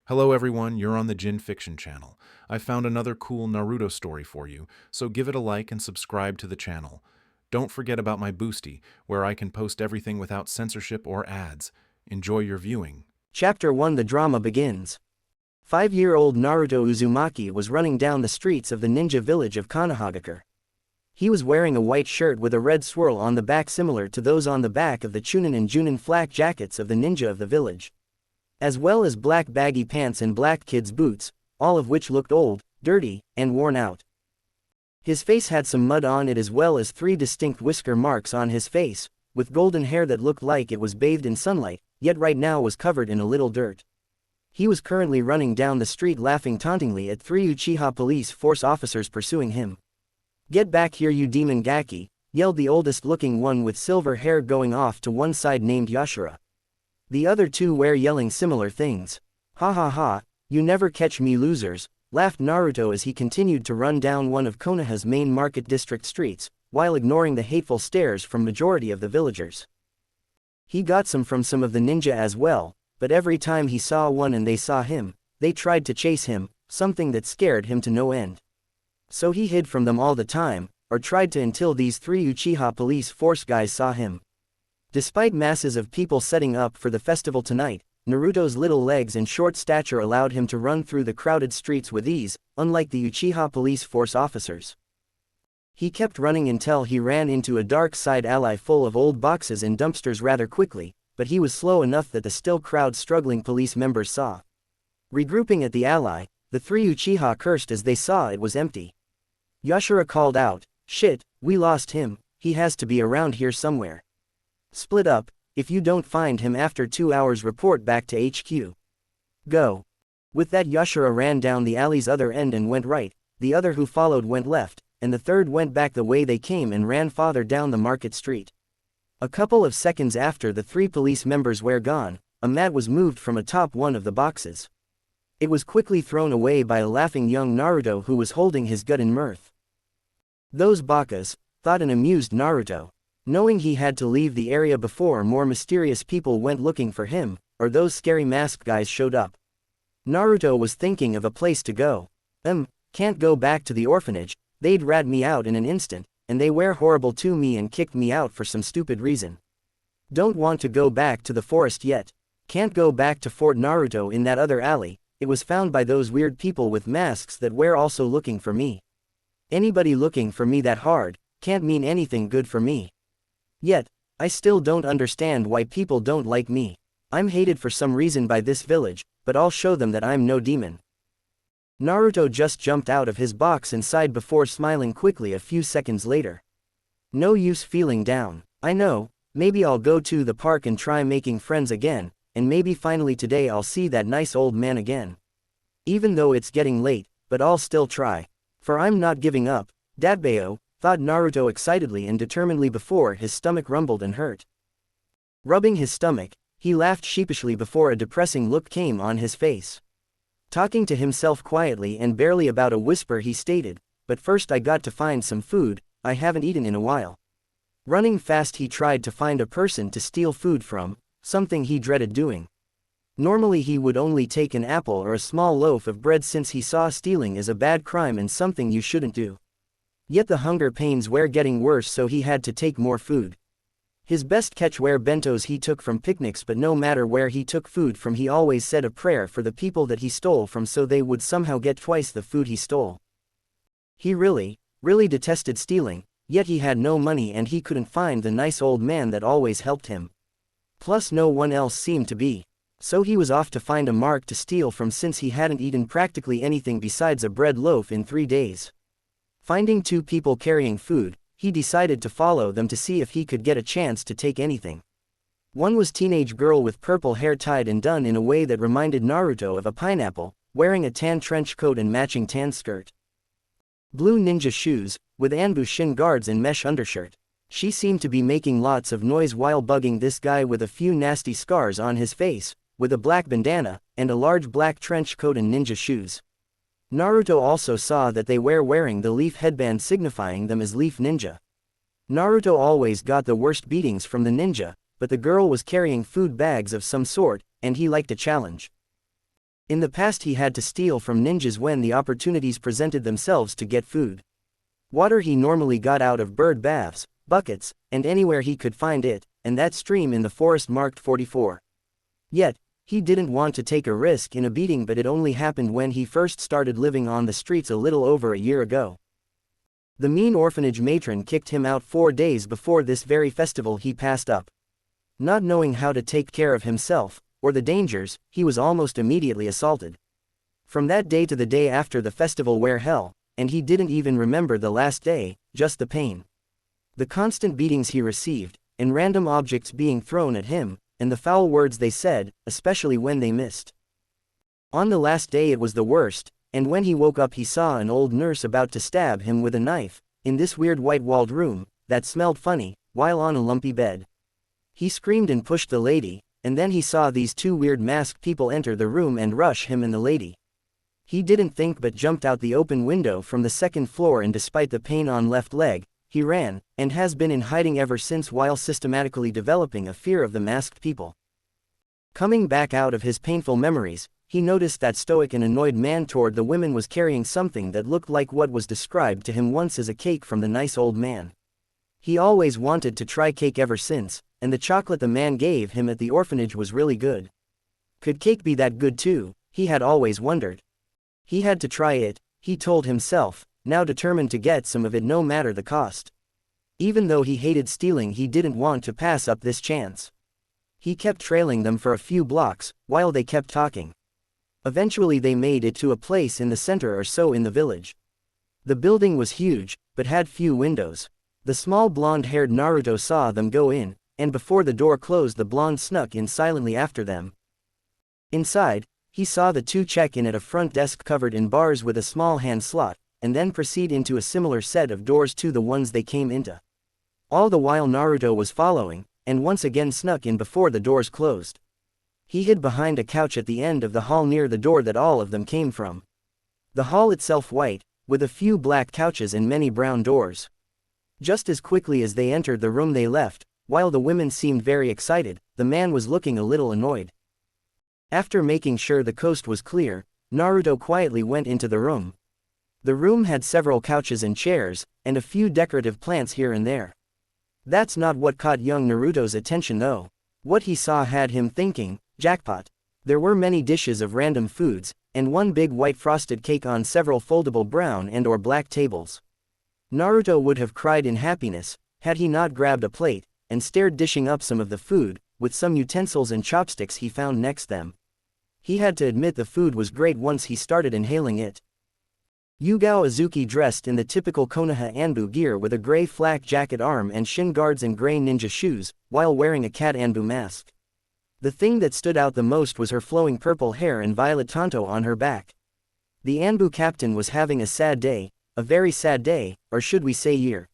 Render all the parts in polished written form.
Hello everyone, you're on the Fiction channel. I found another cool Naruto story for you, so give it a like and subscribe to the channel. Don't forget about my Boosty, where I can post everything without censorship or ads. Enjoy your viewing. Chapter 1 The drama begins. 5-year-old Naruto Uzumaki was running down the streets of the ninja village of Konohagakure. He was wearing a white shirt with a red swirl on the back similar to those on the back of the Chunin and Junin flak jackets of the ninja of the village, as well as black baggy pants and black kids' boots, all of which looked old, dirty, and worn out. His face had some mud on it as well as 3 distinct whisker marks on his face, with golden hair that looked like it was bathed in sunlight, yet right now was covered in a little dirt. He was currently running down the street laughing tauntingly at 3 Uchiha police force officers pursuing him. "Get back here you demon Gaki," yelled the oldest looking one with silver hair going off to one side named Yashira. The other 2 were yelling similar things. "Ha ha ha, you never catch me losers," laughed Naruto as he continued to run down one of Konoha's main market district streets, while ignoring the hateful stares from majority of the villagers. He got some from some of the ninja as well, but every time he saw one and they saw him, they tried to chase him, something that scared him to no end. So he hid from them all the time, or tried to until these 3 Uchiha police force guys saw him. Despite masses of people setting up for the festival tonight, Naruto's little legs and short stature allowed him to run through the crowded streets with ease, unlike the Uchiha police force officers. He kept running until he ran into a dark side alley full of old boxes and dumpsters rather quickly, but he was slow enough that the still crowd struggling police members saw. Regrouping at the alley, the 3 Uchiha cursed as they saw it was empty. Yashira called out, "Shit, we lost him, he has to be around here somewhere. Split up, if you don't find him after 2 hours report back to HQ. Go." With that Yashira ran down the alley's other end and went right, the other who followed went left, and the third went back the way they came and ran farther down the market street. A couple of seconds after the 3 police members were gone, a mat was moved from atop one of the boxes. It was quickly thrown away by a laughing young Naruto who was holding his gut in mirth. "Those bakas," thought an amused Naruto. Knowing he had to leave the area before more mysterious people went looking for him, or those scary masked guys showed up. Naruto was thinking of a place to go. Can't go back to the orphanage, they'd rat me out in an instant, and they were horrible to me and kicked me out for some stupid reason. Don't want to go back to the forest yet. Can't go back to Fort Naruto in that other alley, it was found by those weird people with masks that were also looking for me. Anybody looking for me that hard, can't mean anything good for me. Yet, I still don't understand why people don't like me. I'm hated for some reason by this village, but I'll show them that I'm no demon." Naruto just jumped out of his box and sighed before smiling quickly a few seconds later. "No use feeling down. I know, maybe I'll go to the park and try making friends again, and maybe finally today I'll see that nice old man again. Even though it's getting late, but I'll still try. For I'm not giving up, Datbeo," thought Naruto excitedly and determinedly before his stomach rumbled and hurt. Rubbing his stomach, he laughed sheepishly before a depressing look came on his face. Talking to himself quietly and barely about a whisper he stated, "But first I got to find some food, I haven't eaten in a while." Running fast he tried to find a person to steal food from, something he dreaded doing. Normally he would only take an apple or a small loaf of bread since he saw stealing as a bad crime and something you shouldn't do. Yet the hunger pains were getting worse so he had to take more food. His best catch were bentos he took from picnics, but no matter where he took food from he always said a prayer for the people that he stole from so they would somehow get twice the food he stole. He really detested stealing, yet he had no money and he couldn't find the nice old man that always helped him. Plus no one else seemed to be. So he was off to find a mark to steal from since he hadn't eaten practically anything besides a bread loaf in 3 days. Finding 2 people carrying food, he decided to follow them to see if he could get a chance to take anything. One was teenage girl with purple hair tied and done in a way that reminded Naruto of a pineapple, wearing a tan trench coat and matching tan skirt. Blue ninja shoes, with ambu shin guards and mesh undershirt. She seemed to be making lots of noise while bugging this guy with a few nasty scars on his face, with a black bandana, and a large black trench coat and ninja shoes. Naruto also saw that they were wearing the leaf headband signifying them as leaf ninja. Naruto always got the worst beatings from the ninja, but the girl was carrying food bags of some sort, and he liked a challenge. In the past he had to steal from ninjas when the opportunities presented themselves to get food. Water he normally got out of bird baths, buckets, and anywhere he could find it, and that stream in the forest marked 44. Yet, he didn't want to take a risk in a beating, but it only happened when he first started living on the streets a little over a year ago. The mean orphanage matron kicked him out 4 days before this very festival he passed up. Not knowing how to take care of himself, or the dangers, he was almost immediately assaulted. From that day to the day after the festival were hell, and he didn't even remember the last day, just the pain. The constant beatings he received, and random objects being thrown at him, and the foul words they said, especially when they missed. On the last day it was the worst, and when he woke up he saw an old nurse about to stab him with a knife, in this weird white-walled room, that smelled funny, while on a lumpy bed. He screamed and pushed the lady, and then he saw these 2 weird masked people enter the room and rush him and the lady. He didn't think but jumped out the open window from the 2nd floor, and despite the pain on left leg, he ran, and has been in hiding ever since while systematically developing a fear of the masked people. Coming back out of his painful memories, he noticed that stoic and annoyed man toward the women was carrying something that looked like what was described to him once as a cake from the nice old man. He always wanted to try cake ever since, and the chocolate the man gave him at the orphanage was really good. Could cake be that good too? He had always wondered. He had to try it, he told himself, now determined to get some of it no matter the cost. Even though he hated stealing, he didn't want to pass up this chance. He kept trailing them for a few blocks, while they kept talking. Eventually they made it to a place in the center or so in the village. The building was huge, but had few windows. The small blonde-haired Naruto saw them go in, and before the door closed the blonde snuck in silently after them. Inside, he saw the 2 check in at a front desk covered in bars with a small hand slot, and then proceed into a similar set of doors to the ones they came into. All the while Naruto was following, and once again snuck in before the doors closed. He hid behind a couch at the end of the hall near the door that all of them came from. The hall itself white, with a few black couches and many brown doors. Just as quickly as they entered the room they left, while the women seemed very excited, the man was looking a little annoyed. After making sure the coast was clear, Naruto quietly went into the room. The room had several couches and chairs, and a few decorative plants here and there. That's not what caught young Naruto's attention though. What he saw had him thinking, jackpot. There were many dishes of random foods, and one big white frosted cake on several foldable brown and or black tables. Naruto would have cried in happiness, had he not grabbed a plate, and stared dishing up some of the food, with some utensils and chopsticks he found next them. He had to admit the food was great once he started inhaling it. Yugao Azuki dressed in the typical Konoha Anbu gear with a gray flak jacket arm and shin guards and gray ninja shoes, while wearing a cat Anbu mask. The thing that stood out the most was her flowing purple hair and violet tanto on her back. The Anbu captain was having a sad day, a very sad day, or should we say year.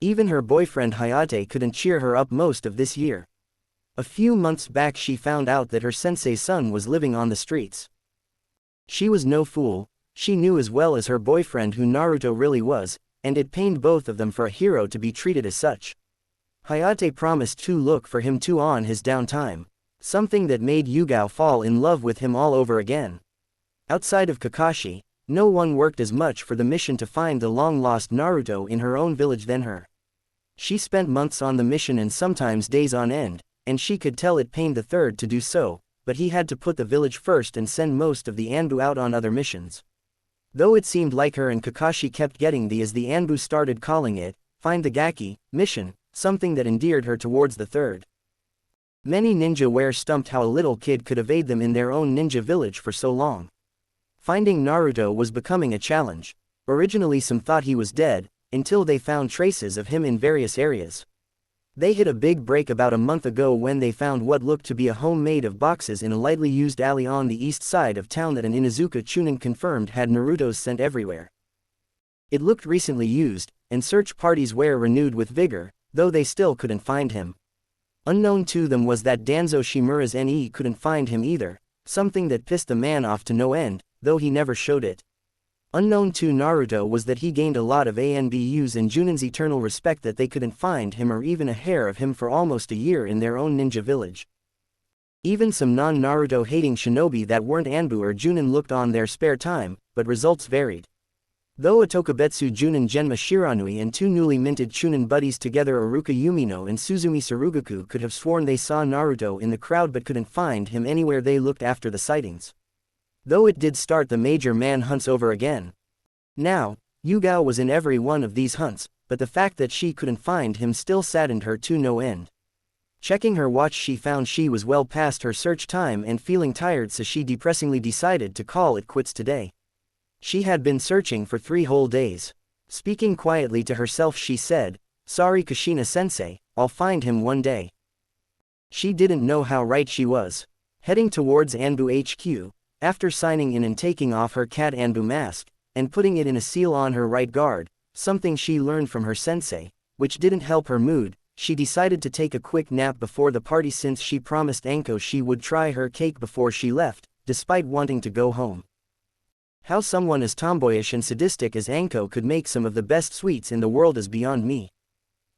Even her boyfriend Hayate couldn't cheer her up most of this year. A few months back she found out that her sensei's son was living on the streets. She was no fool. She knew as well as her boyfriend who Naruto really was, and it pained both of them for a hero to be treated as such. Hayate promised to look for him too on his downtime, something that made Yugao fall in love with him all over again. Outside of Kakashi, no one worked as much for the mission to find the long-lost Naruto in her own village than her. She spent months on the mission and sometimes days on end, and she could tell it pained the third to do so, but he had to put the village first and send most of the Anbu out on other missions. Though it seemed like her and Kakashi kept getting the, as the Anbu started calling it, find the Gaki mission, something that endeared her towards the third. Many ninja were stumped how a little kid could evade them in their own ninja village for so long. Finding Naruto was becoming a challenge. Originally some thought he was dead, until they found traces of him in various areas. They hit a big break about a month ago when they found what looked to be a home made of boxes in a lightly used alley on the east side of town that an Inuzuka Chunin confirmed had Naruto's scent everywhere. It looked recently used, and search parties were renewed with vigor, though they still couldn't find him. Unknown to them was that Danzo Shimura's NE couldn't find him either, something that pissed the man off to no end, though he never showed it. Unknown to Naruto was that he gained a lot of ANBUs and Junin's eternal respect that they couldn't find him or even a hair of him for almost a year in their own ninja village. Even some non-Naruto hating shinobi that weren't Anbu or Junin looked on their spare time, but results varied. Though Otokubetsu Junin Genma Shiranui and two newly minted Chunin buddies together Aruka Yumino and Suzumi Sarugaku could have sworn they saw Naruto in the crowd but couldn't find him anywhere they looked after the sightings. Though it did start the major manhunts over again. Now, Yugao was in every one of these hunts, but the fact that she couldn't find him still saddened her to no end. Checking her watch she found she was well past her search time and feeling tired, so she depressingly decided to call it quits today. She had been searching for 3 whole days. Speaking quietly to herself she said, "Sorry Kushina-sensei, I'll find him one day." She didn't know how right she was. Heading towards Anbu HQ, after signing in and taking off her cat Anbu mask, and putting it in a seal on her right guard, something she learned from her sensei, which didn't help her mood, she decided to take a quick nap before the party since she promised Anko she would try her cake before she left, despite wanting to go home. How someone as tomboyish and sadistic as Anko could make some of the best sweets in the world is beyond me.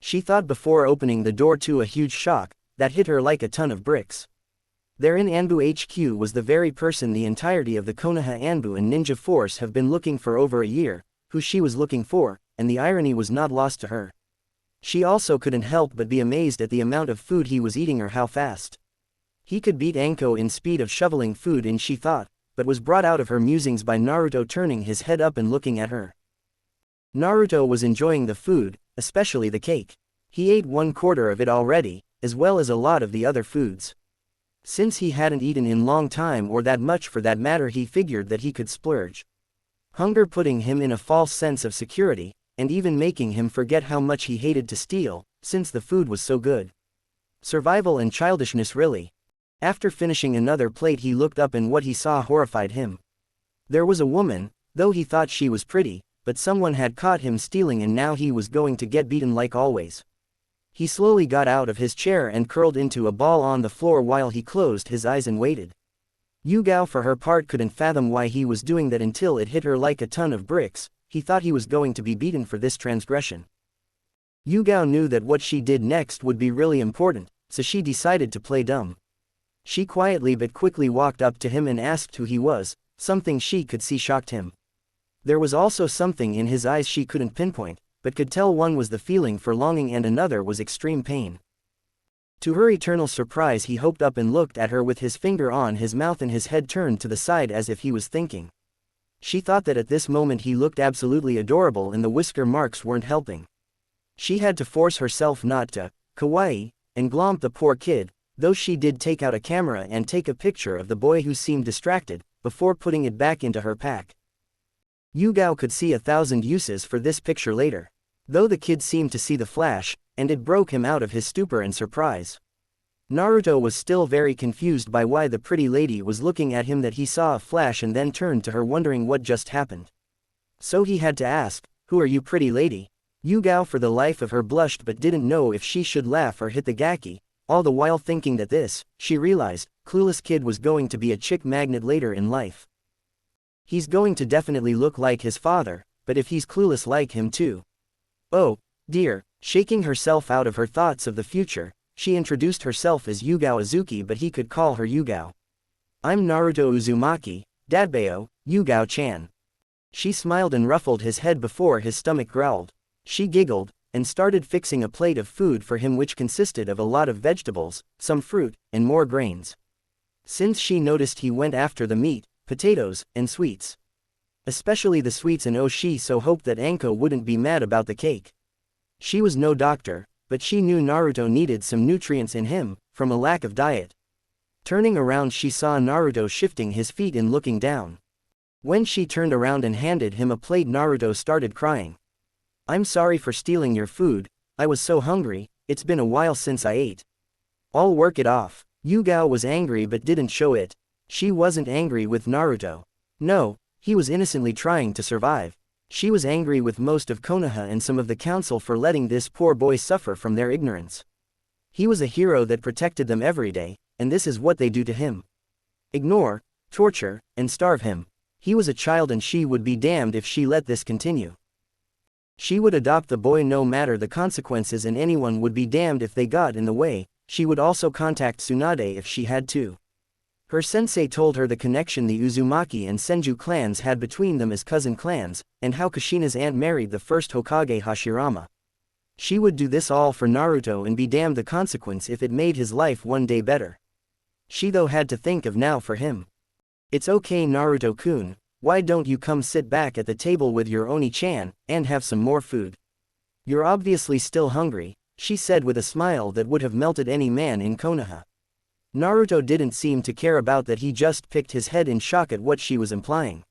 She thought before opening the door to a huge shock that hit her like a ton of bricks. There in Anbu HQ was the very person the entirety of the Konoha Anbu and Ninja Force have been looking for over a year, who she was looking for, and the irony was not lost to her. She also couldn't help but be amazed at the amount of food he was eating or how fast. He could beat Anko in speed of shoveling food in, she thought, but was brought out of her musings by Naruto turning his head up and looking at her. Naruto was enjoying the food, especially the cake. He ate 1/4 of it already, as well as a lot of the other foods. Since he hadn't eaten in long time, or that much for that matter, he figured that he could splurge. Hunger putting him in a false sense of security, and even making him forget how much he hated to steal, since the food was so good. Survival and childishness really. After finishing another plate he looked up and what he saw horrified him. There was a woman, though he thought she was pretty, but someone had caught him stealing and now he was going to get beaten like always. He slowly got out of his chair and curled into a ball on the floor while he closed his eyes and waited. Yugao for her part couldn't fathom why he was doing that until it hit her like a ton of bricks. He thought he was going to be beaten for this transgression. Yugao knew that what she did next would be really important, so she decided to play dumb. She quietly but quickly walked up to him and asked who he was. Something she could see shocked him. There was also something in his eyes she couldn't pinpoint, but could tell one was the feeling for longing and another was extreme pain. To her eternal surprise he hopped up and looked at her with his finger on his mouth and his head turned to the side as if he was thinking. She thought that at this moment he looked absolutely adorable and the whisker marks weren't helping. She had to force herself not to kawaii and glomp the poor kid, though she did take out a camera and take a picture of the boy who seemed distracted, before putting it back into her pack. Yugao could see 1,000 uses for this picture later. Though the kid seemed to see the flash, and it broke him out of his stupor and surprise. Naruto was still very confused by why the pretty lady was looking at him, that he saw a flash and then turned to her wondering what just happened. So he had to ask, "Who are you, pretty lady?" Yugao for the life of her blushed but didn't know if she should laugh or hit the gaki, all the while thinking that this, she realized, clueless kid was going to be a chick magnet later in life. He's going to definitely look like his father, but if he's clueless like him too. Oh, dear, shaking herself out of her thoughts of the future, she introduced herself as Yugao Azuki, but he could call her Yugao. "I'm Naruto Uzumaki, Dadbeo, Yugao-chan." She smiled and ruffled his head before his stomach growled. She giggled, and started fixing a plate of food for him which consisted of a lot of vegetables, some fruit, and more grains. Since she noticed he went after the meat, potatoes, and sweets. Especially the sweets, and she so hoped that Anko wouldn't be mad about the cake. She was no doctor, but she knew Naruto needed some nutrients in him, from a lack of diet. Turning around she saw Naruto shifting his feet and looking down. When she turned around and handed him a plate, Naruto started crying. "I'm sorry for stealing your food, I was so hungry, it's been a while since I ate." "I'll work it off." Yugao was angry but didn't show it. She wasn't angry with Naruto. No, he was innocently trying to survive. She was angry with most of Konoha and some of the council for letting this poor boy suffer from their ignorance. He was a hero that protected them every day, and this is what they do to him. Ignore, torture, and starve him. He was a child and she would be damned if she let this continue. She would adopt the boy no matter the consequences, and anyone would be damned if they got in the way, she would also contact Tsunade if she had to. Her sensei told her the connection the Uzumaki and Senju clans had between them as cousin clans, and how Kushina's aunt married the first Hokage Hashirama. She would do this all for Naruto and be damned the consequence if it made his life one day better. She though had to think of now for him. It's okay Naruto-kun, why don't you come sit back at the table with your Oni-chan, and have some more food? You're obviously still hungry, she said with a smile that would have melted any man in Konoha. Naruto didn't seem to care about that, he just picked his head in shock at what she was implying.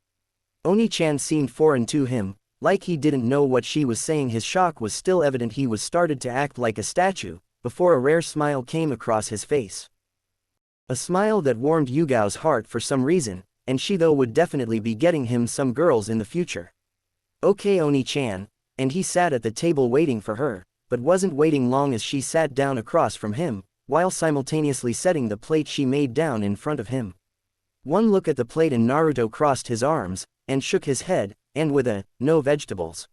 Oni-chan seemed foreign to him, like he didn't know what she was saying. His shock was still evident. He was started to act like a statue, before a rare smile came across his face. A smile that warmed Yugao's heart for some reason, and she though would definitely be getting him some girls in the future. Okay Oni-chan, and he sat at the table waiting for her, but wasn't waiting long as she sat down across from him, while simultaneously setting the plate she made down in front of him. One look at the plate and Naruto crossed his arms, and shook his head, and with a, "No vegetables."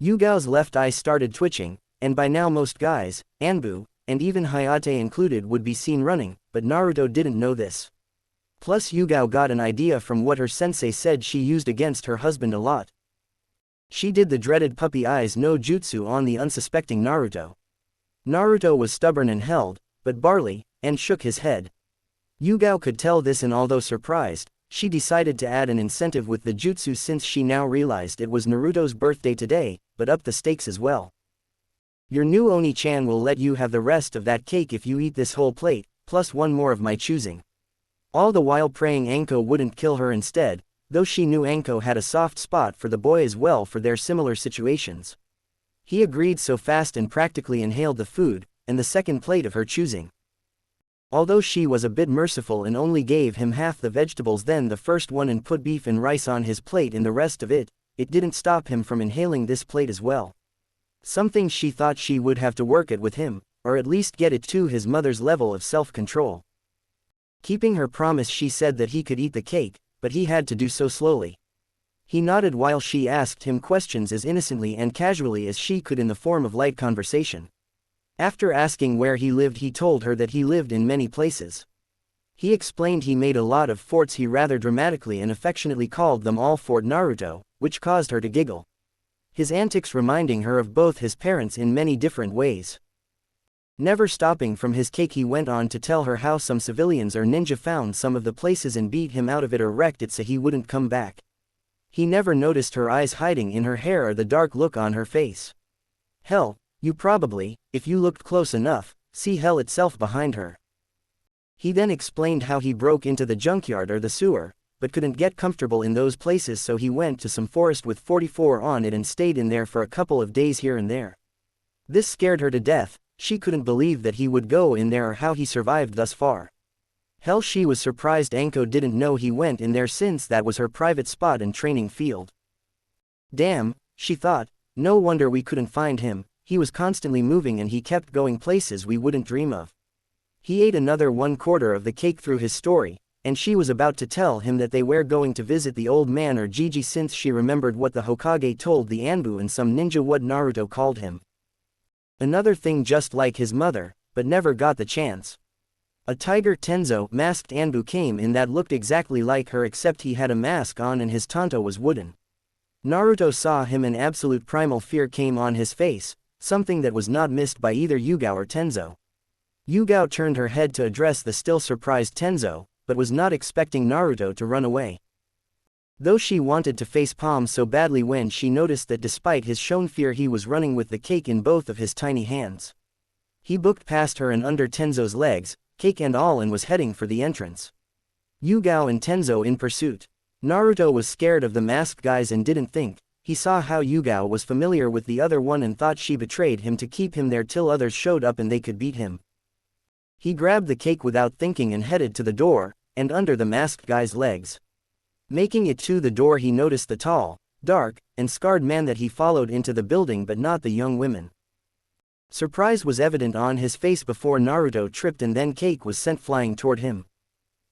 Yugao's left eye started twitching, and by now most guys, Anbu, and even Hayate included, would be seen running, but Naruto didn't know this. Plus Yugao got an idea from what her sensei said she used against her husband a lot. She did the dreaded puppy eyes no jutsu on the unsuspecting Naruto. Naruto was stubborn and held, but barley, and shook his head. Yugao could tell this, and although surprised, she decided to add an incentive with the jutsu since she now realized it was Naruto's birthday today, but up the stakes as well. Your new Oni-chan will let you have the rest of that cake if you eat this whole plate, plus one more of my choosing. All the while praying Anko wouldn't kill her instead, though she knew Anko had a soft spot for the boy as well for their similar situations. He agreed so fast and practically inhaled the food, and the second plate of her choosing. Although she was a bit merciful and only gave him half the vegetables then the first one and put beef and rice on his plate and the rest of it, it didn't stop him from inhaling this plate as well. Something she thought she would have to work at with him, or at least get it to his mother's level of self-control. Keeping her promise, she said that he could eat the cake, but he had to do so slowly. He nodded while she asked him questions as innocently and casually as she could in the form of light conversation. After asking where he lived, he told her that he lived in many places. He explained he made a lot of forts. He rather dramatically and affectionately called them all Fort Naruto, which caused her to giggle. His antics reminding her of both his parents in many different ways. Never stopping from his cake, he went on to tell her how some civilians or ninja found some of the places and beat him out of it or wrecked it so he wouldn't come back. He never noticed her eyes hiding in her hair or the dark look on her face. Hell, you probably, if you looked close enough, see hell itself behind her. He then explained how he broke into the junkyard or the sewer, but couldn't get comfortable in those places, so he went to some forest with 44 on it and stayed in there for a couple of days here and there. This scared her to death. She couldn't believe that he would go in there or how he survived thus far. Hell, she was surprised Anko didn't know he went in there since that was her private spot and training field. Damn, she thought, no wonder we couldn't find him. He was constantly moving and he kept going places we wouldn't dream of. He ate another 1/4 of the cake through his story, and she was about to tell him that they were going to visit the old man or Gigi since she remembered what the Hokage told the Anbu and some ninja what Naruto called him. Another thing just like his mother, but never got the chance. A tiger Tenzo masked Anbu came in that looked exactly like her except he had a mask on and his tanto was wooden. Naruto saw him and absolute primal fear came on his face, something that was not missed by either Yugao or Tenzo. Yugao turned her head to address the still surprised Tenzo, but was not expecting Naruto to run away. Though she wanted to face palm so badly when she noticed that despite his shown fear he was running with the cake in both of his tiny hands. He booked past her and under Tenzo's legs, cake and all, and was heading for the entrance. Yugao and Tenzo in pursuit. Naruto was scared of the masked guys and didn't think. He saw how Yugao was familiar with the other one and thought she betrayed him to keep him there till others showed up and they could beat him. He grabbed the cake without thinking and headed to the door, and under the masked guy's legs. Making it to the door, he noticed the tall, dark, and scarred man that he followed into the building but not the young women. Surprise was evident on his face before Naruto tripped and then cake was sent flying toward him.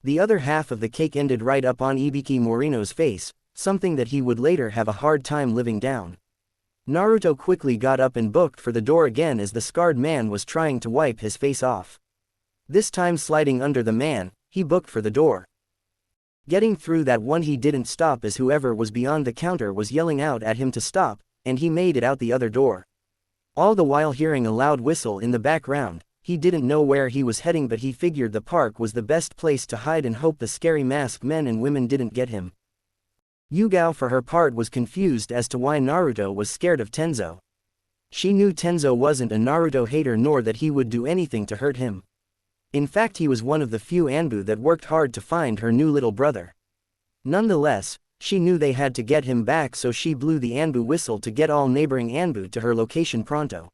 The other half of the cake ended right up on Ibiki Morino's face, something that he would later have a hard time living down. Naruto quickly got up and booked for the door again as the scarred man was trying to wipe his face off. This time sliding under the man, he booked for the door. Getting through that one, he didn't stop as whoever was beyond the counter was yelling out at him to stop, and he made it out the other door. All the while hearing a loud whistle in the background. He didn't know where he was heading, but he figured the park was the best place to hide and hope the scary masked men and women didn't get him. Yugao for her part was confused as to why Naruto was scared of Tenzo. She knew Tenzo wasn't a Naruto hater nor that he would do anything to hurt him. In fact, he was one of the few Anbu that worked hard to find her new little brother. Nonetheless, she knew they had to get him back, so she blew the Anbu whistle to get all neighboring Anbu to her location pronto.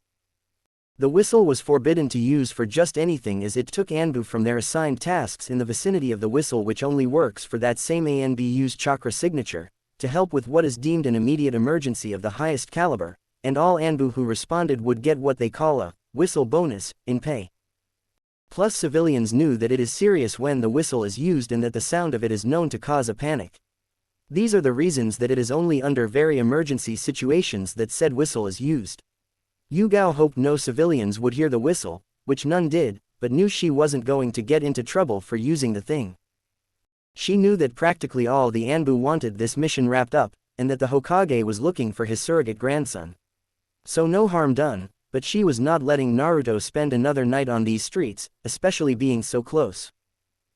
The whistle was forbidden to use for just anything, as it took Anbu from their assigned tasks in the vicinity of the whistle, which only works for that same Anbu's chakra signature, to help with what is deemed an immediate emergency of the highest caliber, and all Anbu who responded would get what they call a whistle bonus in pay. Plus, civilians knew that it is serious when the whistle is used and that the sound of it is known to cause a panic. These are the reasons that it is only under very emergency situations that said whistle is used. Yugao hoped no civilians would hear the whistle, which none did, but knew she wasn't going to get into trouble for using the thing. She knew that practically all the Anbu wanted this mission wrapped up, and that the Hokage was looking for his surrogate grandson. So no harm done, but she was not letting Naruto spend another night on these streets, especially being so close.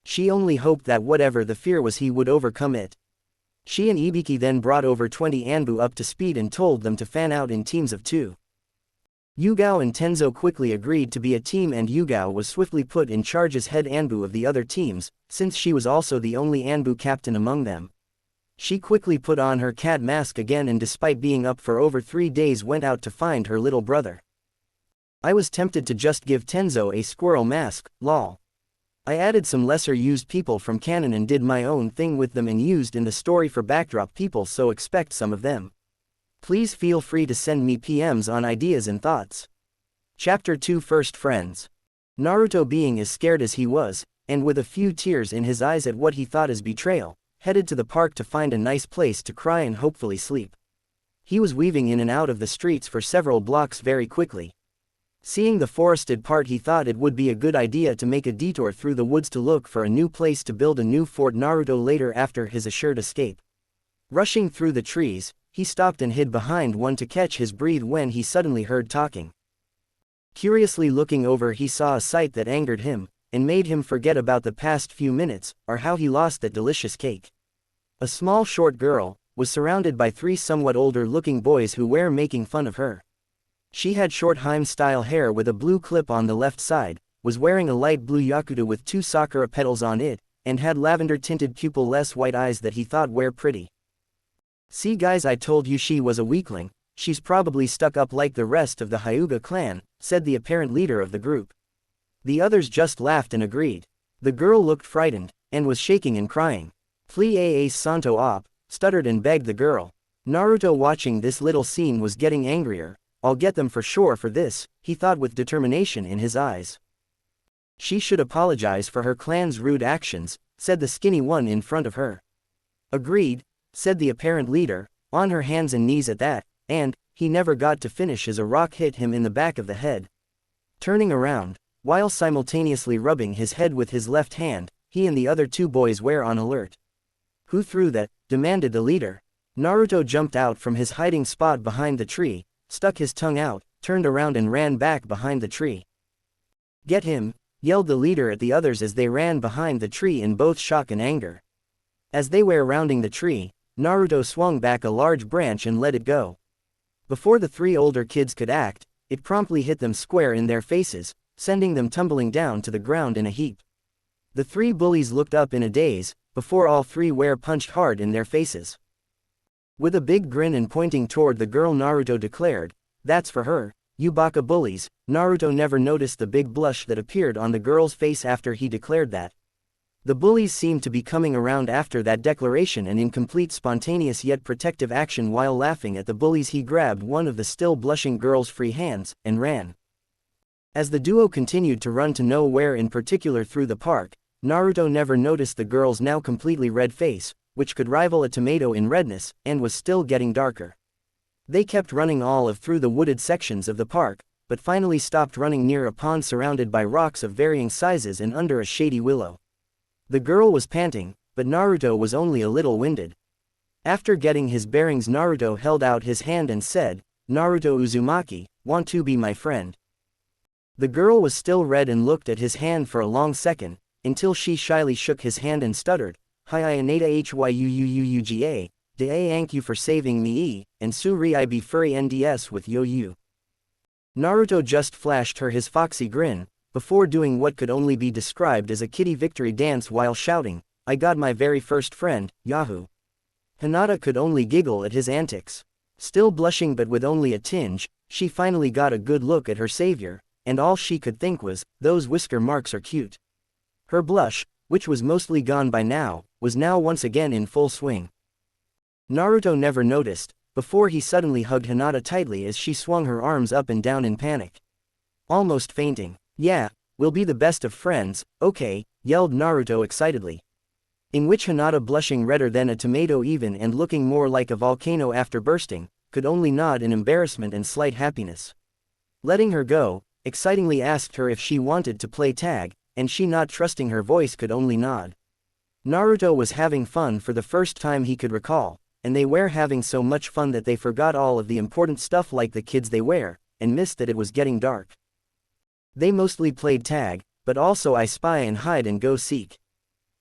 She only hoped that whatever the fear was, he would overcome it. She and Ibiki then brought over 20 Anbu up to speed and told them to fan out in teams of 2. Yugao and Tenzo quickly agreed to be a team, and Yugao was swiftly put in charge as head Anbu of the other teams, since she was also the only Anbu captain among them. She quickly put on her cat mask again, and despite being up for over 3 days went out to find her little brother. I was tempted to just give Tenzo a squirrel mask, lol. I added some lesser used people from canon and did my own thing with them and used in the story for backdrop people, so expect some of them. Please feel free to send me PMs on ideas and thoughts. Chapter 2 First Friends. Naruto, being as scared as he was, and with a few tears in his eyes at what he thought as betrayal, headed to the park to find a nice place to cry and hopefully sleep. He was weaving in and out of the streets for several blocks very quickly. Seeing the forested part, he thought it would be a good idea to make a detour through the woods to look for a new place to build a new fort Naruto later after his assured escape. Rushing through the trees, he stopped and hid behind one to catch his breath when he suddenly heard talking. Curiously looking over, he saw a sight that angered him, and made him forget about the past few minutes, or how he lost that delicious cake. A small short girl was surrounded by 3 somewhat older looking boys who were making fun of her. She had short Heim-style hair with a blue clip on the left side, was wearing a light blue yakuta with 2 sakura petals on it, and had lavender-tinted pupil-less white eyes that he thought were pretty. "See guys, I told you she was a weakling, she's probably stuck up like the rest of the Hyuga clan," said the apparent leader of the group. The others just laughed and agreed. The girl looked frightened, and was shaking and crying. "Please Santo op," stuttered and begged the girl. Naruto, watching this little scene, was getting angrier. "I'll get them for sure for this," he thought with determination in his eyes. "She should apologize for her clan's rude actions," said the skinny one in front of her. "Agreed," said the apparent leader, on her hands and knees at that, and he never got to finish as a rock hit him in the back of the head. Turning around, while simultaneously rubbing his head with his left hand, he and the other 2 boys were on alert. "Who threw that?" demanded the leader. Naruto jumped out from his hiding spot behind the tree, stuck his tongue out, turned around and ran back behind the tree. "Get him!" yelled the leader at the others as they ran behind the tree in both shock and anger. As they were rounding the tree, Naruto swung back a large branch and let it go. Before the 3 older kids could act, it promptly hit them square in their faces, sending them tumbling down to the ground in a heap. The 3 bullies looked up in a daze, before all 3 were punched hard in their faces. With a big grin and pointing toward the girl, Naruto declared, "That's for her, you baka bullies." Naruto never noticed the big blush that appeared on the girl's face after he declared that. The bullies seemed to be coming around after that declaration, and in complete spontaneous yet protective action while laughing at the bullies, he grabbed one of the still blushing girl's free hands, and ran. As the duo continued to run to nowhere in particular through the park, Naruto never noticed the girl's now completely red face, which could rival a tomato in redness, and was still getting darker. They kept running all of through the wooded sections of the park, but finally stopped running near a pond surrounded by rocks of varying sizes and under a shady willow. The girl was panting, but Naruto was only a little winded. After getting his bearings, Naruto held out his hand and said, "Naruto Uzumaki, want to be my friend?" The girl was still red and looked at his hand for a long second, until she shyly shook his hand and stuttered, "Hi Inata Hyuuuuga, de thank you for saving me, and suri I be furry nds with you." Naruto just flashed her his foxy grin, before doing what could only be described as a kitty victory dance while shouting, "I got my very first friend, Yahoo!" Hinata could only giggle at his antics. Still blushing but with only a tinge, she finally got a good look at her savior, and all she could think was, "Those whisker marks are cute." Her blush, which was mostly gone by now, was now once again in full swing. Naruto never noticed, before he suddenly hugged Hinata tightly as she swung her arms up and down in panic. Almost fainting. "Yeah, we'll be the best of friends, okay," yelled Naruto excitedly. In which Hinata, blushing redder than a tomato even and looking more like a volcano after bursting, could only nod in embarrassment and slight happiness. Letting her go, excitingly asked her if she wanted to play tag, and she, not trusting her voice, could only nod. Naruto was having fun for the first time he could recall, and they were having so much fun that they forgot all of the important stuff like the kids they were, and missed that it was getting dark. They mostly played tag, but also I spy and hide and go seek.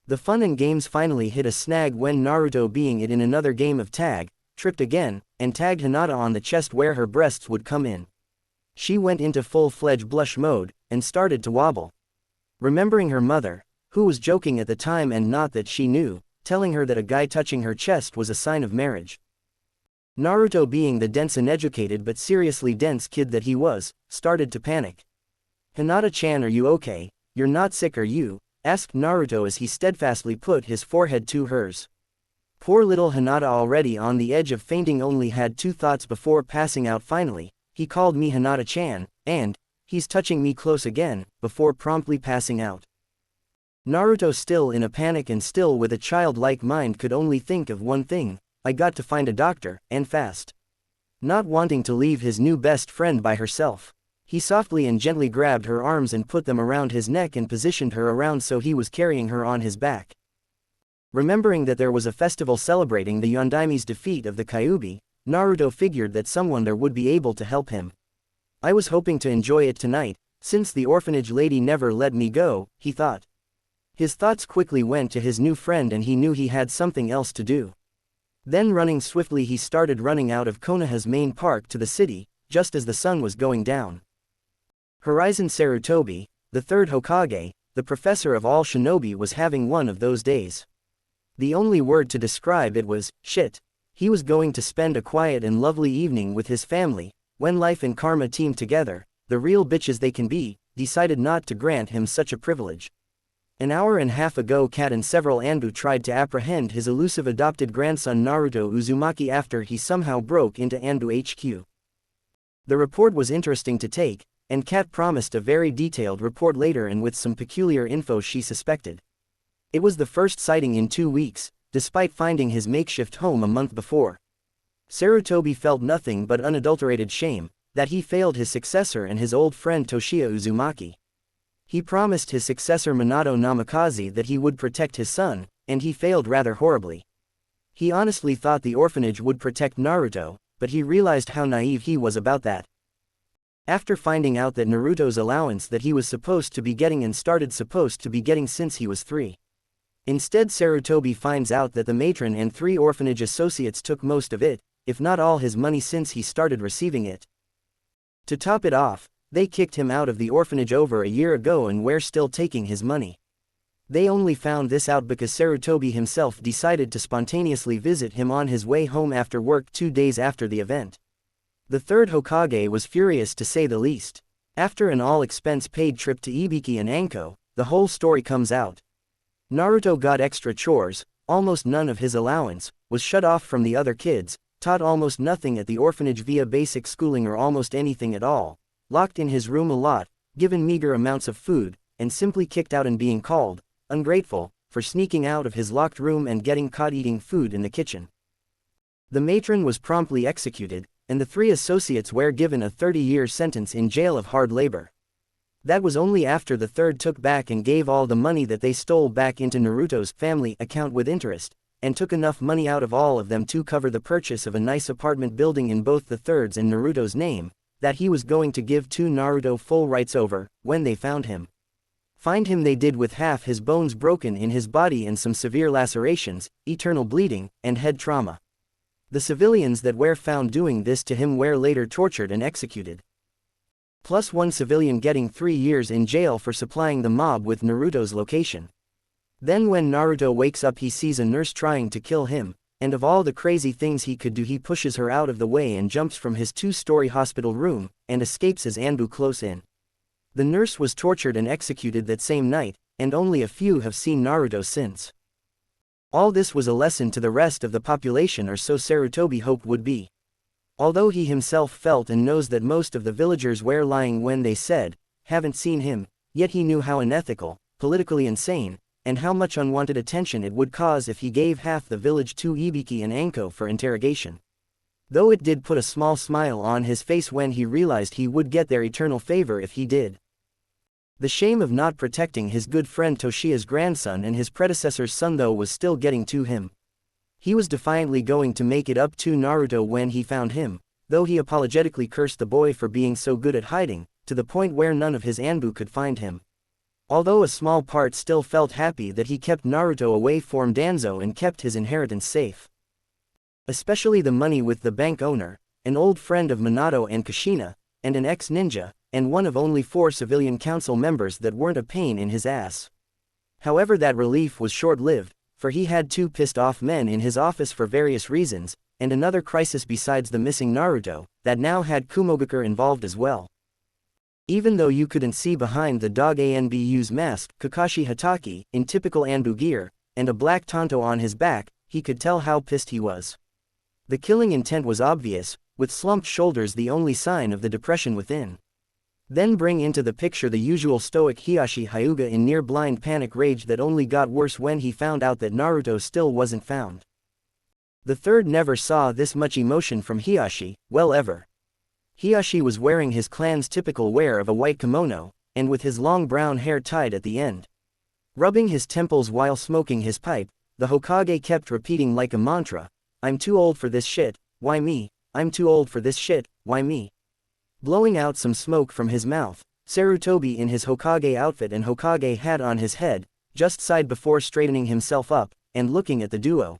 The fun and games finally hit a snag when Naruto, being it in another game of tag, tripped again, and tagged Hinata on the chest where her breasts would come in. She went into full-fledged blush mode, and started to wobble. Remembering her mother, who was joking at the time and not that she knew, telling her that a guy touching her chest was a sign of marriage. Naruto, being the dense and educated but seriously dense kid that he was, started to panic. "Hinata-chan, are you okay? You're not sick, are you?" asked Naruto as he steadfastly put his forehead to hers. Poor little Hinata, already on the edge of fainting, only had two thoughts before passing out finally. "He called me Hinata-chan, and he's touching me close again," before promptly passing out. Naruto, still in a panic and still with a childlike mind, could only think of one thing: "I got to find a doctor, and fast." Not wanting to leave his new best friend by herself, he softly and gently grabbed her arms and put them around his neck and positioned her around so he was carrying her on his back. Remembering that there was a festival celebrating the Yondaime's defeat of the Kyuubi, Naruto figured that someone there would be able to help him. "I was hoping to enjoy it tonight, since the orphanage lady never let me go," he thought. His thoughts quickly went to his new friend and he knew he had something else to do. Then running swiftly, he started running out of Konoha's main park to the city, just as the sun was going down. Horizon Sarutobi, the third Hokage, the professor of all shinobi, was having one of those days. The only word to describe it was, shit. He was going to spend a quiet and lovely evening with his family, when life and karma teamed together, the real bitches they can be, decided not to grant him such a privilege. An hour and a half ago, Kat and several Anbu tried to apprehend his elusive adopted grandson Naruto Uzumaki after he somehow broke into Anbu HQ. The report was interesting to take, and Kat promised a very detailed report later and with some peculiar info she suspected. It was the first sighting in 2 weeks, despite finding his makeshift home a month before. Sarutobi felt nothing but unadulterated shame that he failed his successor and his old friend Toshiya Uzumaki. He promised his successor Minato Namikaze that he would protect his son, and he failed rather horribly. He honestly thought the orphanage would protect Naruto, but he realized how naive he was about that. After finding out that Naruto's allowance that he was supposed to be getting and started supposed to be getting since he was 3. Instead, Sarutobi finds out that the matron and 3 orphanage associates took most of it, if not all his money since he started receiving it. To top it off, they kicked him out of the orphanage over a year ago and were still taking his money. They only found this out because Sarutobi himself decided to spontaneously visit him on his way home after work 2 days after the event. The third Hokage was furious to say the least. After an all-expense-paid trip to Ibiki and Anko, the whole story comes out. Naruto got extra chores, almost none of his allowance, was shut off from the other kids, taught almost nothing at the orphanage via basic schooling or almost anything at all, locked in his room a lot, given meager amounts of food, and simply kicked out and being called ungrateful for sneaking out of his locked room and getting caught eating food in the kitchen. The matron was promptly executed, and the 3 associates were given a 30-year sentence in jail of hard labor. That was only after the 3rd took back and gave all the money that they stole back into Naruto's family account with interest, and took enough money out of all of them to cover the purchase of a nice apartment building in both the 3rd's and Naruto's name, that he was going to give to Naruto full rights over, when they found him. Find him they did with half his bones broken in his body and some severe lacerations, eternal bleeding, and head trauma. The civilians that were found doing this to him were later tortured and executed. Plus 1 civilian getting 3 years in jail for supplying the mob with Naruto's location. Then when Naruto wakes up he sees a nurse trying to kill him, and of all the crazy things he could do he pushes her out of the way and jumps from his 2-story hospital room, and escapes as Anbu close in. The nurse was tortured and executed that same night, and only a few have seen Naruto since. All this was a lesson to the rest of the population, or so Sarutobi hoped would be. Although he himself felt and knows that most of the villagers were lying when they said, haven't seen him, yet he knew how unethical, politically insane, and how much unwanted attention it would cause if he gave half the village to Ibiki and Anko for interrogation. Though it did put a small smile on his face when he realized he would get their eternal favor if he did. The shame of not protecting his good friend Toshiya's grandson and his predecessor's son though was still getting to him. He was defiantly going to make it up to Naruto when he found him, though he apologetically cursed the boy for being so good at hiding, to the point where none of his Anbu could find him. Although a small part still felt happy that he kept Naruto away from Danzo and kept his inheritance safe. Especially the money with the bank owner, an old friend of Minato and Kushina, and an ex-ninja, and one of only 4 civilian council members that weren't a pain in his ass. However, that relief was short-lived, for he had 2 pissed-off men in his office for various reasons, and another crisis besides the missing Naruto, that now had Kumogakure involved as well. Even though you couldn't see behind the dog Anbu's mask, Kakashi Hatake, in typical Anbu gear, and a black tanto on his back, he could tell how pissed he was. The killing intent was obvious, with slumped shoulders the only sign of the depression within. Then bring into the picture the usual stoic Hiashi Hyuga in near-blind panic rage that only got worse when he found out that Naruto still wasn't found. The 3rd never saw this much emotion from Hiashi, well ever. Hiashi was wearing his clan's typical wear of a white kimono, and with his long brown hair tied at the end. Rubbing his temples while smoking his pipe, the Hokage kept repeating like a mantra, "I'm too old for this shit, why me? I'm too old for this shit, why me?" Blowing out some smoke from his mouth, Sarutobi in his Hokage outfit and Hokage hat on his head, just sighed before straightening himself up, and looking at the duo.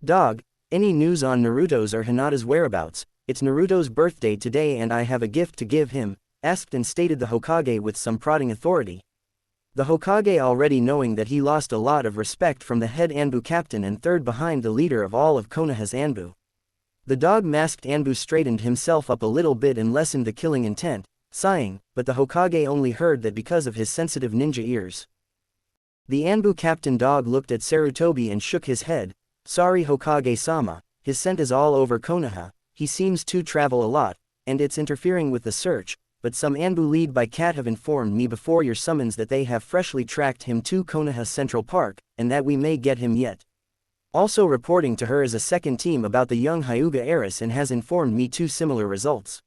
"Dog, any news on Naruto's or Hinata's whereabouts? It's Naruto's birthday today and I have a gift to give him," asked and stated the Hokage with some prodding authority. The Hokage, already knowing that he lost a lot of respect from the head Anbu captain and 3rd behind the leader of all of Konoha's Anbu. The dog-masked Anbu straightened himself up a little bit and lessened the killing intent, sighing, but the Hokage only heard that because of his sensitive ninja ears. The Anbu captain dog looked at Sarutobi and shook his head. "Sorry Hokage-sama, his scent is all over Konoha, he seems to travel a lot, and it's interfering with the search, but some Anbu lead by Cat have informed me before your summons that they have freshly tracked him to Konoha Central Park, and that we may get him yet. Also reporting to her is a 2nd team about the young Hyuga heiress and has informed me 2 similar results."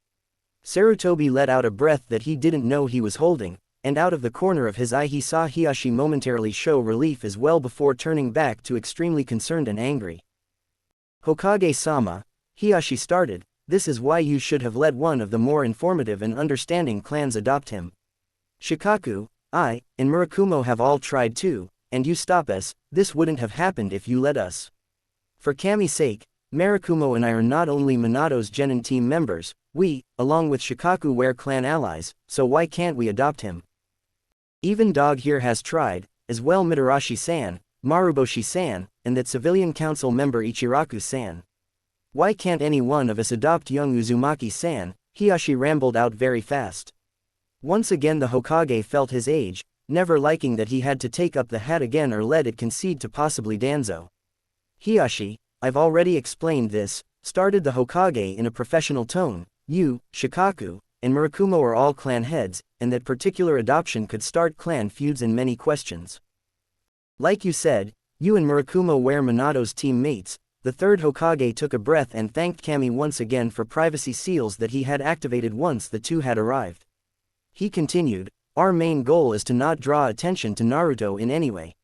Sarutobi let out a breath that he didn't know he was holding, and out of the corner of his eye he saw Hiashi momentarily show relief as well before turning back to extremely concerned and angry. "Hokage-sama," Hiashi started, "this is why you should have let one of the more informative and understanding clans adopt him. Shikaku, I, and Murakumo have all tried too, and you stop us. This wouldn't have happened if you let us. For Kami's sake, Murakumo and I are not only Minato's Genin team members, we, along with Shikaku, were clan allies, so why can't we adopt him? Even Dog here has tried, as well Mitarashi-san, Maruboshi-san, and that civilian council member Ichiraku-san. Why can't any one of us adopt young Uzumaki-san?" Hiashi rambled out very fast. Once again the Hokage felt his age, never liking that he had to take up the hat again or let it concede to possibly Danzo. "Hiashi, I've already explained this," started the Hokage in a professional tone. "You, Shikaku, and Murakumo are all clan heads, and that particular adoption could start clan feuds and many questions. Like you said, you and Murakumo were Minato's teammates, The third Hokage took a breath and thanked Kami once again for privacy seals that he had activated once the two had arrived. He continued, "Our main goal is to not draw attention to Naruto in any way.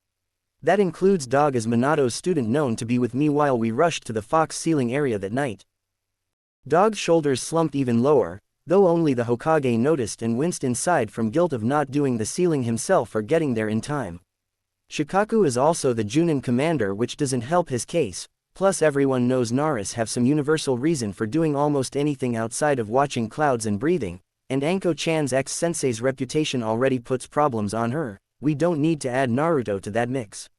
That includes Dog as Minato's student known to be with me while we rushed to the fox ceiling area that night." Dog's shoulders slumped even lower, though only the Hokage noticed and winced inside from guilt of not doing the ceiling himself or getting there in time. Shikaku is also the Junin commander, which doesn't help his case, plus everyone knows Naruto have some universal reason for doing almost anything outside of watching clouds and breathing, and Anko-chan's ex-sensei's reputation already puts problems on her. We don't need to add Naruto to that mix.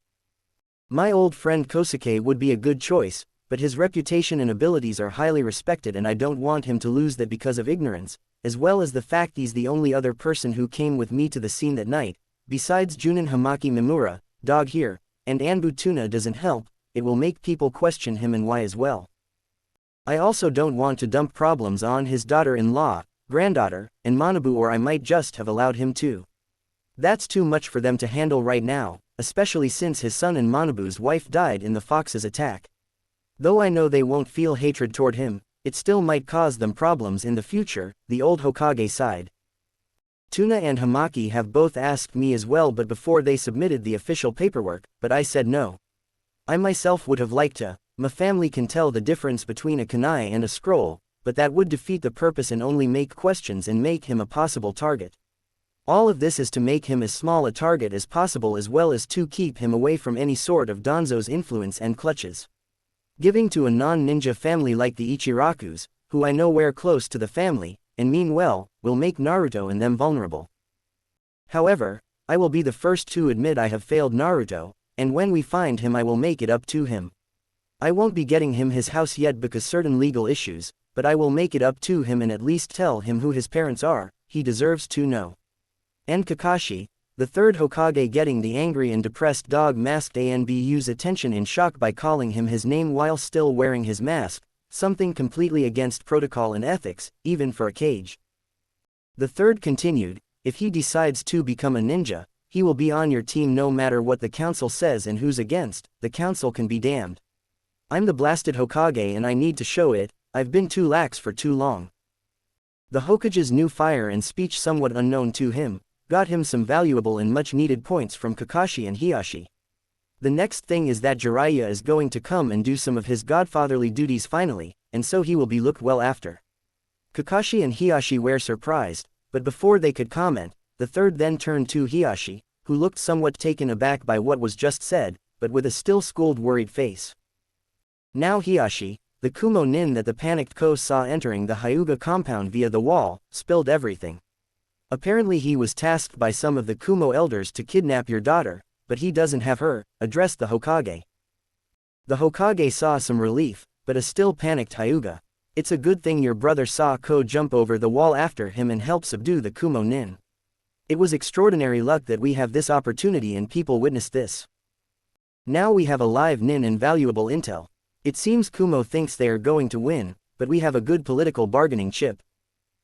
My old friend Kosuke would be a good choice, but his reputation and abilities are highly respected and I don't want him to lose that because of ignorance, as well as the fact he's the only other person who came with me to the scene that night. Besides Junin Hamaki Mimura, Dog here, and Anbu Tuna doesn't help, it will make people question him and why as well. I also don't want to dump problems on his daughter-in-law, granddaughter, and Manabu, or I might just have allowed him to. That's too much for them to handle right now, especially since his son and Manabu's wife died in the fox's attack. Though I know they won't feel hatred toward him, it still might cause them problems in the future. The old Hokage sighed. Tuna and Hamaki have both asked me as well, but before they submitted the official paperwork, but I said no. I myself would have liked to. My family can tell the difference between a kunai and a scroll, but that would defeat the purpose and only make questions and make him a possible target. All of this is to make him as small a target as possible, as well as to keep him away from any sort of Danzo's influence and clutches. Giving to a non-ninja family like the Ichirakus, who I know were close to the family, and mean well, will make Naruto and them vulnerable. However, I will be the first to admit I have failed Naruto, and when we find him I will make it up to him. I won't be getting him his house yet because certain legal issues, but I will make it up to him and at least tell him who his parents are. He deserves to know. And Kakashi, the third Hokage, getting the angry and depressed dog masked Anbu's attention in shock by calling him his name while still wearing his mask, something completely against protocol and ethics, even for a cage. The third continued, "If he decides to become a ninja, he will be on your team no matter what the council says, and who's against, the council can be damned. I'm the blasted Hokage and I need to show it. I've been too lax for too long." The Hokage's new fire and speech, somewhat unknown to him, got him some valuable and much needed points from Kakashi and Hiashi. The next thing is that Jiraiya is going to come and do some of his godfatherly duties finally, and so he will be looked well after. Kakashi and Hiashi were surprised, but before they could comment, the third then turned to Hiashi, who looked somewhat taken aback by what was just said, but with a still schooled worried face. Now Hiashi, the Kumo nin that the panicked Ko saw entering the Hyuga compound via the wall, spilled everything. Apparently he was tasked by some of the Kumo elders to kidnap your daughter, but he doesn't have her, addressed the Hokage. The Hokage saw some relief, but a still panicked Hyuga. "It's a good thing your brother saw Ko jump over the wall after him and help subdue the Kumo nin. It was extraordinary luck that we have this opportunity and people witnessed this. Now we have a live nin and valuable intel. It seems Kumo thinks they are going to win, but we have a good political bargaining chip.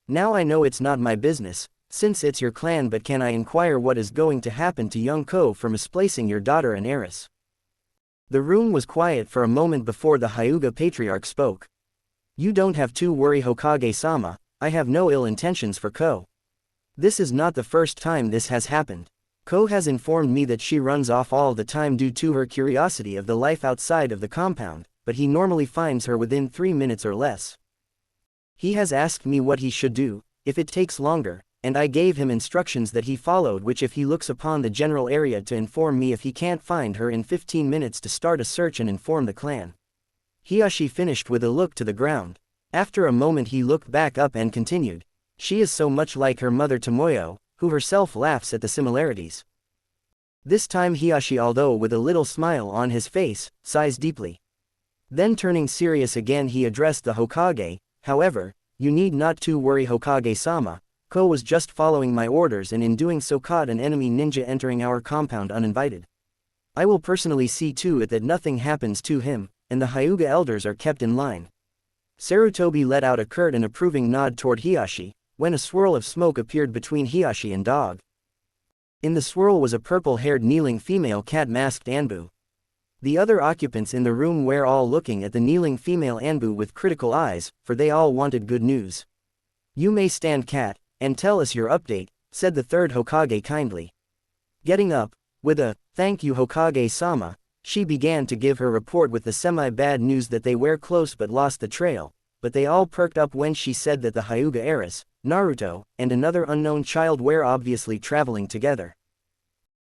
Now I know it's not my business, since it's your clan, but can I inquire what is going to happen to young Ko for misplacing your daughter and heiress?" The room was quiet for a moment before the Hyuga patriarch spoke. "You don't have to worry, Hokage-sama, I have no ill intentions for Ko. This is not the first time this has happened. Ko has informed me that she runs off all the time due to her curiosity of the life outside of the compound, but he normally finds her within 3 minutes or less. He has asked me what he should do, if it takes longer, and I gave him instructions that he followed, which if he looks upon the general area to inform me if he can't find her in 15 minutes to start a search and inform the clan." Hiashi finished with a look to the ground. After a moment he looked back up and continued, "She is so much like her mother Tomoyo, who herself laughs at the similarities." This time Hiashi, although with a little smile on his face, sighs deeply. Then turning serious again he addressed the Hokage, "However, you need not to worry, Hokage-sama. Ko was just following my orders and in doing so caught an enemy ninja entering our compound uninvited. I will personally see to it that nothing happens to him, and the Hyuga elders are kept in line." Sarutobi let out a curt and approving nod toward Hiashi, when a swirl of smoke appeared between Hiashi and Dog. In the swirl was a purple-haired kneeling female cat masked Anbu. The other occupants in the room were all looking at the kneeling female Anbu with critical eyes, for they all wanted good news. "You may stand, cat, and tell us your update," said the third Hokage kindly. Getting up, with a, "Thank you Hokage-sama," she began to give her report with the semi-bad news that they were close but lost the trail, but they all perked up when she said that the Hyuga heiress, Naruto, and another unknown child were obviously traveling together.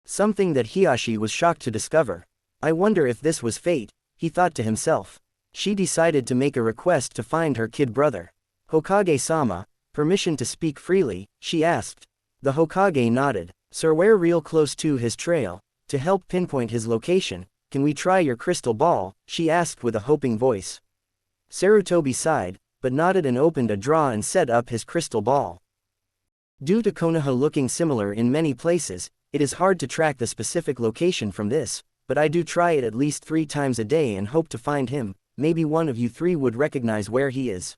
Something that Hiyashi was shocked to discover. I wonder if this was fate, he thought to himself. She decided to make a request to find her kid brother. "Hokage-sama, permission to speak freely?" she asked. The Hokage nodded. "Sir, we're real close to his trail. To help pinpoint his location, can we try your crystal ball?" she asked with a hoping voice. Sarutobi sighed, but nodded and opened a drawer and set up his crystal ball. Due to Konoha looking similar in many places, it is hard to track the specific location from this, but I do try it at least 3 times a day and hope to find him. Maybe one of you 3 would recognize where he is.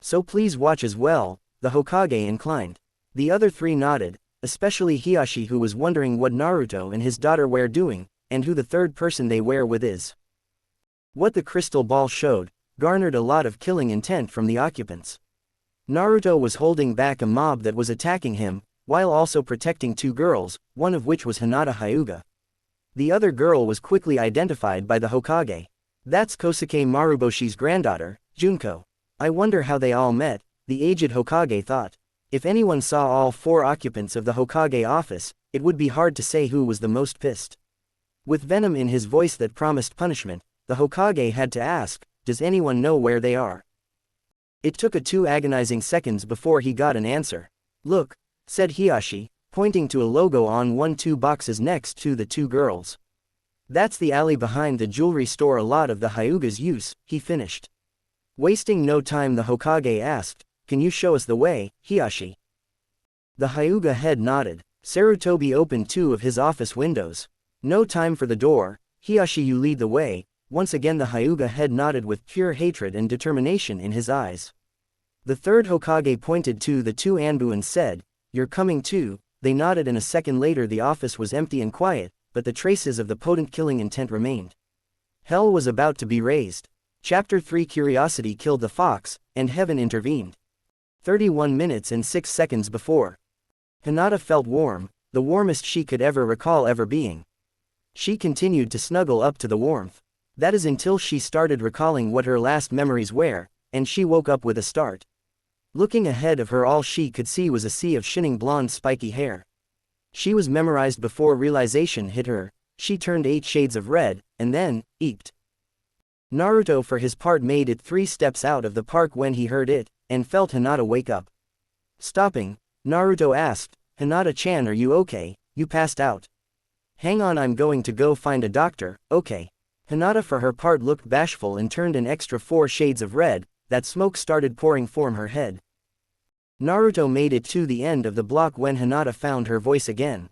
So please watch as well, the Hokage inclined. The other 3 nodded, especially Hiyashi, who was wondering what Naruto and his daughter were doing, and who the third person they were with is. What the crystal ball showed garnered a lot of killing intent from the occupants. Naruto was holding back a mob that was attacking him, while also protecting 2 girls, one of which was Hinata Hyuga. The other girl was quickly identified by the Hokage. That's Kosuke Maruboshi's granddaughter, Junko. I wonder how they all met, the aged Hokage thought. If anyone saw all 4 occupants of the Hokage office, it would be hard to say who was the most pissed. With venom in his voice that promised punishment, the Hokage had to ask, "Does anyone know where they are?" It took 2 agonizing seconds before he got an answer. "Look," said Hiyashi, pointing to a logo on 1-2 boxes next to the 2 girls. "That's the alley behind the jewelry store a lot of the Hyugas use," he finished. Wasting no time, the Hokage asked, "Can you show us the way, Hiyashi?" The Hyuga head nodded. Sarutobi opened 2 of his office windows. "No time for the door, Hiyashi, you lead the way." Once again the Hyuga head nodded with pure hatred and determination in his eyes. The third Hokage pointed to the 2 Anbu and said, "You're coming too." They nodded, and a second later the office was empty and quiet, but the traces of the potent killing intent remained. Hell was about to be raised. Chapter 3: Curiosity killed the fox, and heaven intervened. 31 minutes and 6 seconds before. Hinata felt warm, the warmest she could ever recall ever being. She continued to snuggle up to the warmth. That is until she started recalling what her last memories were, and she woke up with a start. Looking ahead of her, all she could see was a sea of shining blonde spiky hair. She was memorized before realization hit her. She turned 8 shades of red, and then, eeped. Naruto for his part made it 3 steps out of the park when he heard it, and felt Hinata wake up. Stopping, Naruto asked, "Hinata-chan, are you okay? You passed out." "Hang on, I'm going to go find a doctor." "Okay." Hinata for her part looked bashful and turned an extra 4 shades of red. That smoke started pouring from her head. Naruto made it to the end of the block when Hinata found her voice again.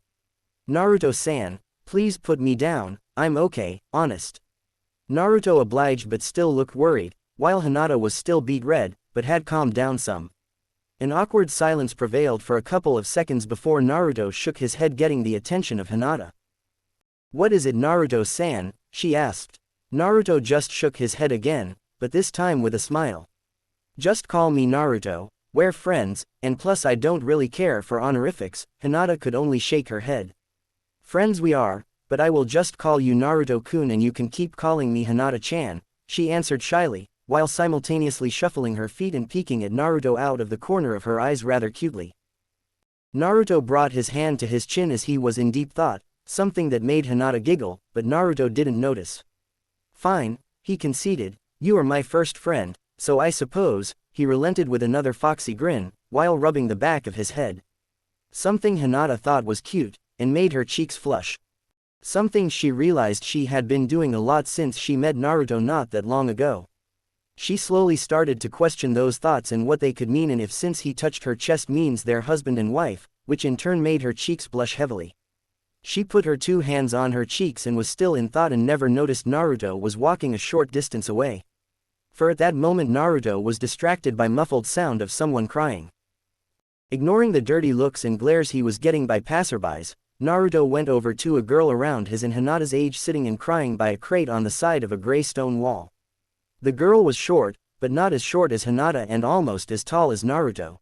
"Naruto-san, please put me down, I'm okay, honest." Naruto obliged but still looked worried, while Hinata was still beet red, but had calmed down some. An awkward silence prevailed for a couple of seconds before Naruto shook his head, getting the attention of Hinata. "What is it, Naruto-san?" she asked. Naruto just shook his head again, but this time with a smile. "Just call me Naruto, we're friends, and plus I don't really care for honorifics." Hinata could only shake her head. "Friends we are, but I will just call you Naruto-kun and you can keep calling me Hinata-chan," she answered shyly, while simultaneously shuffling her feet and peeking at Naruto out of the corner of her eyes rather cutely. Naruto brought his hand to his chin as he was in deep thought, something that made Hinata giggle, but Naruto didn't notice. "Fine," he conceded, "you are my first friend, so I suppose," he relented with another foxy grin, while rubbing the back of his head. Something Hinata thought was cute, and made her cheeks flush. Something she realized she had been doing a lot since she met Naruto not that long ago. She slowly started to question those thoughts and what they could mean, and if since he touched her chest means they're husband and wife, which in turn made her cheeks blush heavily. She put her 2 hands on her cheeks and was still in thought and never noticed Naruto was walking a short distance away. For at that moment Naruto was distracted by muffled sound of someone crying. Ignoring the dirty looks and glares he was getting by passerbys, Naruto went over to a girl around his and Hinata's age sitting and crying by a crate on the side of a gray stone wall. The girl was short, but not as short as Hinata and almost as tall as Naruto.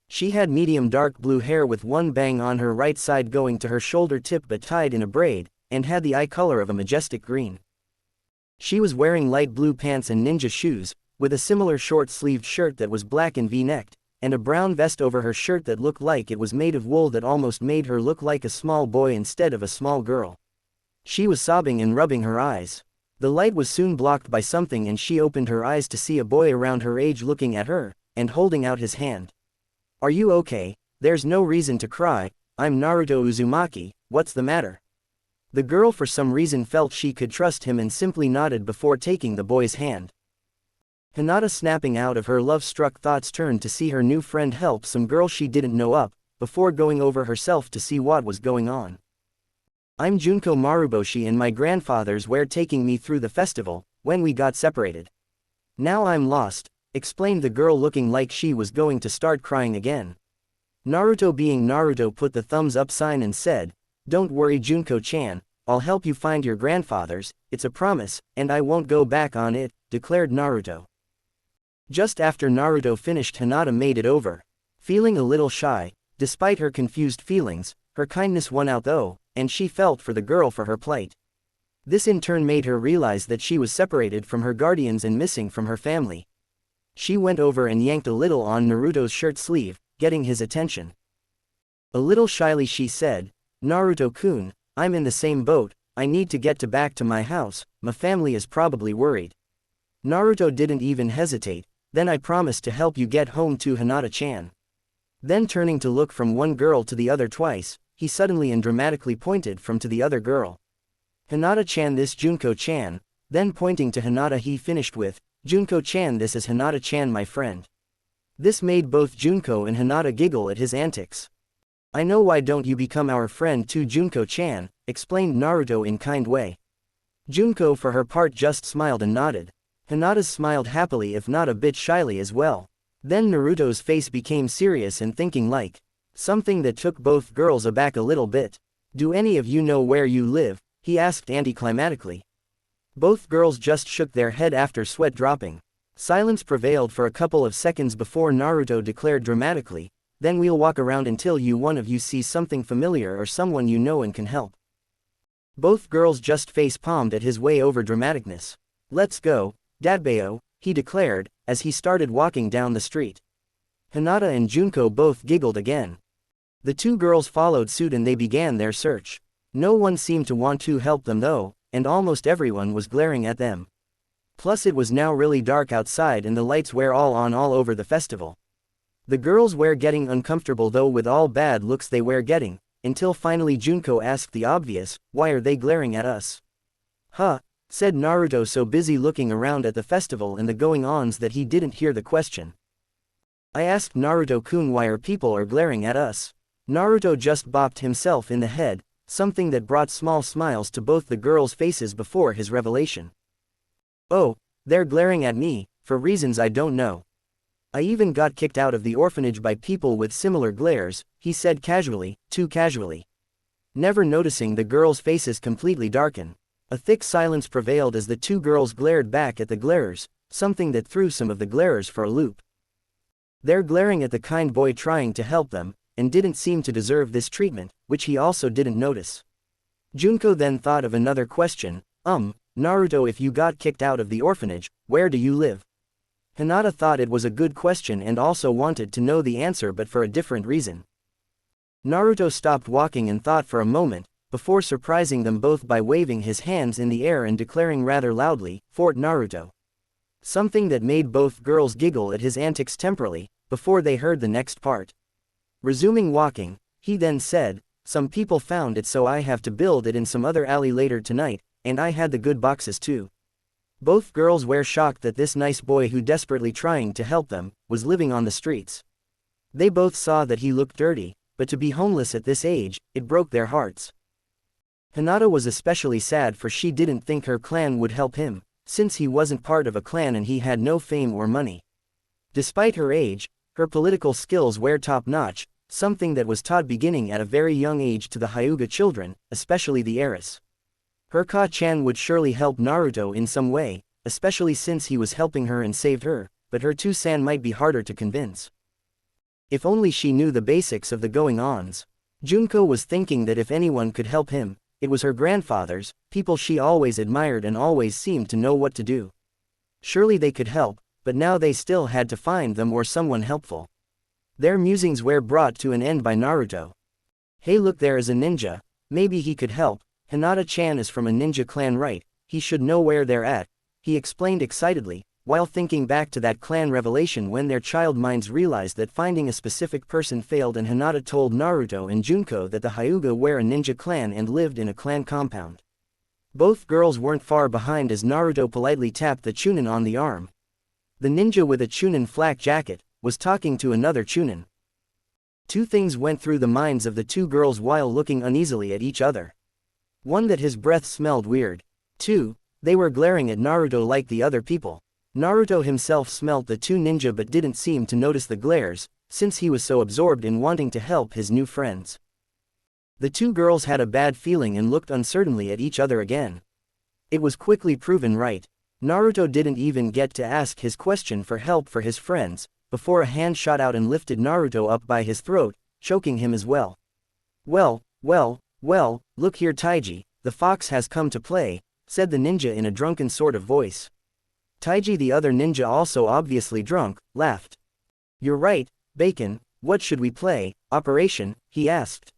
She had medium dark blue hair with one bang on her right side going to her shoulder tip but tied in a braid, and had the eye color of a majestic green. She was wearing light blue pants and ninja shoes, with a similar short-sleeved shirt that was black and V-necked, and a brown vest over her shirt that looked like it was made of wool that almost made her look like a small boy instead of a small girl. She was sobbing and rubbing her eyes. The light was soon blocked by something and she opened her eyes to see a boy around her age looking at her, and holding out his hand. "Are you okay? There's no reason to cry, I'm Naruto Uzumaki, what's the matter?" The girl for some reason felt she could trust him and simply nodded before taking the boy's hand. Hinata, snapping out of her love-struck thoughts, turned to see her new friend help some girl she didn't know up, before going over herself to see what was going on. "I'm Junko Maruboshi and my grandfathers were taking me through the festival, when we got separated. Now I'm lost," explained the girl looking like she was going to start crying again. Naruto, being Naruto, put the thumbs up sign and said, "Don't worry Junko-chan, I'll help you find your grandfathers, it's a promise, and I won't go back on it," declared Naruto. Just after Naruto finished, Hinata made it over. Feeling a little shy, despite her confused feelings, her kindness won out though, and she felt for the girl for her plight. This in turn made her realize that she was separated from her guardians and missing from her family. She went over and yanked a little on Naruto's shirt sleeve, getting his attention. A little shyly she said, "Naruto-kun, I'm in the same boat, I need to get back to my house, my family is probably worried." Naruto didn't even hesitate. "Then I promise to help you get home to Hinata-chan." Then turning to look from one girl to the other twice, he suddenly and dramatically pointed from to the other girl. "Hinata-chan, this Junko-chan," then pointing to Hinata he finished with, "Junko-chan, this is Hinata-chan, my friend." This made both Junko and Hinata giggle at his antics. "I know, why don't you become our friend too Junko-chan," explained Naruto in kind way. Junko for her part just smiled and nodded. Hinata smiled happily if not a bit shyly as well. Then Naruto's face became serious and thinking like, something that took both girls aback a little bit. "Do any of you know where you live?" he asked anticlimactically. Both girls just shook their head after sweat dropping. Silence prevailed for a couple of seconds before Naruto declared dramatically, "Then we'll walk around until one of you sees something familiar or someone you know and can help." Both girls just face-palmed at his way over dramaticness. "Let's go, Dadbeo," he declared, as he started walking down the street. Hinata and Junko both giggled again. The two girls followed suit and they began their search. No one seemed to want to help them though, and almost everyone was glaring at them. Plus it was now really dark outside and the lights were all on all over the festival. The girls were getting uncomfortable though with all bad looks they were getting, until finally Junko asked the obvious, "Why are they glaring at us?" "Huh," said Naruto, so busy looking around at the festival and the going-ons that he didn't hear the question. "I asked Naruto-kun why our people are glaring at us." Naruto just bopped himself in the head, something that brought small smiles to both the girls' faces before his revelation. "Oh, they're glaring at me, for reasons I don't know. I even got kicked out of the orphanage by people with similar glares," he said casually, too casually. Never noticing the girls' faces completely darken. A thick silence prevailed as the two girls glared back at the glarers, something that threw some of the glarers for a loop. They're glaring at the kind boy trying to help them, and didn't seem to deserve this treatment, which he also didn't notice. Junko then thought of another question, Naruto, if you got kicked out of the orphanage, where do you live?" Hinata thought it was a good question and also wanted to know the answer but for a different reason. Naruto stopped walking and thought for a moment, before surprising them both by waving his hands in the air and declaring rather loudly, "Fort Naruto." Something that made both girls giggle at his antics temporarily, before they heard the next part. Resuming walking, he then said, "Some people found it so I have to build it in some other alley later tonight, and I had the good boxes too." Both girls were shocked that this nice boy who desperately trying to help them, was living on the streets. They both saw that he looked dirty, but to be homeless at this age, it broke their hearts. Hinata was especially sad for she didn't think her clan would help him, since he wasn't part of a clan and he had no fame or money. Despite her age, her political skills were top-notch, something that was taught beginning at a very young age to the Hyuga children, especially the heiress. Her Ka-chan would surely help Naruto in some way, especially since he was helping her and saved her, but her 2-san might be harder to convince. If only she knew the basics of the going-ons. Junko was thinking that if anyone could help him, it was her grandfathers, people she always admired and always seemed to know what to do. Surely they could help, but now they still had to find them or someone helpful. Their musings were brought to an end by Naruto. Hey, look, there is a ninja, maybe he could help. Hinata-chan is from a ninja clan, right? He should know where they're at, he explained excitedly, while thinking back to that clan revelation when their child minds realized that finding a specific person failed, and Hinata told Naruto and Junko that the Hyuga were a ninja clan and lived in a clan compound. Both girls weren't far behind as Naruto politely tapped the Chunin on the arm. The ninja with a Chunin flak jacket was talking to another Chunin. Two things went through the minds of the two girls while looking uneasily at each other. One, that his breath smelled weird. Two, they were glaring at Naruto like the other people. Naruto himself smelt the two ninja but didn't seem to notice the glares, since he was so absorbed in wanting to help his new friends. The two girls had a bad feeling and looked uncertainly at each other again. It was quickly proven right. Naruto didn't even get to ask his question for help for his friends, before a hand shot out and lifted Naruto up by his throat, choking him as well. Well, look here, Taiji, the fox has come to play, said the ninja in a drunken sort of voice. Taiji, the other ninja also obviously drunk, laughed. You're right, Bacon, what should we play, Operation, he asked.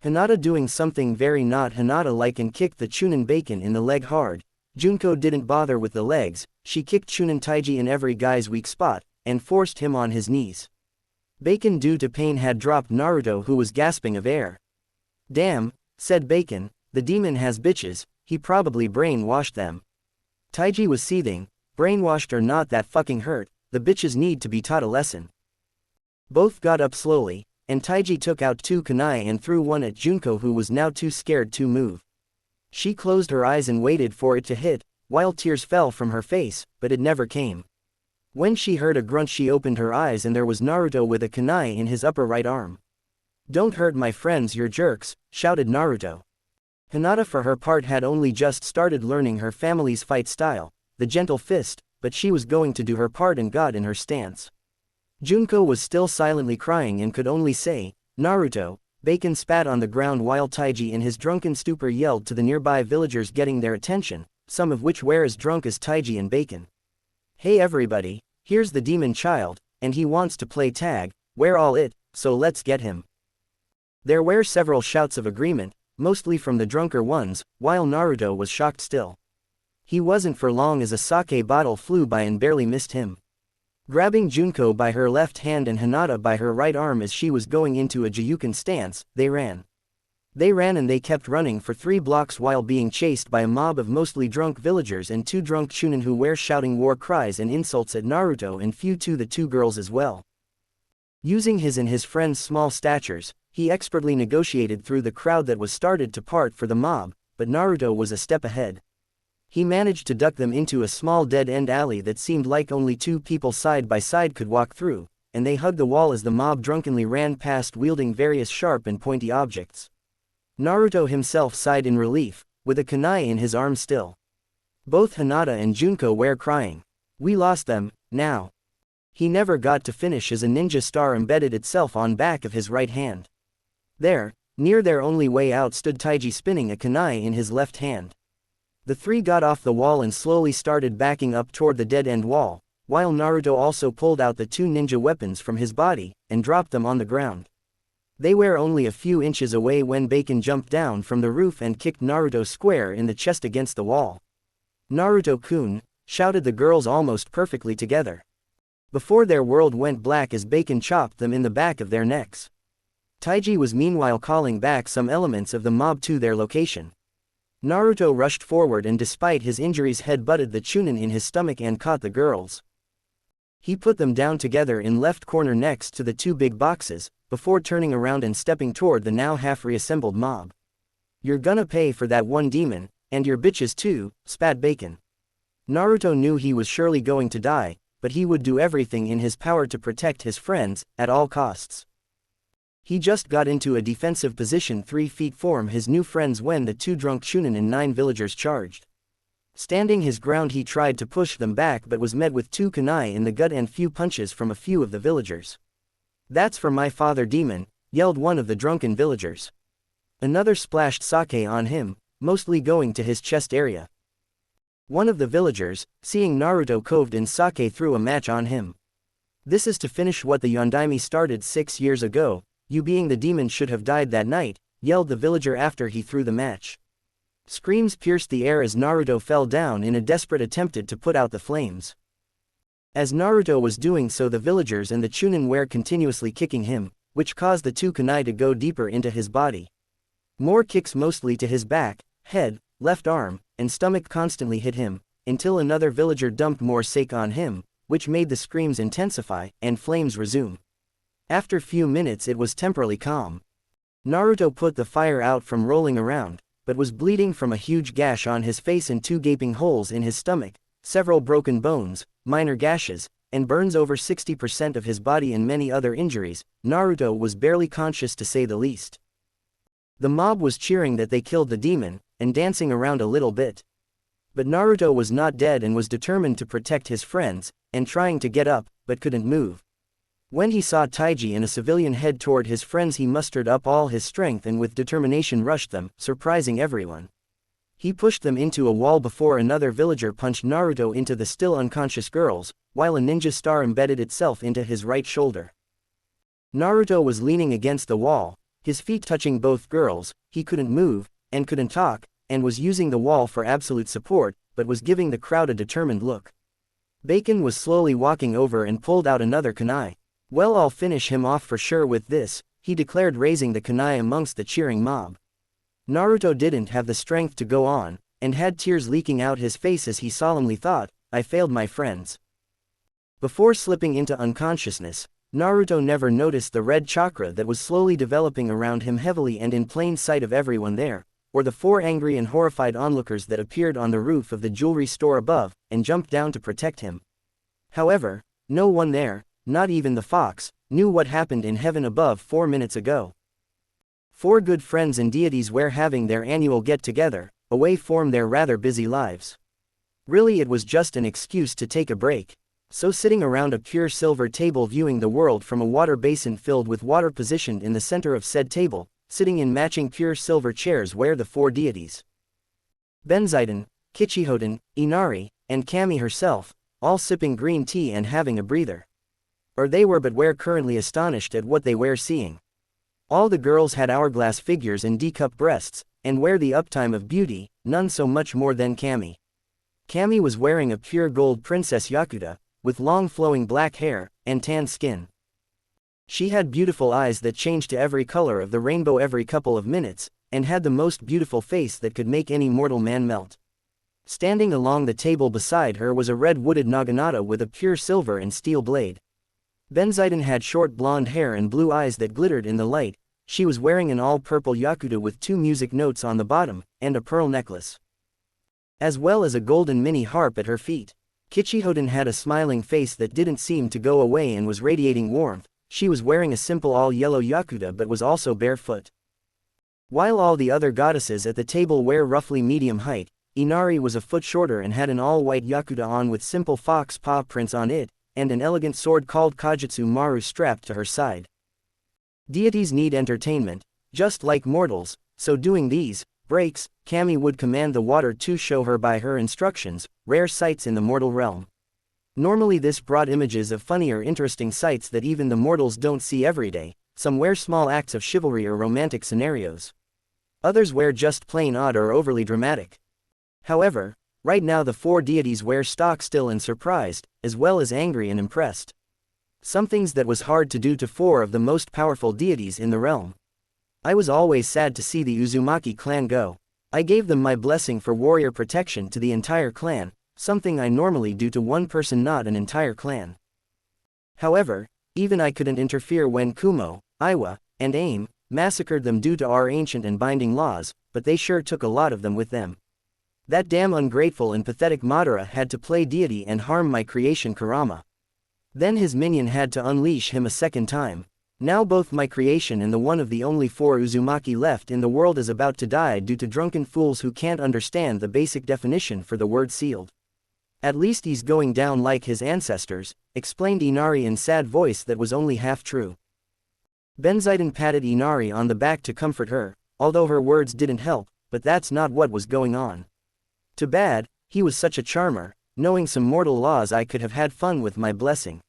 Hinata doing something very not Hinata-like and kicked the Chunin Bacon in the leg hard. Junko didn't bother with the legs, she kicked Chunin Taiji in every guy's weak spot, and forced him on his knees. Bacon, due to pain, had dropped Naruto, who was gasping of air. Damn, said Bacon, the demon has bitches, he probably brainwashed them. Taiji was seething, brainwashed or not, that fucking hurt, the bitches need to be taught a lesson. Both got up slowly, and Taiji took out two kunai and threw one at Junko, who was now too scared to move. She closed her eyes and waited for it to hit, while tears fell from her face, but it never came. When she heard a grunt, she opened her eyes and there was Naruto with a kunai in his upper right arm. Don't hurt my friends, you're jerks, shouted Naruto. Hinata, for her part, had only just started learning her family's fight style, the gentle fist, but she was going to do her part and got in her stance. Junko was still silently crying and could only say, Naruto. Bacon spat on the ground while Taiji in his drunken stupor yelled to the nearby villagers, getting their attention, some of which were as drunk as Taiji and Bacon. Hey everybody, here's the demon child, and he wants to play tag, we're all it, so let's get him. There were several shouts of agreement, mostly from the drunker ones, while Naruto was shocked still. He wasn't for long as a sake bottle flew by and barely missed him. Grabbing Junko by her left hand and Hinata by her right arm as she was going into a Jiyuken stance, they ran. They ran and they kept running for 3 blocks while being chased by a mob of mostly drunk villagers and 2 drunk Chunin who were shouting war cries and insults at Naruto and few to the 2 girls as well. Using his and his friend's small statures, he expertly negotiated through the crowd that was started to part for the mob, but Naruto was a step ahead. He managed to duck them into a small dead-end alley that seemed like only 2 people side by side could walk through, and they hugged the wall as the mob drunkenly ran past wielding various sharp and pointy objects. Naruto himself sighed in relief, with a kunai in his arm still. Both Hinata and Junko were crying. We lost them, now. He never got to finish as a ninja star embedded itself on back of his right hand. There, near their only way out, stood Taiji spinning a kunai in his left hand. The 3 got off the wall and slowly started backing up toward the dead-end wall, while Naruto also pulled out the 2 ninja weapons from his body, and dropped them on the ground. They were only a few inches away when Bacon jumped down from the roof and kicked Naruto square in the chest against the wall. Naruto-kun, shouted the girls almost perfectly together. Before their world went black as Bacon chopped them in the back of their necks. Taiji was meanwhile calling back some elements of the mob to their location. Naruto rushed forward and despite his injuries head-butted the Chunin in his stomach and caught the girls. He put them down together in left corner next to the 2 big boxes, before turning around and stepping toward the now half-reassembled mob. You're gonna pay for that one demon, and your bitches too, spat Bacon. Naruto knew he was surely going to die, but he would do everything in his power to protect his friends, at all costs. He just got into a defensive position 3 feet from his new friends when the 2 drunk chunin and 9 villagers charged. Standing his ground, he tried to push them back but was met with 2 kunai in the gut and few punches from a few of the villagers. "That's for my father demon," yelled one of the drunken villagers. Another splashed sake on him, mostly going to his chest area. One of the villagers, seeing Naruto coved in sake, threw a match on him. "This is to finish what the Yondaime started 6 years ago, you being the demon should have died that night," yelled the villager after he threw the match. Screams pierced the air as Naruto fell down in a desperate attempt to put out the flames. As Naruto was doing so, the villagers and the chunin were continuously kicking him, which caused the 2 kunai to go deeper into his body. More kicks, mostly to his back, head, left arm, and stomach, constantly hit him, until another villager dumped more sake on him, which made the screams intensify and flames resume. After few minutes it was temporarily calm. Naruto put the fire out from rolling around, but was bleeding from a huge gash on his face and 2 gaping holes in his stomach, several broken bones, minor gashes, and burns over 60% of his body and many other injuries. Naruto was barely conscious, to say the least. The mob was cheering that they killed the demon, and dancing around a little bit. But Naruto was not dead and was determined to protect his friends, and trying to get up, but couldn't move. When he saw Taiji and a civilian head toward his friends, he mustered up all his strength and with determination rushed them, surprising everyone. He pushed them into a wall before another villager punched Naruto into the still unconscious girls, while a ninja star embedded itself into his right shoulder. Naruto was leaning against the wall, his feet touching both girls. He couldn't move, and couldn't talk, and was using the wall for absolute support, but was giving the crowd a determined look. Bacon was slowly walking over and pulled out another kunai. "Well, I'll finish him off for sure with this," he declared, raising the kunai amongst the cheering mob. Naruto didn't have the strength to go on, and had tears leaking out his face as he solemnly thought, "I failed my friends." Before slipping into unconsciousness, Naruto never noticed the red chakra that was slowly developing around him, heavily and in plain sight of everyone there, or the 4 angry and horrified onlookers that appeared on the roof of the jewelry store above, and jumped down to protect him. However, no one there, not even the fox, knew what happened in heaven above 4 minutes ago. 4 good friends and deities were having their annual get-together, away from their rather busy lives. Really, it was just an excuse to take a break. So sitting around a pure silver table viewing the world from a water basin filled with water positioned in the center of said table, sitting in matching pure silver chairs were the 4 deities. Benzaiden, Kichihoten, Inari, and Kami herself, all sipping green tea and having a breather. Or they were, but were currently astonished at what they were seeing. All the girls had hourglass figures and D-cup breasts, and were the uptime of beauty, none so much more than Kami. Kami was wearing a pure gold princess Yakuta, with long flowing black hair, and tan skin. She had beautiful eyes that changed to every color of the rainbow every couple of minutes, and had the most beautiful face that could make any mortal man melt. Standing along the table beside her was a red-wooded naginata with a pure silver and steel blade. Benzaiden had short blonde hair and blue eyes that glittered in the light. She was wearing an all-purple yakuta with 2 music notes on the bottom, and a pearl necklace, as well as a golden mini harp at her feet. Kichihoten had a smiling face that didn't seem to go away and was radiating warmth. She was wearing a simple all-yellow yakuta but was also barefoot. While all the other goddesses at the table were roughly medium height, Inari was a foot shorter and had an all-white yakuta on with simple fox paw prints on it, and an elegant sword called Kajutsu Maru strapped to her side. Deities need entertainment, just like mortals, so doing these breaks, Kami would command the water to show her by her instructions, rare sights in the mortal realm. Normally this brought images of funny or interesting sights that even the mortals don't see every day. Some were small acts of chivalry or romantic scenarios. Others were just plain odd or overly dramatic. However, right now the 4 deities were stock still and surprised, as well as angry and impressed. Some things that was hard to do to 4 of the most powerful deities in the realm. I was always sad to see the Uzumaki clan go. I gave them my blessing for warrior protection to the entire clan, something I normally do to one person, not an entire clan. However, even I couldn't interfere when Kumo, Iwa, and Aim massacred them due to our ancient and binding laws, but they sure took a lot of them with them. That damn ungrateful and pathetic Madara had to play deity and harm my creation Kurama. Then his minion had to unleash him a second time. Now both my creation and the one of the only 4 Uzumaki left in the world is about to die due to drunken fools who can't understand the basic definition for the word sealed. At least he's going down like his ancestors, explained Inari in sad voice that was only half true. Benzaiden patted Inari on the back to comfort her, although her words didn't help, but that's not what was going on. Too bad, he was such a charmer, knowing some mortal laws I could have had fun with my blessing.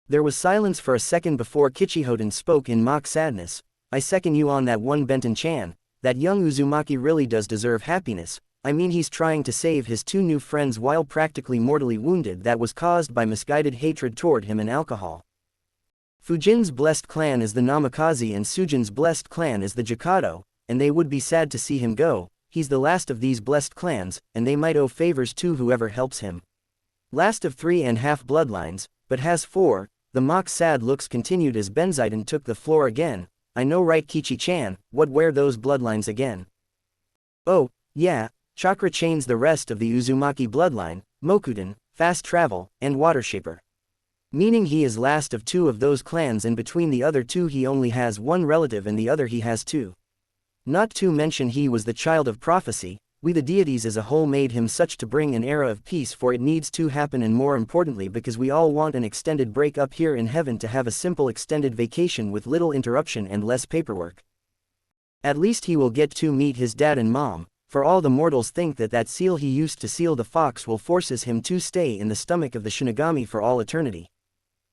There was silence for a second before Kichihoten spoke in mock sadness. I second you on that one, Benton-chan. That young Uzumaki really does deserve happiness. I mean, he's trying to save his 2 new friends while practically mortally wounded that was caused by misguided hatred toward him and alcohol. Fujin's blessed clan is the Namikaze and Sujin's blessed clan is the Jakado, and they would be sad to see him go. He's the last of these blessed clans, and they might owe favors to whoever helps him. Last of 3½ bloodlines, but has 4. The mock sad looks continued as Benzaiden took the floor again. I know, right, Kichi-chan, what were those bloodlines again? Oh, yeah, chakra chains, the rest of the Uzumaki bloodline, Mokuden, fast travel, and water shaper. Meaning he is last of 2 of those clans, and between the other 2 he only has 1 relative and the other he has 2. Not to mention he was the child of prophecy. We the deities as a whole made him such to bring an era of peace, for it needs to happen, and more importantly because we all want an extended break up here in heaven to have a simple extended vacation with little interruption and less paperwork. At least he will get to meet his dad and mom, for all the mortals think that that seal he used to seal the fox will forces him to stay in the stomach of the Shinigami for all eternity.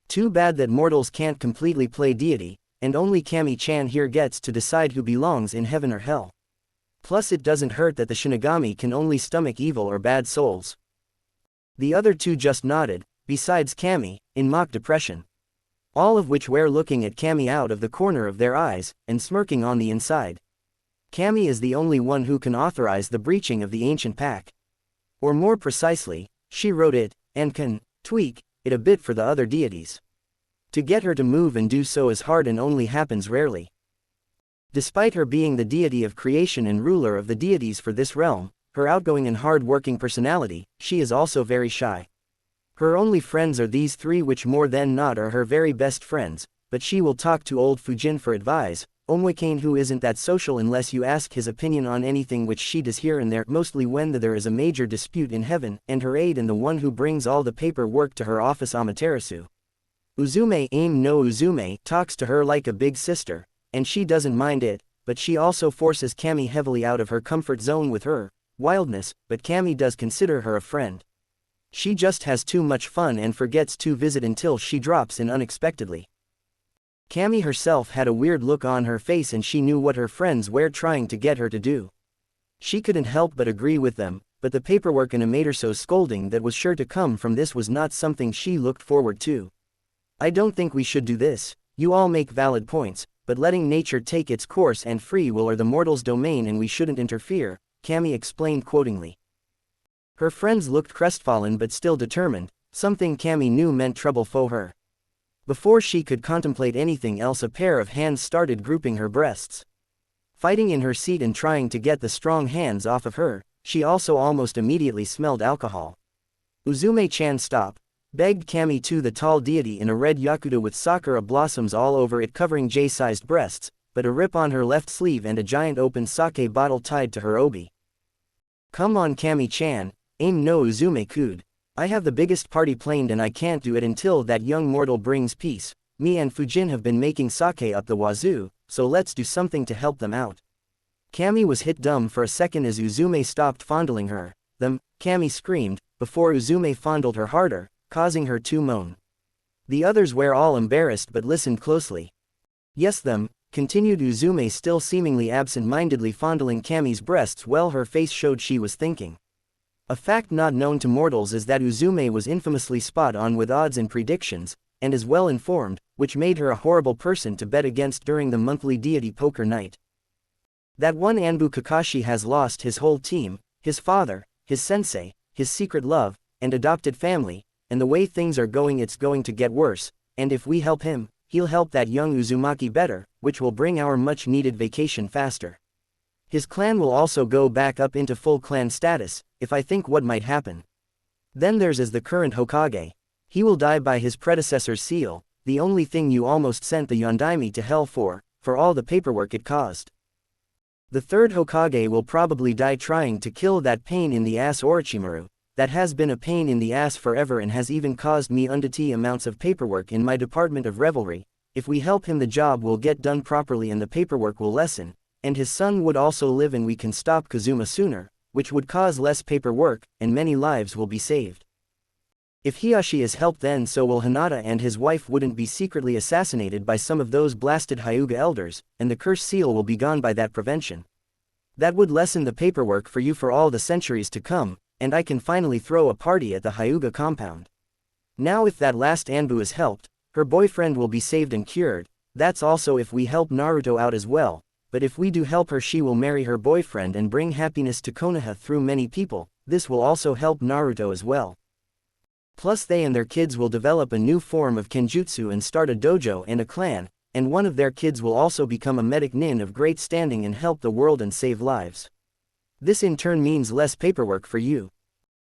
Too bad that mortals can't completely play deity, and only Kami-chan here gets to decide who belongs in heaven or hell. Plus it doesn't hurt that the Shinigami can only stomach evil or bad souls. The other 2 just nodded, besides Kami, in mock depression. All of which were looking at Kami out of the corner of their eyes, and smirking on the inside. Kami is the only one who can authorize the breaching of the ancient pact. Or more precisely, she wrote it, and can tweak it a bit for the other deities. To get her to move and do so is hard and only happens rarely. Despite her being the deity of creation and ruler of the deities for this realm, her outgoing and hard-working personality, she is also very shy. Her only friends are these 3, which more than not are her very best friends, but she will talk to old Fujin for advice. Omwakane, who isn't that social unless you ask his opinion on anything, which she does here and there, mostly when there is a major dispute in heaven, and her aide and the one who brings all the paperwork to her office, Amaterasu. Uzume no Uzume talks to her like a big sister, and she doesn't mind it, but she also forces Kami heavily out of her comfort zone with her wildness, but Kami does consider her a friend. She just has too much fun and forgets to visit until she drops in unexpectedly. Kami herself had a weird look on her face, and she knew what her friends were trying to get her to do. She couldn't help but agree with them, but the paperwork and Amaterasu's scolding that was sure to come from this was not something she looked forward to. I don't think we should do this. You all make valid points, but letting nature take its course and free will are the mortal's domain and we shouldn't interfere, Kami explained quotingly. Her friends looked crestfallen but still determined, something Kami knew meant trouble for her. Before she could contemplate anything else, a pair of hands started grouping her breasts. Fighting in her seat and trying to get the strong hands off of her, she also almost immediately smelled alcohol. Uzume-chan, stop, begged Kami to the tall deity in a red yakuta with sakura blossoms all over it covering J-sized breasts, but a rip on her left sleeve and a giant open sake bottle tied to her obi. Come on Kami-chan, aim no Uzume-kud. I have the biggest party planned and I can't do it until that young mortal brings peace. Me and Fujin have been making sake up the wazoo, so let's do something to help them out. Kami was hit dumb for a second as Uzume stopped fondling her. Them, Kami screamed, before Uzume fondled her harder, causing her to moan. The others were all embarrassed but listened closely. Yes, them, continued Uzume, still seemingly absent-mindedly fondling Kami's breasts while her face showed she was thinking. A fact not known to mortals is that Uzume was infamously spot on with odds and predictions, and is well informed, which made her a horrible person to bet against during the monthly deity poker night. That one Anbu Kakashi has lost his whole team, his father, his sensei, his secret love, and adopted family, and the way things are going it's going to get worse, and if we help him, he'll help that young Uzumaki better, which will bring our much-needed vacation faster. His clan will also go back up into full clan status, if I think what might happen. Then there's as the current Hokage. He will die by his predecessor's seal, the only thing you almost sent the Yondaime to hell for all the paperwork it caused. The third Hokage will probably die trying to kill that pain in the ass Orochimaru, that has been a pain in the ass forever and has even caused me undue amounts of paperwork in my department of revelry. If we help him, the job will get done properly and the paperwork will lessen, and his son would also live and we can stop Kazuma sooner, which would cause less paperwork, and many lives will be saved. If Hiyashi is helped, then so will Hinata, and his wife wouldn't be secretly assassinated by some of those blasted Hyuga elders, and the curse seal will be gone by that prevention. That would lessen the paperwork for you for all the centuries to come, and I can finally throw a party at the Hyuga compound. Now if that last Anbu is helped, her boyfriend will be saved and cured. That's also if we help Naruto out as well, but if we do help her, she will marry her boyfriend and bring happiness to Konoha through many people. This will also help Naruto as well. Plus they and their kids will develop a new form of kenjutsu and start a dojo and a clan, and one of their kids will also become a medic nin of great standing and help the world and save lives. This in turn means less paperwork for you.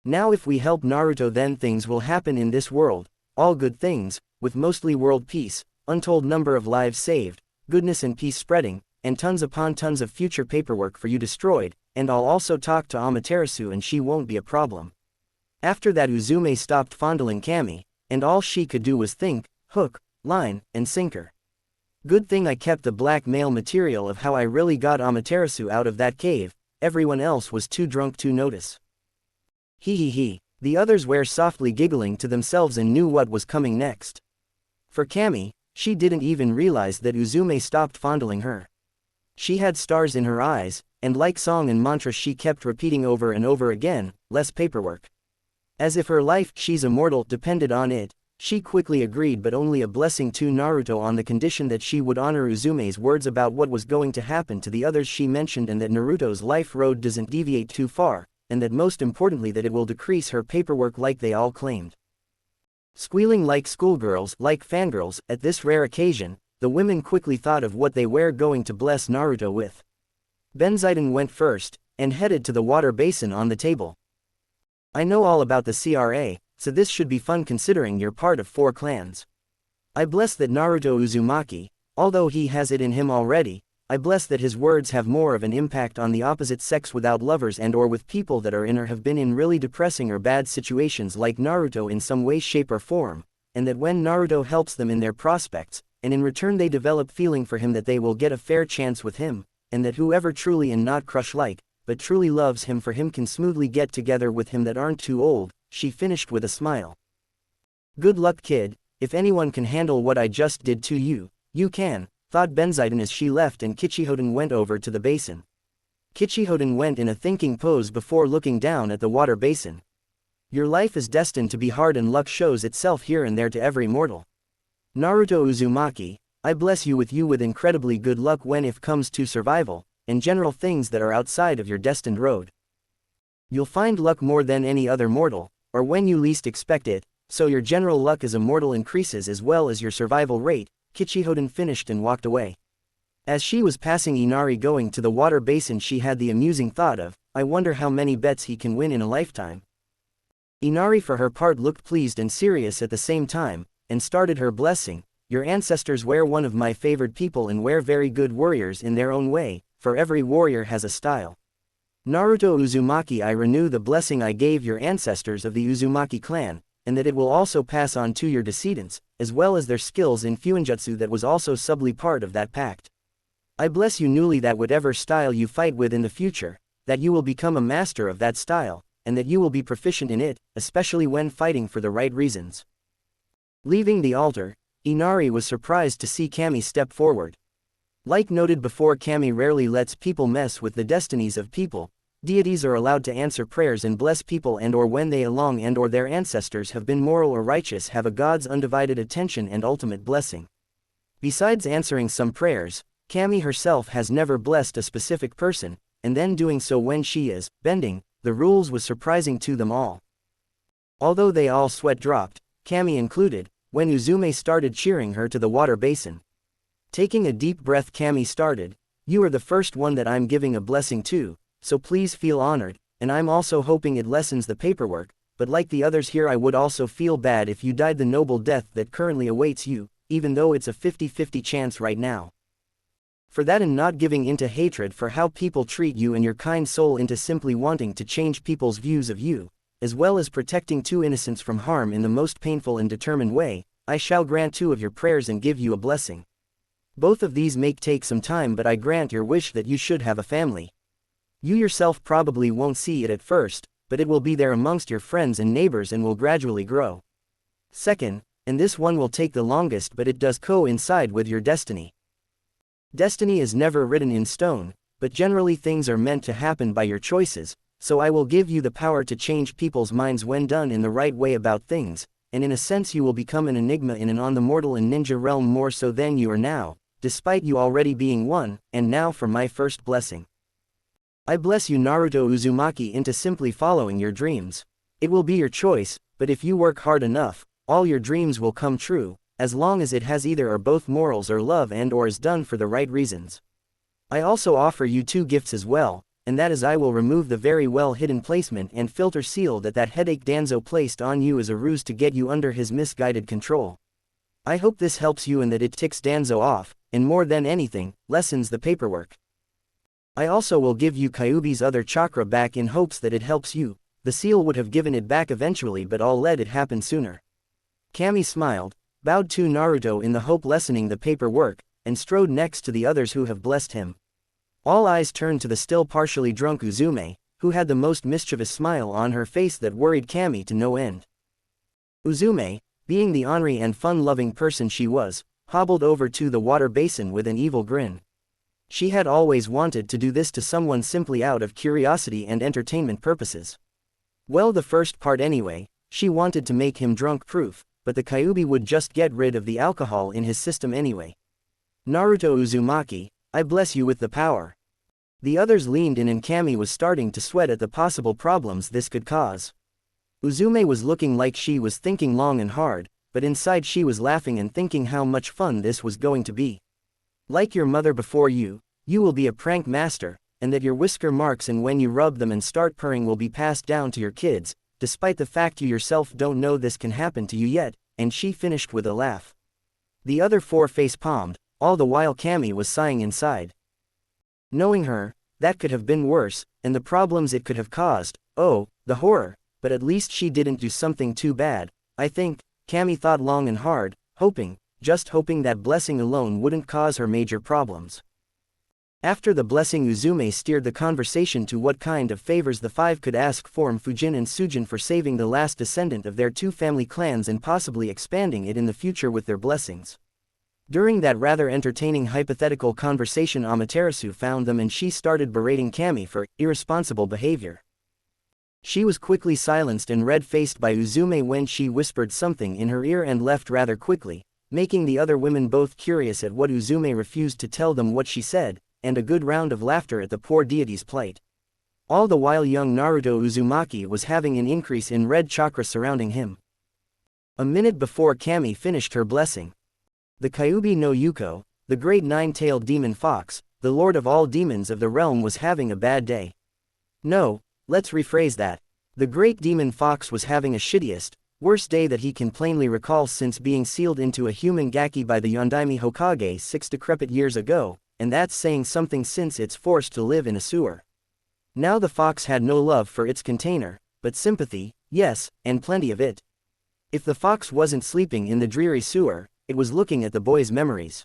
Now if we help Naruto, then things will happen in this world, all good things, with mostly world peace, untold number of lives saved, goodness and peace spreading, and tons upon tons of future paperwork for you destroyed, and I'll also talk to Amaterasu and she won't be a problem. After that Uzume stopped fondling Kami, and all she could do was think, hook, line, and sinker. Good thing I kept the blackmail material of how I really got Amaterasu out of that cave, everyone else was too drunk to notice. He. The others were softly giggling to themselves and knew what was coming next. For Kami, she didn't even realize that Uzume stopped fondling her. She had stars in her eyes, and like song and mantra she kept repeating over and over again, less paperwork. As if her life, she's immortal, depended on it, she quickly agreed, but only a blessing to Naruto on the condition that she would honor Uzume's words about what was going to happen to the others she mentioned, and that Naruto's life road doesn't deviate too far, and that most importantly that it will decrease her paperwork like they all claimed. Squealing like schoolgirls, like fangirls, at this rare occasion, the women quickly thought of what they were going to bless Naruto with. Benzaiden went first, and headed to the water basin on the table. I know all about the CRA, so this should be fun considering you're part of 4 clans. I bless that Naruto Uzumaki, although he has it in him already, I bless that his words have more of an impact on the opposite sex without lovers and or with people that are in or have been in really depressing or bad situations like Naruto in some way, shape or form, and that when Naruto helps them in their prospects, and in return they develop feeling for him, that they will get a fair chance with him, and that whoever truly and not crush like, but truly loves him for him can smoothly get together with him that aren't too old. She finished with a smile. Good luck, kid. If anyone can handle what I just did to you, you can, thought Benzaiden as she left and Kichihoden went over to the basin. Kichihoden went in a thinking pose before looking down at the water basin. Your life is destined to be hard and luck shows itself here and there to every mortal. Naruto Uzumaki, I bless you with incredibly good luck when it comes to survival, and general things that are outside of your destined road. You'll find luck more than any other mortal, or when you least expect it, so your general luck as a mortal increases as well as your survival rate. Kichihoden finished and walked away. As she was passing Inari going to the water basin, she had the amusing thought of, I wonder how many bets he can win in a lifetime. Inari for her part looked pleased and serious at the same time, and started her blessing. Your ancestors were one of my favored people and were very good warriors in their own way, for every warrior has a style. Naruto Uzumaki, I renew the blessing I gave your ancestors of the Uzumaki clan, and that it will also pass on to your descendants, as well as their skills in Fuinjutsu that was also subtly part of that pact. I bless you newly that whatever style you fight with in the future, that you will become a master of that style, and that you will be proficient in it, especially when fighting for the right reasons. Leaving the altar, Inari was surprised to see Kami step forward. Like noted before, Kami rarely lets people mess with the destinies of people. Deities are allowed to answer prayers and bless people, and or when they along and or their ancestors have been moral or righteous, have a God's undivided attention and ultimate blessing. Besides answering some prayers, Kami herself has never blessed a specific person, and then doing so when she is bending the rules was surprising to them all. Although they all sweat dropped, Kami included, when Uzume started cheering her to the water basin. Taking a deep breath, Kami started, you are the first one that I'm giving a blessing to, so please feel honored, and I'm also hoping it lessens the paperwork, but like the others here I would also feel bad if you died the noble death that currently awaits you, even though it's a 50-50 chance right now. For that and not giving into hatred for how people treat you and your kind soul into simply wanting to change people's views of you, as well as protecting two innocents from harm in the most painful and determined way, I shall grant 2 of your prayers and give you a blessing. Both of these may take some time, but I grant your wish that you should have a family. You yourself probably won't see it at first, but it will be there amongst your friends and neighbors and will gradually grow. Second, and this one will take the longest, but it does coincide with your destiny. Destiny is never written in stone, but generally things are meant to happen by your choices, so I will give you the power to change people's minds when done in the right way about things, and in a sense you will become an enigma in and on the mortal and ninja realm more so than you are now, despite you already being one. And now for my first blessing. I bless you Naruto Uzumaki into simply following your dreams. It will be your choice, but if you work hard enough, all your dreams will come true, as long as it has either or both morals or love and or is done for the right reasons. I also offer you 2 gifts as well, and that is I will remove the very well hidden placement and filter seal that headache Danzo placed on you as a ruse to get you under his misguided control. I hope this helps you and that it ticks Danzo off, and more than anything, lessens the paperwork. I also will give you Kyuubi's other chakra back in hopes that it helps you. The seal would have given it back eventually, but I'll let it happen sooner. Kami smiled, bowed to Naruto in the hope lessening the paperwork, and strode next to the others who have blessed him. All eyes turned to the still partially drunk Uzume, who had the most mischievous smile on her face that worried Kami to no end. Uzume, being the ornery and fun-loving person she was, hobbled over to the water basin with an evil grin. She had always wanted to do this to someone simply out of curiosity and entertainment purposes. Well, the first part anyway, she wanted to make him drunk-proof, but the Kyuubi would just get rid of the alcohol in his system anyway. Naruto Uzumaki, I bless you with the power. The others leaned in and Kami was starting to sweat at the possible problems this could cause. Uzume was looking like she was thinking long and hard, but inside she was laughing and thinking how much fun this was going to be. Like your mother before you, you will be a prank master, and that your whisker marks and when you rub them and start purring will be passed down to your kids, despite the fact you yourself don't know this can happen to you yet, and she finished with a laugh. The other 4 face-palmed, all the while Kami was sighing inside. Knowing her, that could have been worse, and the problems it could have caused, oh, the horror, but at least she didn't do something too bad, I think. Kami thought long and hard, just hoping that blessing alone wouldn't cause her major problems. After the blessing, Uzume steered the conversation to what kind of favors the 5 could ask from Fujin and Sujin for saving the last descendant of their 2 family clans and possibly expanding it in the future with their blessings. During that rather entertaining hypothetical conversation, Amaterasu found them and she started berating Kami for irresponsible behavior. She was quickly silenced and red-faced by Uzume when she whispered something in her ear and left rather quickly, making the other women both curious at what Uzume refused to tell them what she said, and a good round of laughter at the poor deity's plight. All the while young Naruto Uzumaki was having an increase in red chakra surrounding him. A minute before Kami finished her blessing, the Kyuubi no Yuko, the great 9-tailed demon fox, the lord of all demons of the realm, was having a bad day. No, let's rephrase that. The great demon fox was having a shittiest, worst day that he can plainly recall since being sealed into a human gaki by the Yondaime Hokage 6 decrepit years ago, and that's saying something since it's forced to live in a sewer. Now the fox had no love for its container, but sympathy, yes, and plenty of it. If the fox wasn't sleeping in the dreary sewer, it was looking at the boy's memories.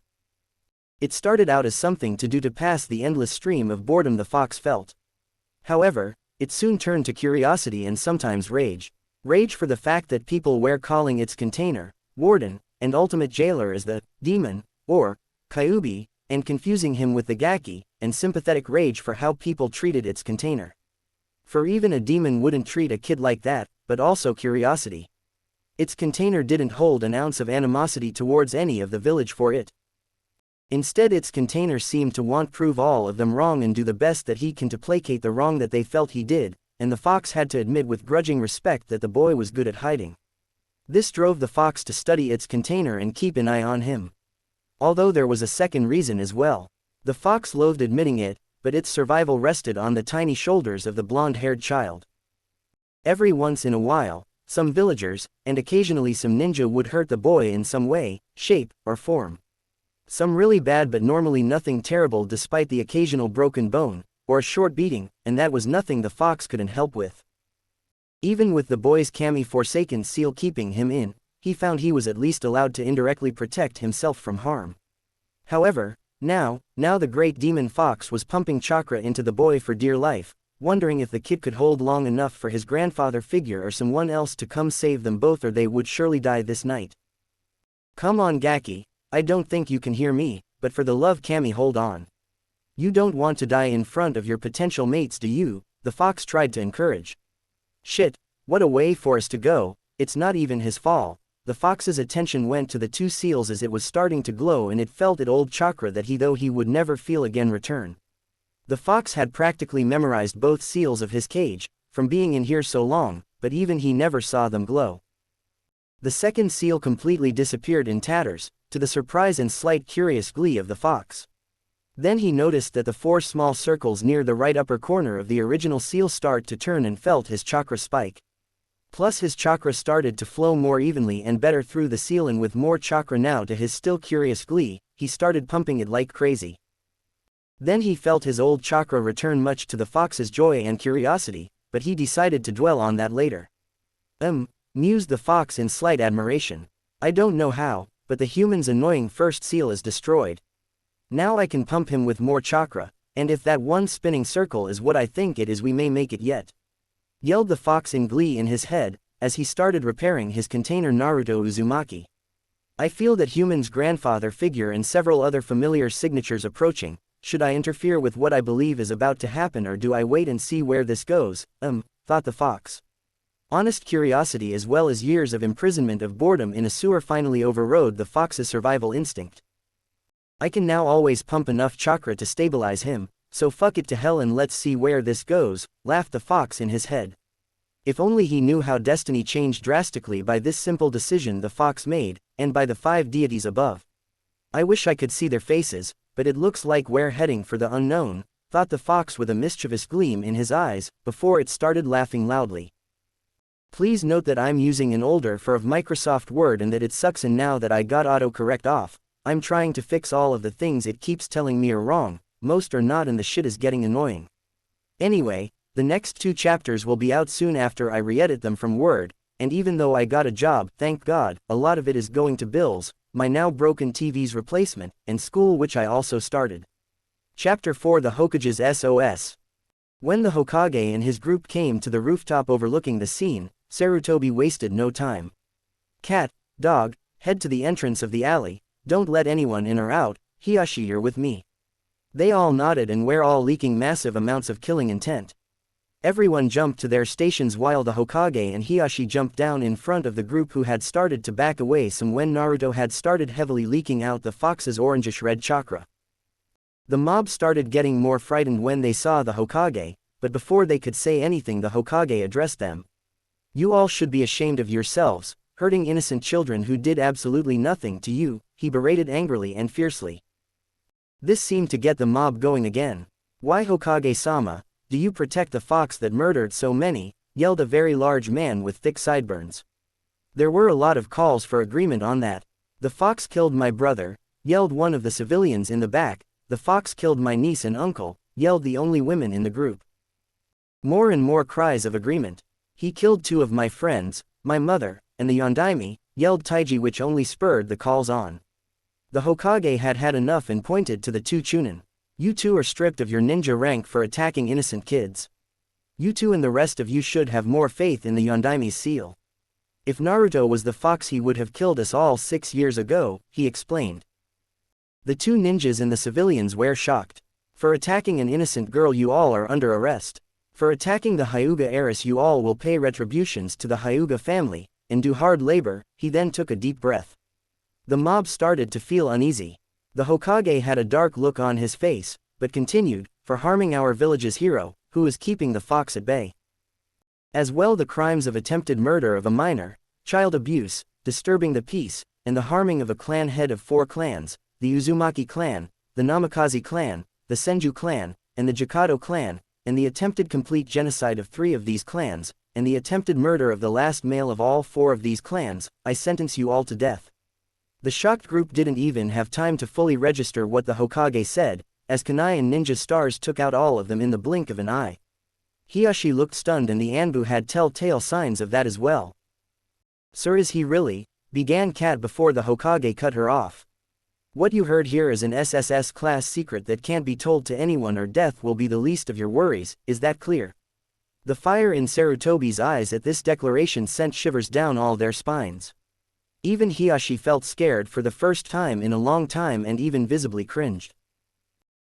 It started out as something to do to pass the endless stream of boredom the fox felt. However, it soon turned to curiosity and sometimes rage. Rage for the fact that people were calling its container, warden, and ultimate jailer as the demon, or Kyuubi, and confusing him with the gaki, and sympathetic rage for how people treated its container. For even a demon wouldn't treat a kid like that, but also curiosity. Its container didn't hold an ounce of animosity towards any of the village for it. Instead, its container seemed to want prove all of them wrong and do the best that he can to placate the wrong that they felt he did, and the fox had to admit with grudging respect that the boy was good at hiding. This drove the fox to study its container and keep an eye on him. Although there was a second reason as well. The fox loathed admitting it, but its survival rested on the tiny shoulders of the blonde-haired child. Every once in a while, some villagers, and occasionally some ninja would hurt the boy in some way, shape, or form. Some really bad but normally nothing terrible despite the occasional broken bone, or a short beating, and that was nothing the fox couldn't help with. Even with the boy's Forsaken seal keeping him in, he found he was at least allowed to indirectly protect himself from harm. However, now the great demon fox was pumping chakra into the boy for dear life, wondering if the kid could hold long enough for his grandfather figure or someone else to come save them both, or they would surely die this night. Come on Gaki, I don't think you can hear me, but for the love Kami, hold on. You don't want to die in front of your potential mates, do you? The fox tried to encourage. Shit, what a way for us to go, it's not even his fault. The fox's attention went to the two seals as it was starting to glow, and it felt it old chakra that he would never feel again return. The fox had practically memorized both seals of his cage, from being in here so long, but even he never saw them glow. The second seal completely disappeared in tatters, to the surprise and slight curious glee of the fox. Then he noticed that the 4 small circles near the right upper corner of the original seal start to turn and felt his chakra spike. Plus his chakra started to flow more evenly and better through the seal, and with more chakra now, to his still curious glee, he started pumping it like crazy. Then he felt his old chakra return, much to the fox's joy and curiosity, but he decided to dwell on that later. Mused the fox in slight admiration. I don't know how, but the human's annoying first seal is destroyed. Now I can pump him with more chakra, and if that one spinning circle is what I think it is, we may make it yet. Yelled the fox in glee in his head, as he started repairing his container. Naruto Uzumaki. I feel that human's grandfather figure and several other familiar signatures approaching. Should I interfere with what I believe is about to happen, or do I wait and see where this goes? Thought the fox. Honest curiosity as well as years of imprisonment of boredom in a sewer finally overrode the fox's survival instinct. I can now always pump enough chakra to stabilize him, so fuck it to hell and let's see where this goes, laughed the fox in his head. If only he knew how destiny changed drastically by this simple decision the fox made, and by the 5 deities above. I wish I could see their faces, but it looks like we're heading for the unknown, thought the fox with a mischievous gleam in his eyes, before it started laughing loudly. Please note that I'm using an older for of Microsoft Word and that it sucks, and now that I got autocorrect off, I'm trying to fix all of the things it keeps telling me are wrong, most are not, and the shit is getting annoying. Anyway, the next 2 chapters will be out soon after I re-edit them from Word, and even though I got a job, thank God, a lot of it is going to bills, my now broken TV's replacement, and school, which I also started. Chapter 4: The Hokage's SOS. When the Hokage and his group came to the rooftop overlooking the scene, Sarutobi wasted no time. Cat, dog, head to the entrance of the alley, don't let anyone in or out, Hiyashi, you're with me. They all nodded, and were all leaking massive amounts of killing intent. Everyone jumped to their stations while the Hokage and Hiyashi jumped down in front of the group, who had started to back away some when Naruto had started heavily leaking out the fox's orangish-red chakra. The mob started getting more frightened when they saw the Hokage, but before they could say anything the Hokage addressed them. You all should be ashamed of yourselves, hurting innocent children who did absolutely nothing to you, he berated angrily and fiercely. This seemed to get the mob going again. Why, Hokage-sama, do you protect the fox that murdered so many? Yelled a very large man with thick sideburns. There were a lot of calls for agreement on that. The fox killed my brother, yelled one of the civilians in the back. The fox killed my niece and uncle, yelled the only women in the group. More and more cries of agreement. He killed 2 of my friends, my mother, and the Yondaime, yelled Taiji, which only spurred the calls on. The Hokage had had enough and pointed to the 2 Chunin. You 2 are stripped of your ninja rank for attacking innocent kids. You 2 and the rest of you should have more faith in the Yondaime's seal. If Naruto was the fox, he would have killed us all 6 years ago, he explained. The 2 ninjas and the civilians were shocked. For attacking an innocent girl, you all are under arrest. For attacking the Hyuga heiress, you all will pay retributions to the Hyuga family, and do hard labor. He then took a deep breath. The mob started to feel uneasy. The Hokage had a dark look on his face, but continued, for harming our village's hero, who is keeping the fox at bay. As well the crimes of attempted murder of a minor, child abuse, disturbing the peace, and the harming of a clan head of 4 clans, the Uzumaki clan, the Namikaze clan, the Senju clan, and the Jakado clan, and the attempted complete genocide of 3 of these clans, and the attempted murder of the last male of all 4 of these clans. I sentence you all to death. The shocked group didn't even have time to fully register what the Hokage said, as kunai and ninja stars took out all of them in the blink of an eye. Hiyashi looked stunned and the Anbu had telltale signs of that as well. "Sir, is he really?" began Kat before the Hokage cut her off. "What you heard here is an SSS class secret that can't be told to anyone or death will be the least of your worries, is that clear?" The fire in Sarutobi's eyes at this declaration sent shivers down all their spines. Even Hiyashi felt scared for the first time in a long time and even visibly cringed.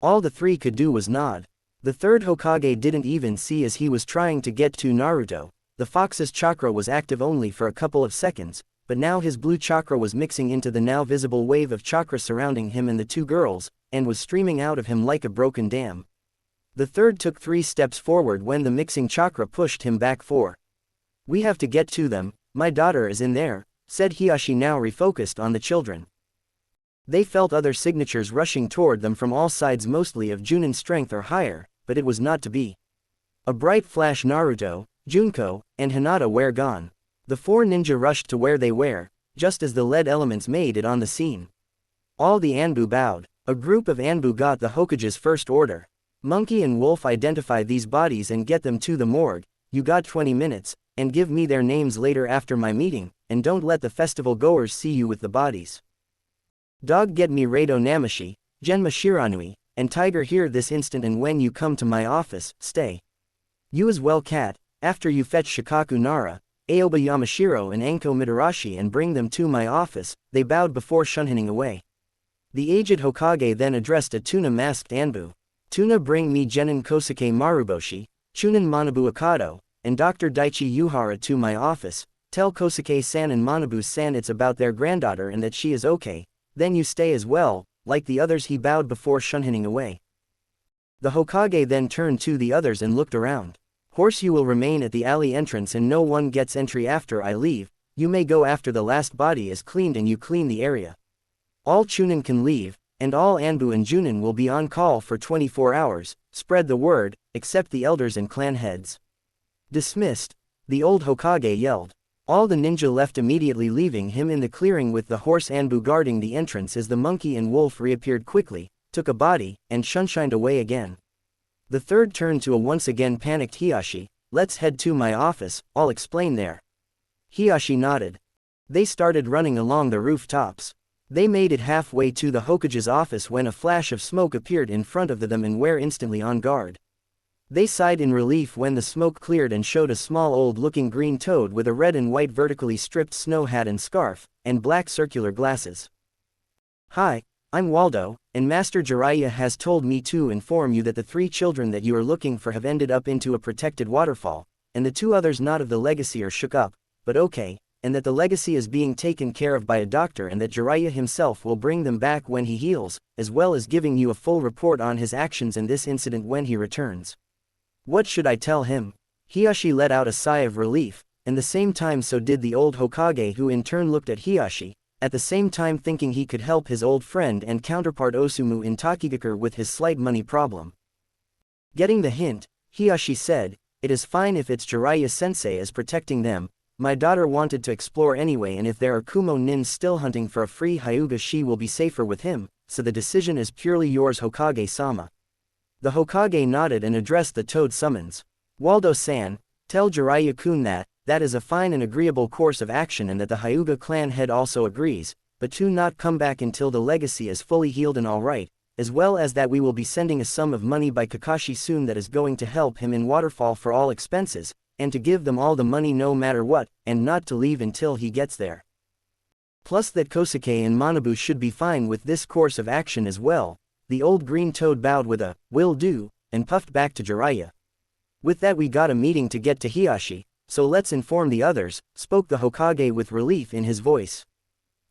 All the three could do was nod. The third Hokage didn't even see as he was trying to get to Naruto. The fox's chakra was active only for a couple of seconds, but now his blue chakra was mixing into the now visible wave of chakra surrounding him and the two girls, and was streaming out of him like a broken dam. The third took 3 steps forward when the mixing chakra pushed him back 4. "We have to get to them, my daughter is in there," said Hiyashi, now refocused on the children. They felt other signatures rushing toward them from all sides, mostly of Junin strength or higher, but it was not to be. A bright flash, Naruto, Junko, and Hinata were gone. The 4 ninja rushed to where they were, just as the lead elements made it on the scene. All the Anbu bowed. A group of Anbu got the Hokage's first order. "Monkey and Wolf, identify these bodies and get them to the morgue. You got 20 minutes, and give me their names later after my meeting, and don't let the festival goers see you with the bodies. Dog, get me Rado Namashi, Genma Shiranui, and Tiger here this instant, and when you come to my office, stay. You as well, Cat, after you fetch Shikaku Nara, Aoba Yamashiro and Anko Midarashi and bring them to my office." They bowed before shunning away. The aged Hokage then addressed a tuna-masked Anbu. "Tuna, bring me Genin Kosuke Maruboshi, Chunin Manabu Akado, and Dr. Daichi Yuhara to my office. Tell Kosuke-san and Manabu-san it's about their granddaughter and that she is okay. Then you stay as well." Like the others, he bowed before shunning away. The Hokage then turned to the others and looked around. "Horse, you will remain at the alley entrance and no one gets entry after I leave. You may go after the last body is cleaned and you clean the area. All Chunin can leave, and all Anbu and Junin will be on call for 24 hours, spread the word, except the elders and clan heads." "Dismissed," the old Hokage yelled. All the ninja left immediately, leaving him in the clearing with the horse Anbu guarding the entrance as the monkey and wolf reappeared quickly, took a body, and shunshined away again. The third turned to a once again panicked Hiyashi. "Let's head to my office, I'll explain there." Hiyashi nodded. They started running along the rooftops. They made it halfway to the Hokage's office when a flash of smoke appeared in front of them and were instantly on guard. They sighed in relief when the smoke cleared and showed a small old-looking green toad with a red and white vertically stripped snow hat and scarf, and black circular glasses. "Hi, I'm Waldo, and Master Jiraiya has told me to inform you that the 3 children that you are looking for have ended up into a protected waterfall, and the 2 others not of the legacy are shook up, but okay, and that the legacy is being taken care of by a doctor and that Jiraiya himself will bring them back when he heals, as well as giving you a full report on his actions in this incident when he returns." "What should I tell him?" Hiyashi let out a sigh of relief, and the same time so did the old Hokage, who in turn looked at Hiyashi, at the same time thinking he could help his old friend and counterpart Osumu in Takigakure with his slight money problem. Getting the hint, Hiyashi said, "It is fine if it's Jiraiya-sensei is protecting them. My daughter wanted to explore anyway, and if there are Kumo nins still hunting for a free Hyuga, she will be safer with him, so the decision is purely yours, Hokage-sama." The Hokage nodded and addressed the toad summons. "Waldo-san, tell Jiraiya-kun that is a fine and agreeable course of action and that the Hyuga clan head also agrees, but to not come back until the legacy is fully healed and alright, as well as that we will be sending a sum of money by Kakashi soon that is going to help him in Waterfall for all expenses, and to give them all the money no matter what, and not to leave until he gets there. Plus that Kosuke and Manabu should be fine with this course of action as well." The old green toad bowed with a, "Will do," and puffed back to Jiraiya. "With that, we got a meeting to get to Hiyashi, so let's inform the others," spoke the Hokage with relief in his voice.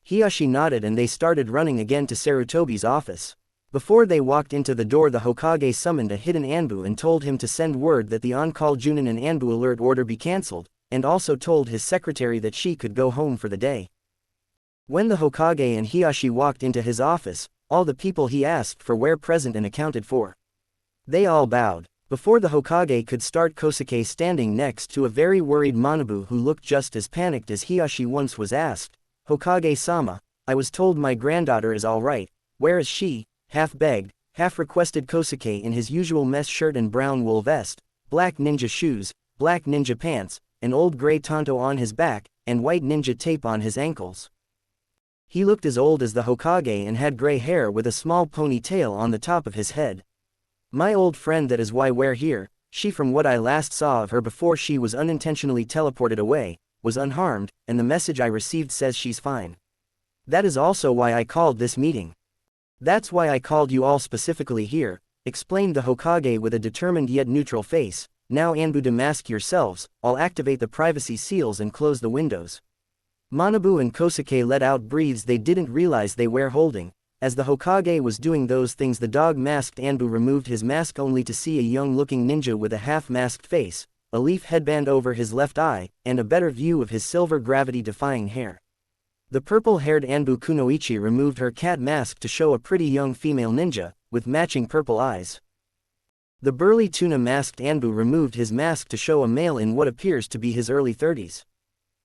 Hiyashi nodded and they started running again to Sarutobi's office. Before they walked into the door, the Hokage summoned a hidden Anbu and told him to send word that the on-call Junin and Anbu alert order be cancelled, and also told his secretary that she could go home for the day. When the Hokage and Hiyashi walked into his office, all the people he asked for were present and accounted for. They all bowed. Before the Hokage could start, Kosuke standing next to a very worried Manabu who looked just as panicked as Hiyashi once was asked, "Hokage-sama, I was told my granddaughter is alright. Where is she? Half begged, half requested Kosuke in his usual mess shirt and brown wool vest, black ninja shoes, black ninja pants, an old gray tanto on his back, and white ninja tape on his ankles. He looked as old as the Hokage and had gray hair with a small ponytail on the top of his head. My old friend, that is why we're here. She, from what I last saw of her before she was unintentionally teleported away, was unharmed, and the message I received says she's fine. That is also why I called this meeting. That's why I called you all specifically here, explained the Hokage with a determined yet neutral face. Now Anbu, demask yourselves, I'll activate the privacy seals and close the windows. Manabu and Kosuke let out breaths they didn't realize they were holding. As the Hokage was doing those things, the dog-masked Anbu removed his mask only to see a young-looking ninja with a half-masked face, a leaf headband over his left eye, and a better view of his silver gravity-defying hair. The purple-haired Anbu Kunoichi removed her cat mask to show a pretty young female ninja, with matching purple eyes. The burly tuna-masked Anbu removed his mask to show a male in what appears to be his early 30s.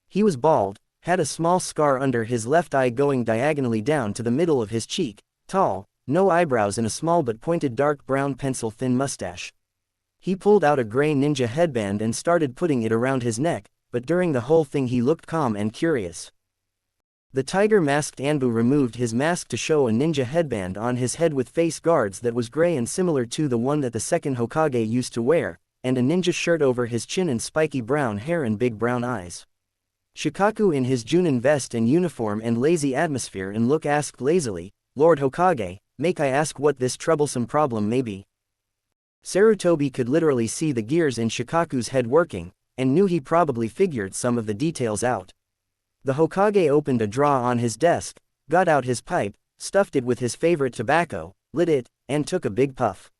He was bald, had a small scar under his left eye going diagonally down to the middle of his cheek, tall, no eyebrows and a small but pointed dark brown pencil-thin mustache. He pulled out a gray ninja headband and started putting it around his neck, but during the whole thing he looked calm and curious. The tiger-masked Anbu removed his mask to show a ninja headband on his head with face guards that was gray and similar to the one that the second Hokage used to wear, and a ninja shirt over his chin and spiky brown hair and big brown eyes. Shikaku, in his Junin vest and uniform and lazy atmosphere and look, asked lazily, "Lord Hokage, may I ask what this troublesome problem may be?" Sarutobi could literally see the gears in Shikaku's head working, and knew he probably figured some of the details out. The Hokage opened a drawer on his desk, got out his pipe, stuffed it with his favorite tobacco, lit it, and took a big puff.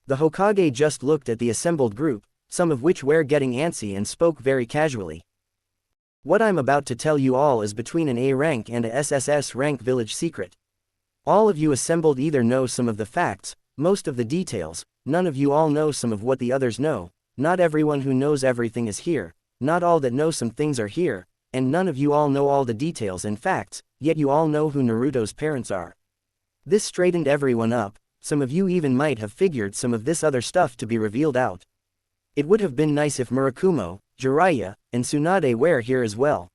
The Hokage just looked at the assembled group, some of which were getting antsy, and spoke very casually. "What I'm about to tell you all is between an A rank and a SSS rank village secret. All of you assembled either know some of the facts, most of the details, none of you all know some of what the others know, not everyone who knows everything is here, not all that know some things are here, and none of you all know all the details and facts, yet you all know who Naruto's parents are." This straightened everyone up. Some of you even might have figured some of this other stuff to be revealed out. It would have been nice if Murakumo, Jiraiya, and Tsunade were here as well.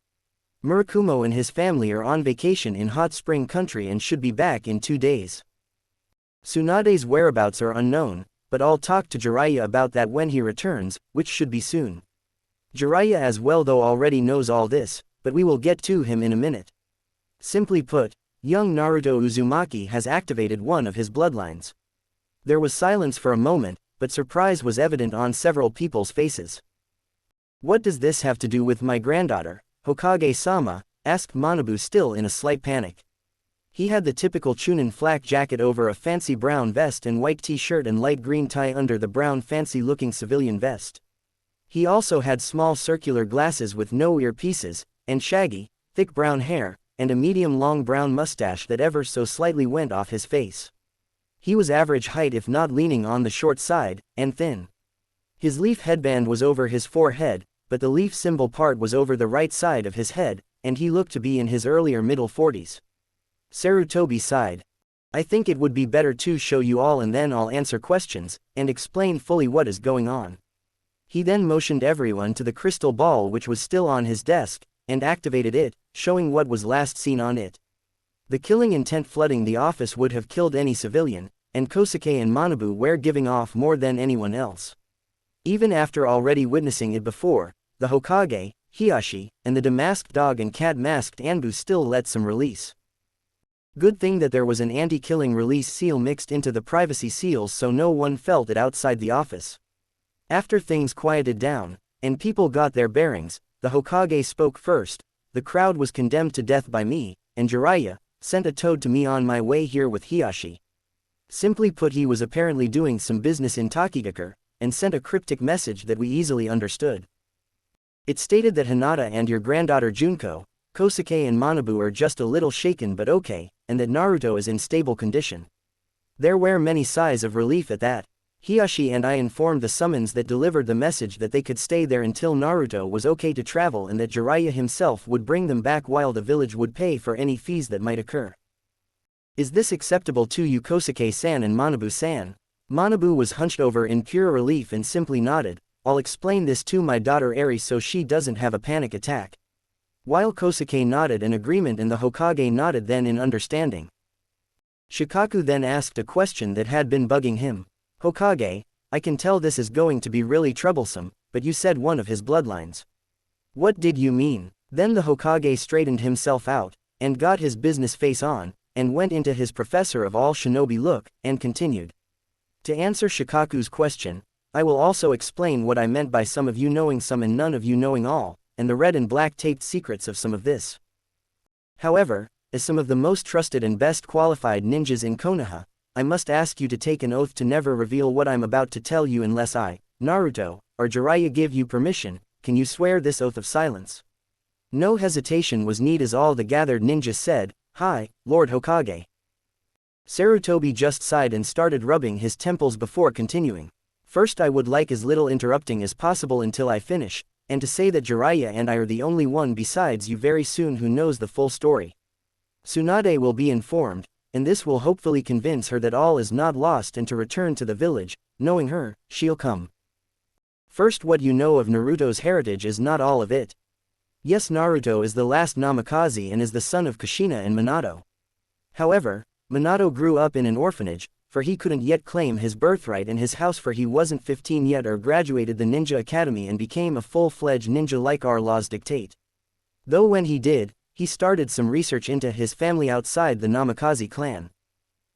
Murakumo and his family are on vacation in Hot Spring Country and should be back in 2 days. Tsunade's whereabouts are unknown, but I'll talk to Jiraiya about that when he returns, which should be soon. Jiraiya as well though already knows all this, but we will get to him in a minute. Simply put, young Naruto Uzumaki has activated one of his bloodlines. There was silence for a moment, but surprise was evident on several people's faces. "What does this have to do with my granddaughter, Hokage-sama?" asked Manabu, still in a slight panic. He had the typical Chunin flak jacket over a fancy brown vest and white t-shirt and light green tie under the brown fancy-looking civilian vest. He also had small circular glasses with no earpieces, and shaggy, thick brown hair, and a medium-long brown mustache that ever so slightly went off his face. He was average height if not leaning on the short side, and thin. His leaf headband was over his forehead, but the leaf symbol part was over the right side of his head, and he looked to be in his earlier middle 40s. Sarutobi sighed. "I think it would be better to show you all and then I'll answer questions, and explain fully what is going on." He then motioned everyone to the crystal ball which was still on his desk, and activated it, showing what was last seen on it. The killing intent flooding the office would have killed any civilian, and Kosuke and Manabu were giving off more than anyone else. Even after already witnessing it before, the Hokage, Hiyashi, and the demasked dog and cat-masked Anbu still let some release. Good thing that there was an anti-killing release seal mixed into the privacy seals so no one felt it outside the office. After things quieted down, and people got their bearings, the Hokage spoke first. "The crowd was condemned to death by me, and Jiraiya sent a toad to me on my way here with Hiyashi. Simply put, he was apparently doing some business in Takigakure, and sent a cryptic message that we easily understood. It stated that Hinata and your granddaughter Junko, Kosuke and Manabu are just a little shaken but okay, and that Naruto is in stable condition." There were many sighs of relief at that. Hiyashi and I informed the summons that delivered the message that they could stay there until Naruto was okay to travel and that Jiraiya himself would bring them back while the village would pay for any fees that might occur. Is this acceptable to you, Kosuke-san and Manabu-san? Manabu was hunched over in pure relief and simply nodded. I'll explain this to my daughter Eri so she doesn't have a panic attack. While Kosuke nodded in agreement and the Hokage nodded then in understanding. Shikaku then asked a question that had been bugging him. Hokage, I can tell this is going to be really troublesome, but you said one of his bloodlines. What did you mean? Then the Hokage straightened himself out, and got his business face on, and went into his professor of all shinobi look, and continued. To answer Shikaku's question, I will also explain what I meant by some of you knowing some and none of you knowing all, and the red and black taped secrets of some of this. However, as some of the most trusted and best qualified ninjas in Konoha, I must ask you to take an oath to never reveal what I'm about to tell you unless I, Naruto, or Jiraiya give you permission. Can you swear this oath of silence? No hesitation was needed as all the gathered ninjas said, "Hi, Lord Hokage." Sarutobi just sighed and started rubbing his temples before continuing. First, I would like as little interrupting as possible until I finish, and to say that Jiraiya and I are the only one besides you very soon who knows the full story. Tsunade will be informed, and this will hopefully convince her that all is not lost and to return to the village. Knowing her, she'll come. First, what you know of Naruto's heritage is not all of it. Yes, Naruto is the last Namikaze and is the son of Kushina and Minato. However, Minato grew up in an orphanage, for he couldn't yet claim his birthright in his house, for he wasn't 15 yet or graduated the ninja academy and became a full-fledged ninja like our laws dictate. Though when he did, he started some research into his family outside the Namikaze clan.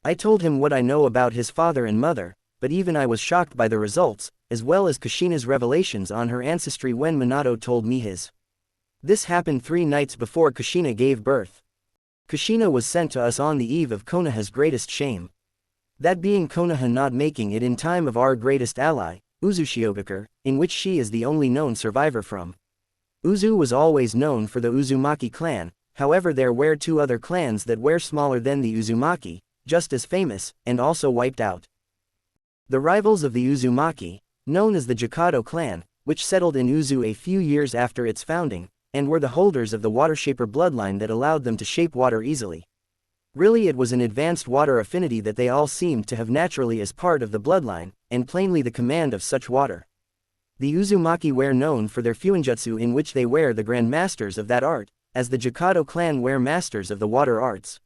I told him what I know about his father and mother, but even I was shocked by the results, as well as Kushina's revelations on her ancestry when Minato told me his. This happened 3 nights before Kushina gave birth. Kushina was sent to us on the eve of Konoha's greatest shame. That being Konoha not making it in time of our greatest ally, Uzushiogakure, in which she is the only known survivor from. Uzu was always known for the Uzumaki clan, however there were 2 other clans that were smaller than the Uzumaki, just as famous, and also wiped out. The rivals of the Uzumaki, known as the Jakado clan, which settled in Uzu a few years after its founding, and were the holders of the water shaper bloodline that allowed them to shape water easily. Really, it was an advanced water affinity that they all seemed to have naturally as part of the bloodline, and plainly the command of such water. The Uzumaki were known for their fuinjutsu, in which they were the grand masters of that art, as the Jakado clan were masters of the water arts.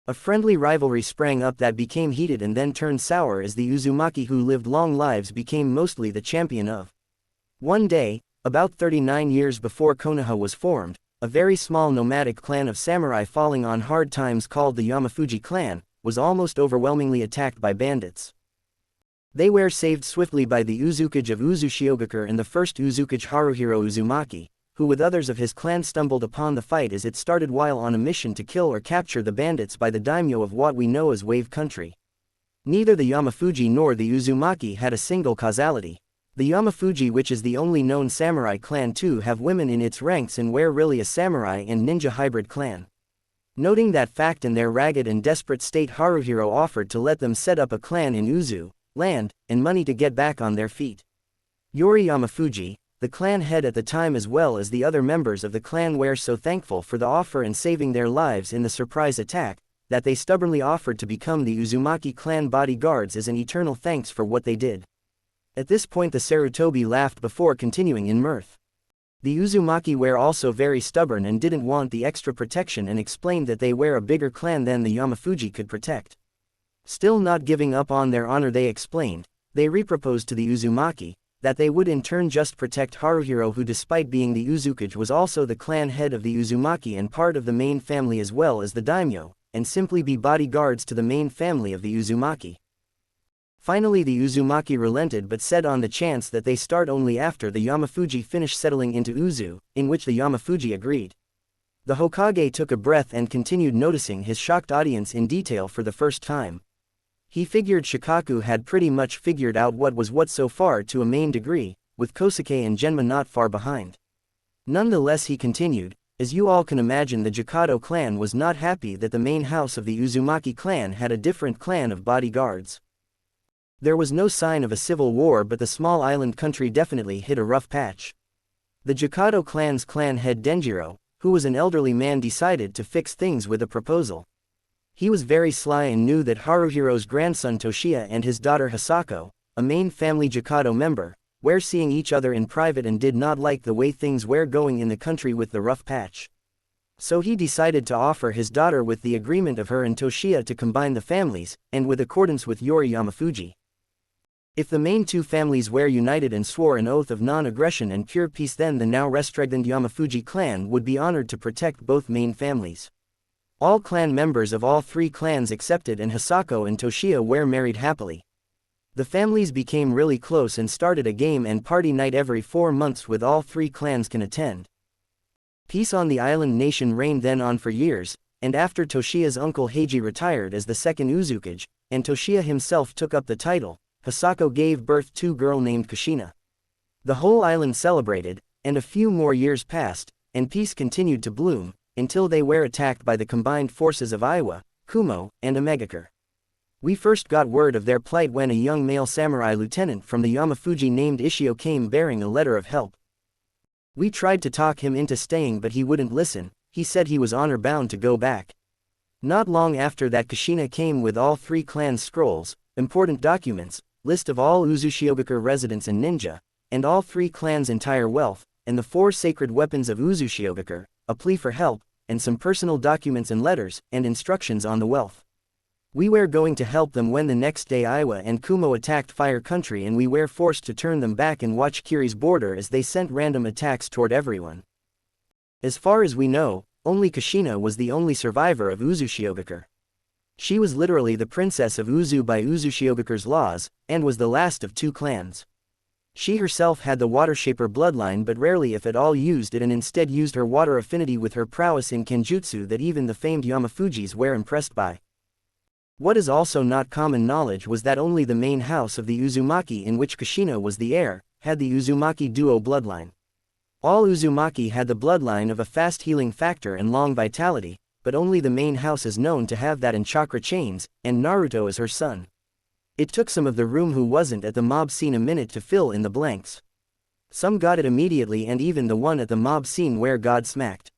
A friendly rivalry sprang up that became heated and then turned sour as the Uzumaki who lived long lives became mostly the champion of. One day, about 39 years before Konoha was formed, a very small nomadic clan of samurai falling on hard times called the Yamafuji clan, was almost overwhelmingly attacked by bandits. They were saved swiftly by the Uzukage of Uzushiogakure and the first Uzukage Haruhiro Uzumaki, who with others of his clan stumbled upon the fight as it started while on a mission to kill or capture the bandits by the daimyo of what we know as Wave Country. Neither the Yamafuji nor the Uzumaki had a single causality. The Yamafuji, which is the only known samurai clan to have women in its ranks and were really a samurai and ninja hybrid clan. Noting that fact in their ragged and desperate state, Haruhiro offered to let them set up a clan in Uzu, land, and money to get back on their feet. Yori Yamafuji, the clan head at the time as well as the other members of the clan were so thankful for the offer and saving their lives in the surprise attack, that they stubbornly offered to become the Uzumaki clan bodyguards as an eternal thanks for what they did. At this point the Sarutobi laughed before continuing in mirth. The Uzumaki were also very stubborn and didn't want the extra protection and explained that they were a bigger clan than the Yamafuji could protect. Still not giving up on their honor, they explained, they reproposed to the Uzumaki, that they would in turn just protect Haruhiro, who despite being the Uzukage was also the clan head of the Uzumaki and part of the main family as well as the daimyo, and simply be bodyguards to the main family of the Uzumaki. Finally the Uzumaki relented but said on the chance that they start only after the Yamafuji finish settling into Uzu, in which the Yamafuji agreed. The Hokage took a breath and continued, noticing his shocked audience in detail for the first time. He figured Shikaku had pretty much figured out what was what so far to a main degree, with Kosuke and Genma not far behind. Nonetheless, he continued, as you all can imagine, the Jakado clan was not happy that the main house of the Uzumaki clan had a different clan of bodyguards. There was no sign of a civil war, but the small island country definitely hit a rough patch. The Jokado clan's clan head Denjiro, who was an elderly man, decided to fix things with a proposal. He was very sly and knew that Haruhiro's grandson Toshiya and his daughter Hisako, a main family Jokado member, were seeing each other in private and did not like the way things were going in the country with the rough patch. So he decided to offer his daughter with the agreement of her and Toshiya to combine the families, and with accordance with Yori Yamafuji. If the main two families were united and swore an oath of non-aggression and pure peace, then the now restrengthened Yamafuji clan would be honored to protect both main families. All clan members of all three clans accepted, and Hisako and Toshiya were married happily. The families became really close and started a game and party night every 4 months with all three clans can attend. Peace on the island nation reigned then on for years, and after Toshiya's uncle Heiji retired as the second Uzukage, and Toshiya himself took up the title, Hisako gave birth to a girl named Kushina. The whole island celebrated, and a few more years passed, and peace continued to bloom, until they were attacked by the combined forces of Iwa, Kumo, and Omegakure. We first got word of their plight when a young male samurai lieutenant from the Yamafuji named Ishio came bearing a letter of help. We tried to talk him into staying, but he wouldn't listen. He said he was honor-bound to go back. Not long after that, Kushina came with all three clans' scrolls, important documents, list of all Uzushiogakure residents and ninja, and all three clans' entire wealth, and the 4 sacred weapons of Uzushiogakure, a plea for help, and some personal documents and letters, and instructions on the wealth. We were going to help them when the next day Iwa and Kumo attacked Fire Country, and we were forced to turn them back and watch Kiri's border as they sent random attacks toward everyone. As far as we know, only Kushina was the only survivor of Uzushiogakure. She was literally the princess of Uzu by Uzushiyogakure's laws, and was the last of 2 clans. She herself had the Water Shaper bloodline, but rarely if at all used it, and instead used her water affinity with her prowess in Kenjutsu that even the famed Yamafujis were impressed by. What is also not common knowledge was that only the main house of the Uzumaki, in which Kushina was the heir, had the Uzumaki duo bloodline. All Uzumaki had the bloodline of a fast healing factor and long vitality, but only the main house is known to have that in chakra chains, and Naruto is her son. It took some of the room who wasn't at the mob scene a minute to fill in the blanks. Some got it immediately, and even the one at the mob scene where God smacked.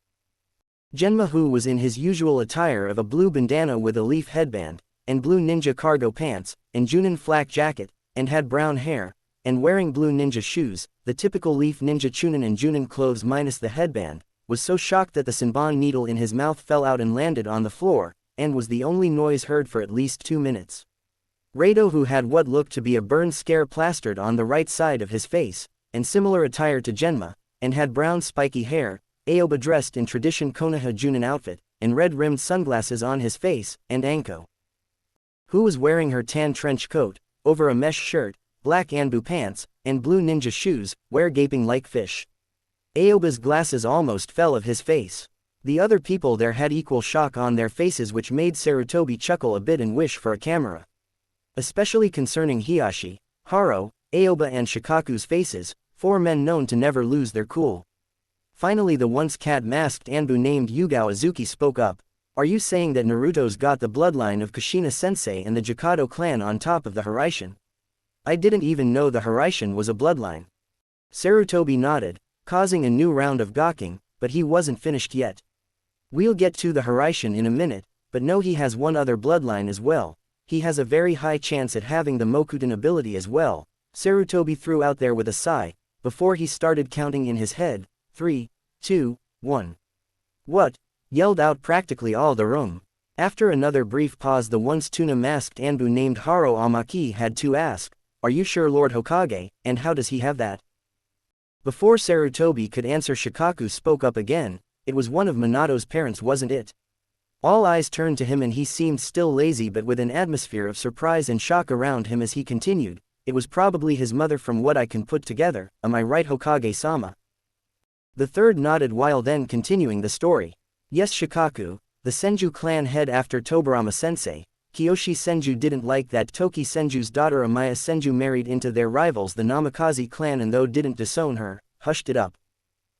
Genma, who was in his usual attire of a blue bandana with a leaf headband, and blue ninja cargo pants, and Junin flak jacket, and had brown hair, and wearing blue ninja shoes, the typical leaf ninja Chunin and Junin clothes minus the headband, was so shocked that the Senbon needle in his mouth fell out and landed on the floor, and was the only noise heard for at least 2 minutes. Rado, who had what looked to be a burn scare plastered on the right side of his face, and similar attire to Genma, and had brown spiky hair, Aoba dressed in tradition Konoha Junin outfit, and red-rimmed sunglasses on his face, and Anko, who was wearing her tan trench coat, over a mesh shirt, black Anbu pants, and blue ninja shoes, were gaping like fish. Aoba's glasses almost fell of his face. The other people there had equal shock on their faces, which made Sarutobi chuckle a bit and wish for a camera. Especially concerning Hiyashi, Haro, Aoba and Shikaku's faces, 4 men known to never lose their cool. Finally, the once cat-masked Anbu named Yugao Azuki spoke up. Are you saying that Naruto's got the bloodline of Kushina-sensei and the Jokado clan on top of the Hiraishin? I didn't even know the Hiraishin was a bloodline. Sarutobi nodded, causing a new round of gawking, but he wasn't finished yet. We'll get to the Hiraishin in a minute, but no, he has one other bloodline as well. He has a very high chance at having the Mokuton ability as well, Sarutobi threw out there with a sigh, before he started counting in his head. 3, 2, 1. What? Yelled out practically all the room. After another brief pause, the once tuna-masked Anbu named Haro Amaki had to ask, are you sure, Lord Hokage, and how does he have that? Before Sarutobi could answer, Shikaku spoke up again. It was one of Minato's parents, wasn't it? All eyes turned to him, and he seemed still lazy but with an atmosphere of surprise and shock around him as he continued, it was probably his mother from what I can put together, am I right, Hokage-sama? The third nodded while then continuing the story. Yes, Shikaku, the Senju clan head after Tobarama-sensei, Kiyoshi Senju didn't like that Toki Senju's daughter Amaya Senju married into their rivals the Namikaze clan, and though didn't disown her, hushed it up.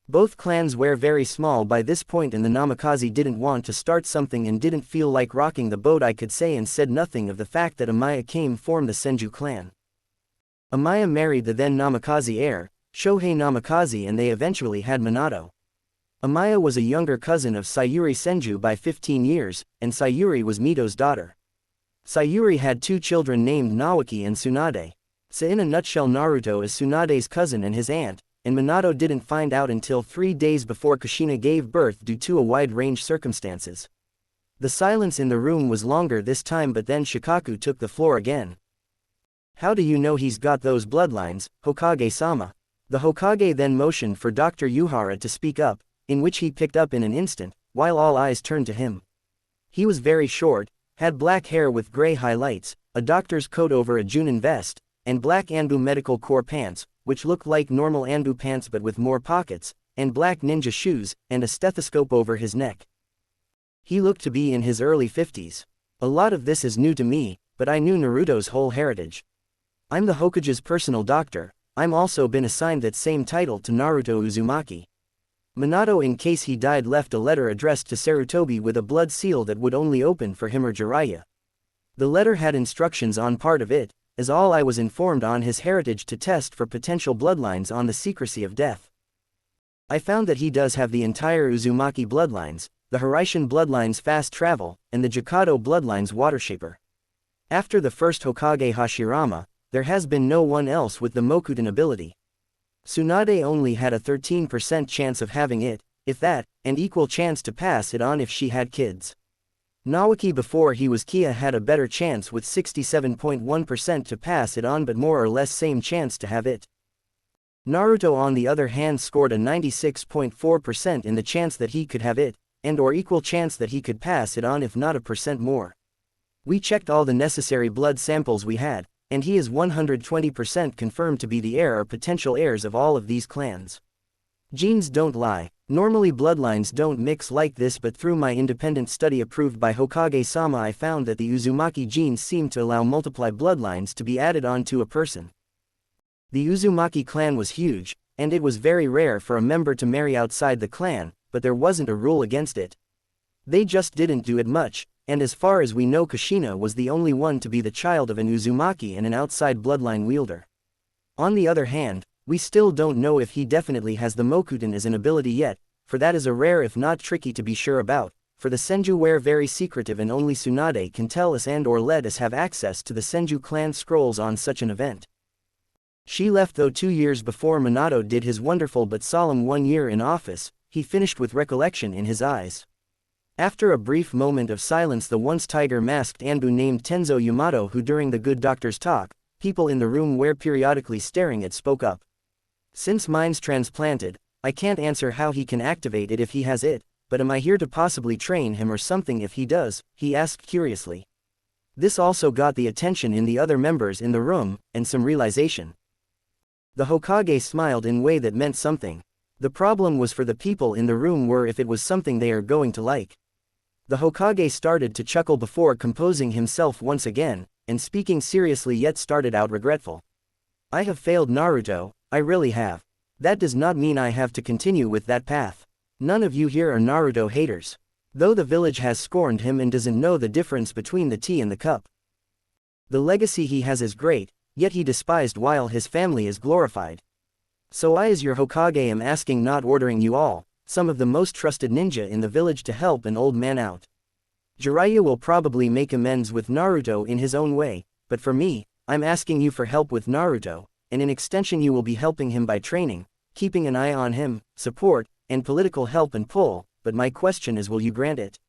Both clans were very small by this point, and the Namikaze didn't want to start something and didn't feel like rocking the boat, I could say, and said nothing of the fact that Amaya came form the Senju clan. Amaya married the then Namikaze heir, Shohei Namikaze, and they eventually had Minato. Amaya was a younger cousin of Sayuri Senju by 15 years, and Sayuri was Mito's daughter. Sayuri had 2 children named Nawaki and Tsunade. So in a nutshell, Naruto is Tsunade's cousin and his aunt, and Minato didn't find out until 3 days before Kushina gave birth due to a wide-range circumstances. The silence in the room was longer this time, but then Shikaku took the floor again. "How do you know he's got those bloodlines, Hokage-sama?" The Hokage then motioned for Dr. Yuhara to speak up, in which he picked up in an instant, while all eyes turned to him. He was very short, had black hair with gray highlights, a doctor's coat over a Junin vest, and black Anbu Medical Corps pants, which looked like normal Anbu pants but with more pockets, and black ninja shoes, and a stethoscope over his neck. He looked to be in his early 50s. A lot of this is new to me, but I knew Naruto's whole heritage. I'm the Hokage's personal doctor. I'm also been assigned that same title to Naruto Uzumaki. Minato, in case he died, left a letter addressed to Sarutobi with a blood seal that would only open for him or Jiraiya. The letter had instructions on part of it, as all I was informed on his heritage to test for potential bloodlines on the secrecy of death. I found that he does have the entire Uzumaki bloodlines, the Hiraishin bloodlines fast travel, and the Jikado bloodlines water shaper. After the first Hokage Hashirama, there has been no one else with the Mokuton ability. Tsunade only had a 13% chance of having it, if that, and equal chance to pass it on if she had kids. Nawaki before he was Kia had a better chance with 67.1% to pass it on, but more or less same chance to have it. Naruto on the other hand scored a 96.4% in the chance that he could have it, and or equal chance that he could pass it on if not a percent more. We checked all the necessary blood samples we had, and he is 120% confirmed to be the heir or potential heirs of all of these clans. Genes don't lie. Normally bloodlines don't mix like this, but through my independent study approved by Hokage-sama, I found that the Uzumaki genes seem to allow multiple bloodlines to be added on to a person. The Uzumaki clan was huge, and it was very rare for a member to marry outside the clan, but there wasn't a rule against it. They just didn't do it much, and as far as we know, Kushina was the only one to be the child of an Uzumaki and an outside bloodline wielder. On the other hand, we still don't know if he definitely has the Mokuton as an ability yet, for that is a rare if not tricky to be sure about, for the Senju were very secretive and only Tsunade can tell us and or let us have access to the Senju clan scrolls on such an event. She left though 2 years before Minato did his wonderful but solemn 1 year in office. He finished with recollection in his eyes. After a brief moment of silence, the once tiger-masked Anbu named Tenzo Yamato, who during the good doctor's talk, people in the room were periodically staring at, spoke up. "Since mine's transplanted, I can't answer how he can activate it if he has it, but am I here to possibly train him or something if he does?" he asked curiously. This also got the attention in the other members in the room, and some realization. The Hokage smiled in a way that meant something. The problem was for the people in the room were if it was something they are going to like. The Hokage started to chuckle before composing himself once again, and speaking seriously yet started out regretful. "I have failed Naruto, I really have. That does not mean I have to continue with that path. None of you here are Naruto haters. Though the village has scorned him and doesn't know the difference between the tea and the cup. The legacy he has is great, yet he despised while his family is glorified. So I as your Hokage am asking, not ordering you all, some of the most trusted ninja in the village to help an old man out. Jiraiya will probably make amends with Naruto in his own way, but for me, I'm asking you for help with Naruto, and in extension you will be helping him by training, keeping an eye on him, support, and political help and pull, but my question is, will you grant it?"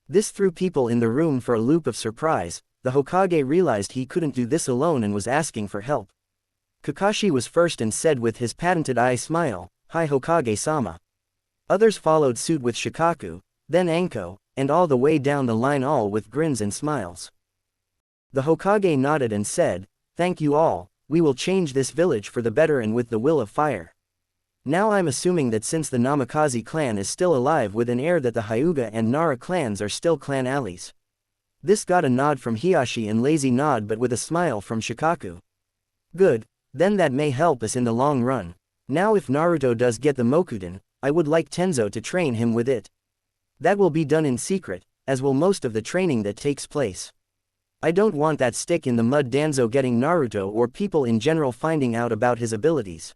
This threw people in the room for a loop of surprise. The Hokage realized he couldn't do this alone and was asking for help. Kakashi was first and said with his patented eye smile, "Hi Hokage-sama." Others followed suit with Shikaku, then Anko, and all the way down the line, all with grins and smiles. The Hokage nodded and said, "Thank you all, we will change this village for the better and with the will of fire. Now I'm assuming that since the Namikaze clan is still alive with an heir, that the Hyuga and Nara clans are still clan allies." This got a nod from Hiashi and lazy nod but with a smile from Shikaku. "Good, then that may help us in the long run. Now if Naruto does get the Mokuton, I would like Tenzo to train him with it. That will be done in secret, as will most of the training that takes place. I don't want that stick in the mud Danzo getting Naruto or people in general finding out about his abilities.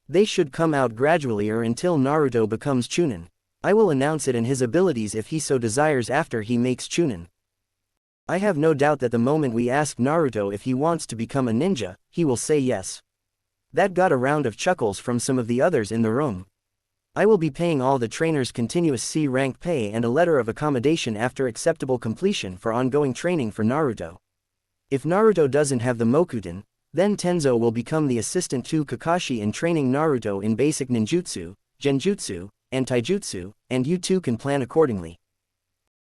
They should come out gradually or until Naruto becomes Chunin. I will announce it and his abilities if he so desires after he makes Chunin. I have no doubt that the moment we ask Naruto if he wants to become a ninja, he will say yes. That got a round of chuckles from some of the others in the room. I will be paying all the trainers continuous C rank pay and a letter of accommodation after acceptable completion for ongoing training for Naruto. If Naruto doesn't have the Mokuton, then Tenzo will become the assistant to Kakashi in training Naruto in basic ninjutsu, genjutsu, and taijutsu, and you two can plan accordingly.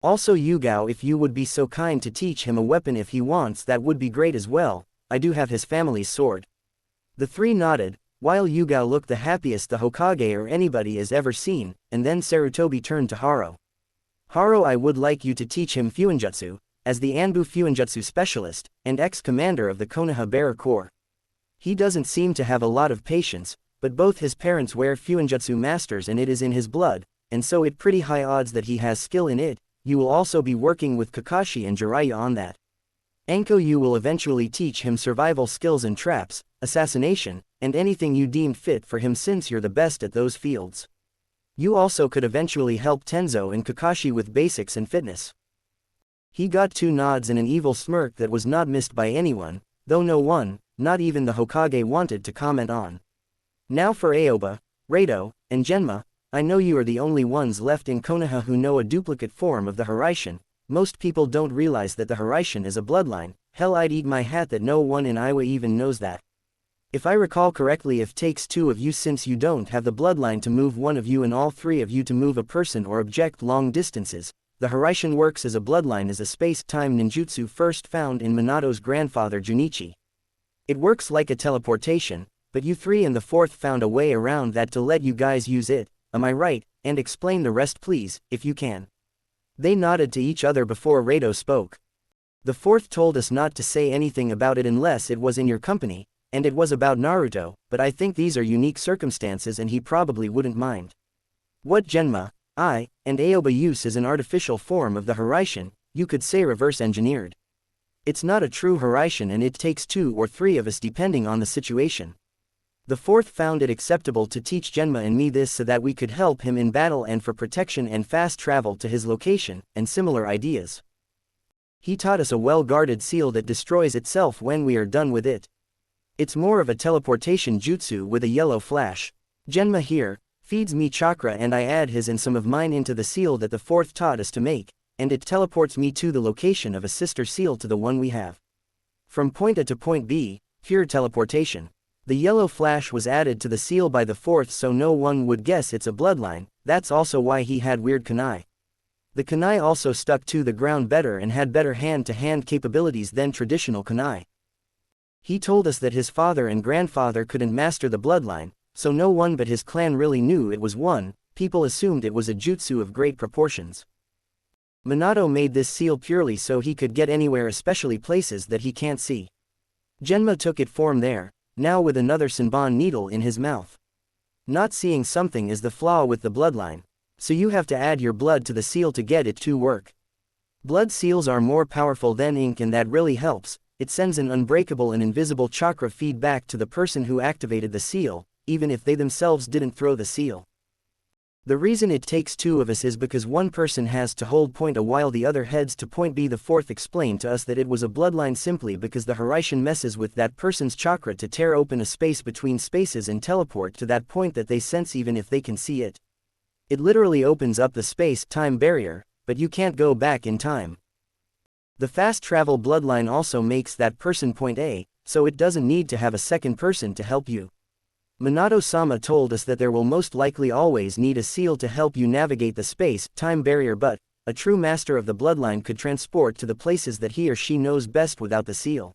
Also Yugao, if you would be so kind to teach him a weapon if he wants, that would be great as well. I do have his family's sword. The three nodded, while Yugao looked the happiest the Hokage or anybody has ever seen, and then Sarutobi turned to Haro. Haro, I would like you to teach him Fuinjutsu, as the Anbu Fuinjutsu specialist, and ex-commander of the Konoha Bearer Corps. He doesn't seem to have a lot of patience, but both his parents were Fuinjutsu masters and it is in his blood, and so it pretty high odds that he has skill in it. You will also be working with Kakashi and Jiraiya on that. Anko, you will eventually teach him survival skills and traps, assassination, and anything you deem fit for him since you're the best at those fields. You also could eventually help Tenzo and Kakashi with basics and fitness. He got two nods and an evil smirk that was not missed by anyone, though no one, not even the Hokage, wanted to comment on. Now for Aoba, Rado, and Genma, I know you are the only ones left in Konoha who know a duplicate form of the Hiraishin. Most people don't realize that the Hiraishin is a bloodline. Hell, I'd eat my hat that no one in Iowa even knows that. If I recall correctly, it takes two of you since you don't have the bloodline to move one of you and all three of you to move a person or object long distances. The Hiraishin works as a bloodline as a space-time ninjutsu first found in Minato's grandfather Junichi. It works like a teleportation, but you three and the fourth found a way around that to let you guys use it. Am I right? And explain the rest please, if you can. They nodded to each other before Rado spoke. The fourth told us not to say anything about it unless it was in your company, and it was about Naruto, but I think these are unique circumstances and he probably wouldn't mind. What Genma, I, and Aoba use is an artificial form of the Hiraishin, you could say reverse engineered. It's not a true Hiraishin and it takes two or three of us depending on the situation. The fourth found it acceptable to teach Genma and me this so that we could help him in battle and for protection and fast travel to his location, and similar ideas. He taught us a well-guarded seal that destroys itself when we are done with it. It's more of a teleportation jutsu with a yellow flash. Genma here feeds me chakra and I add his and some of mine into the seal that the fourth taught us to make, and it teleports me to the location of a sister seal to the one we have. From point A to point B, pure teleportation. The yellow flash was added to the seal by the fourth so no one would guess it's a bloodline. That's also why he had weird kunai. The kunai also stuck to the ground better and had better hand-to-hand capabilities than traditional kunai. He told us that his father and grandfather couldn't master the bloodline, so no one but his clan really knew it was one. People assumed it was a jutsu of great proportions. Minato made this seal purely so he could get anywhere, especially places that he can't see. Genma took it from there, now with another Senbon needle in his mouth. Not seeing something is the flaw with the bloodline, so you have to add your blood to the seal to get it to work. Blood seals are more powerful than ink and that really helps. It sends an unbreakable and invisible chakra feedback to the person who activated the seal, even if they themselves didn't throw the seal. The reason it takes two of us is because one person has to hold point A while the other heads to point B. The fourth explained to us that it was a bloodline simply because the Hiraishin messes with that person's chakra to tear open a space between spaces and teleport to that point that they sense even if they can see it. It literally opens up the space-time barrier, but you can't go back in time. The fast travel bloodline also makes that person point A, so it doesn't need to have a second person to help you. Minato-sama told us that there will most likely always need a seal to help you navigate the space-time barrier, but a true master of the bloodline could transport to the places that he or she knows best without the seal.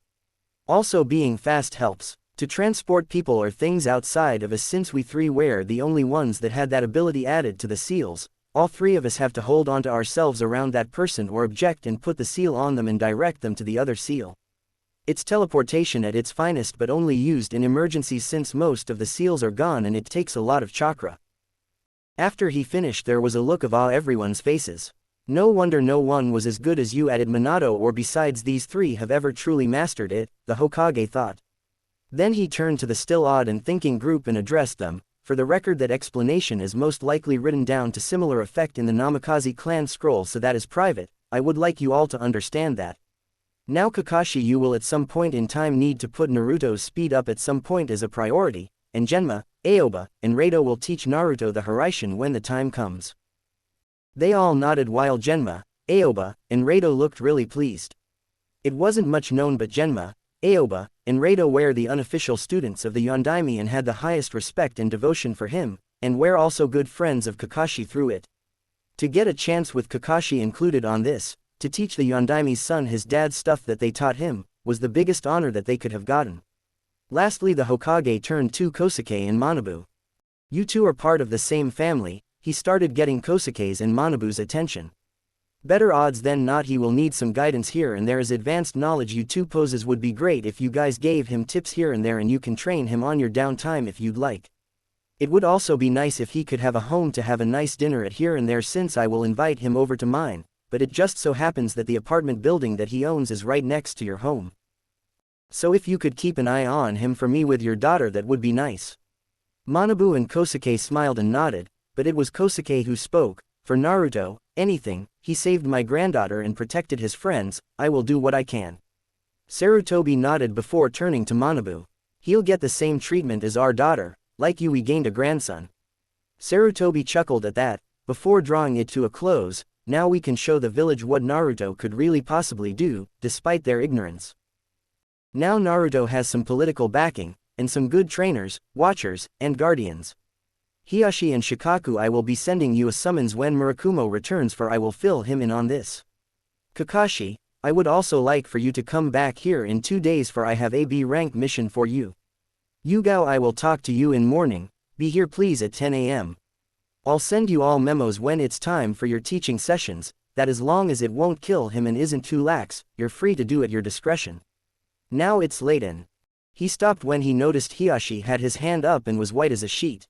Also being fast helps to transport people or things outside of us since we three were the only ones that had that ability added to the seals. All three of us have to hold on to ourselves around that person or object and put the seal on them and direct them to the other seal. It's teleportation at its finest but only used in emergencies since most of the seals are gone and it takes a lot of chakra. After he finished there was a look of awe on everyone's faces. No wonder no one was as good as you at it. Minato or besides these three have ever truly mastered it, the Hokage thought. Then he turned to the still awed and thinking group and addressed them. For the record, that explanation is most likely written down to similar effect in the Namikaze clan scroll, so that is private. I would like you all to understand that. Now Kakashi, you will at some point in time need to put Naruto's speed up at some point as a priority, and Genma, Aoba, and Rado will teach Naruto the Hiraishin when the time comes. They all nodded while Genma, Aoba, and Rado looked really pleased. It wasn't much known, but Genma, Aoba, and Rado were the unofficial students of the Yondaime and had the highest respect and devotion for him, and were also good friends of Kakashi through it. To get a chance with Kakashi included on this, to teach the Yondaime's son his dad's stuff that they taught him, was the biggest honor that they could have gotten. Lastly, the Hokage turned to Kosuke and Manabu. You two are part of the same family. He started getting Kosuke's and Manabu's attention. Better odds than not he will need some guidance here and there, as advanced knowledge you two poses would be great if you guys gave him tips here and there, and you can train him on your downtime if you'd like. It would also be nice if he could have a home to have a nice dinner at here and there, since I will invite him over to mine, but it just so happens that the apartment building that he owns is right next to your home. So if you could keep an eye on him for me with your daughter, that would be nice. Manabu and Kosuke smiled and nodded, but it was Kosuke who spoke. For Naruto, anything, he saved my granddaughter and protected his friends, I will do what I can. Sarutobi nodded before turning to Manabu. He'll get the same treatment as our daughter, like you, we gained a grandson. Sarutobi chuckled at that, before drawing it to a close. Now we can show the village what Naruto could really possibly do, despite their ignorance. Now Naruto has some political backing, and some good trainers, watchers, and guardians. Hiashi and Shikaku, I will be sending you a summons when Murakumo returns, for I will fill him in on this. Kakashi, I would also like for you to come back here in 2 days, for I have a B rank mission for you. Yugao, I will talk to you in morning, be here please at 10 a.m. I'll send you all memos when it's time for your teaching sessions, that as long as it won't kill him and isn't too lax, you're free to do at your discretion. Now it's late in. He stopped when he noticed Hiashi had his hand up and was white as a sheet.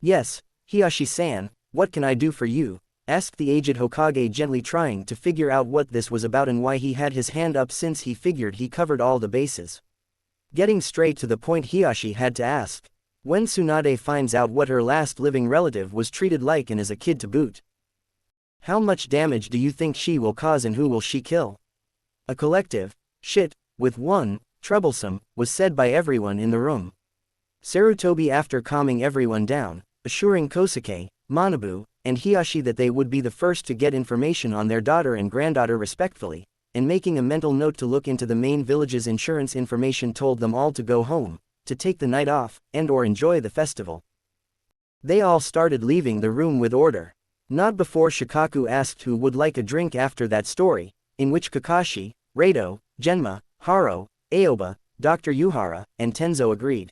Yes, Hiashi-san, what can I do for you? Asked the aged Hokage gently, trying to figure out what this was about and why he had his hand up, since he figured he covered all the bases. Getting straight to the point, Hiashi had to ask. When Tsunade finds out what her last living relative was treated like, and as a kid to boot. How much damage do you think she will cause, and who will she kill? A collective shit with one troublesome was said by everyone in the room. Sarutobi, after calming everyone down, assuring Kosuke, Manabu, and Hiashi that they would be the first to get information on their daughter and granddaughter respectfully, and making a mental note to look into the main village's insurance information, told them all to go home, to take the night off, and or enjoy the festival. They all started leaving the room with order. Not before Shikaku asked who would like a drink after that story, in which Kakashi, Rado, Genma, Haro, Aoba, Dr. Yuhara, and Tenzo agreed.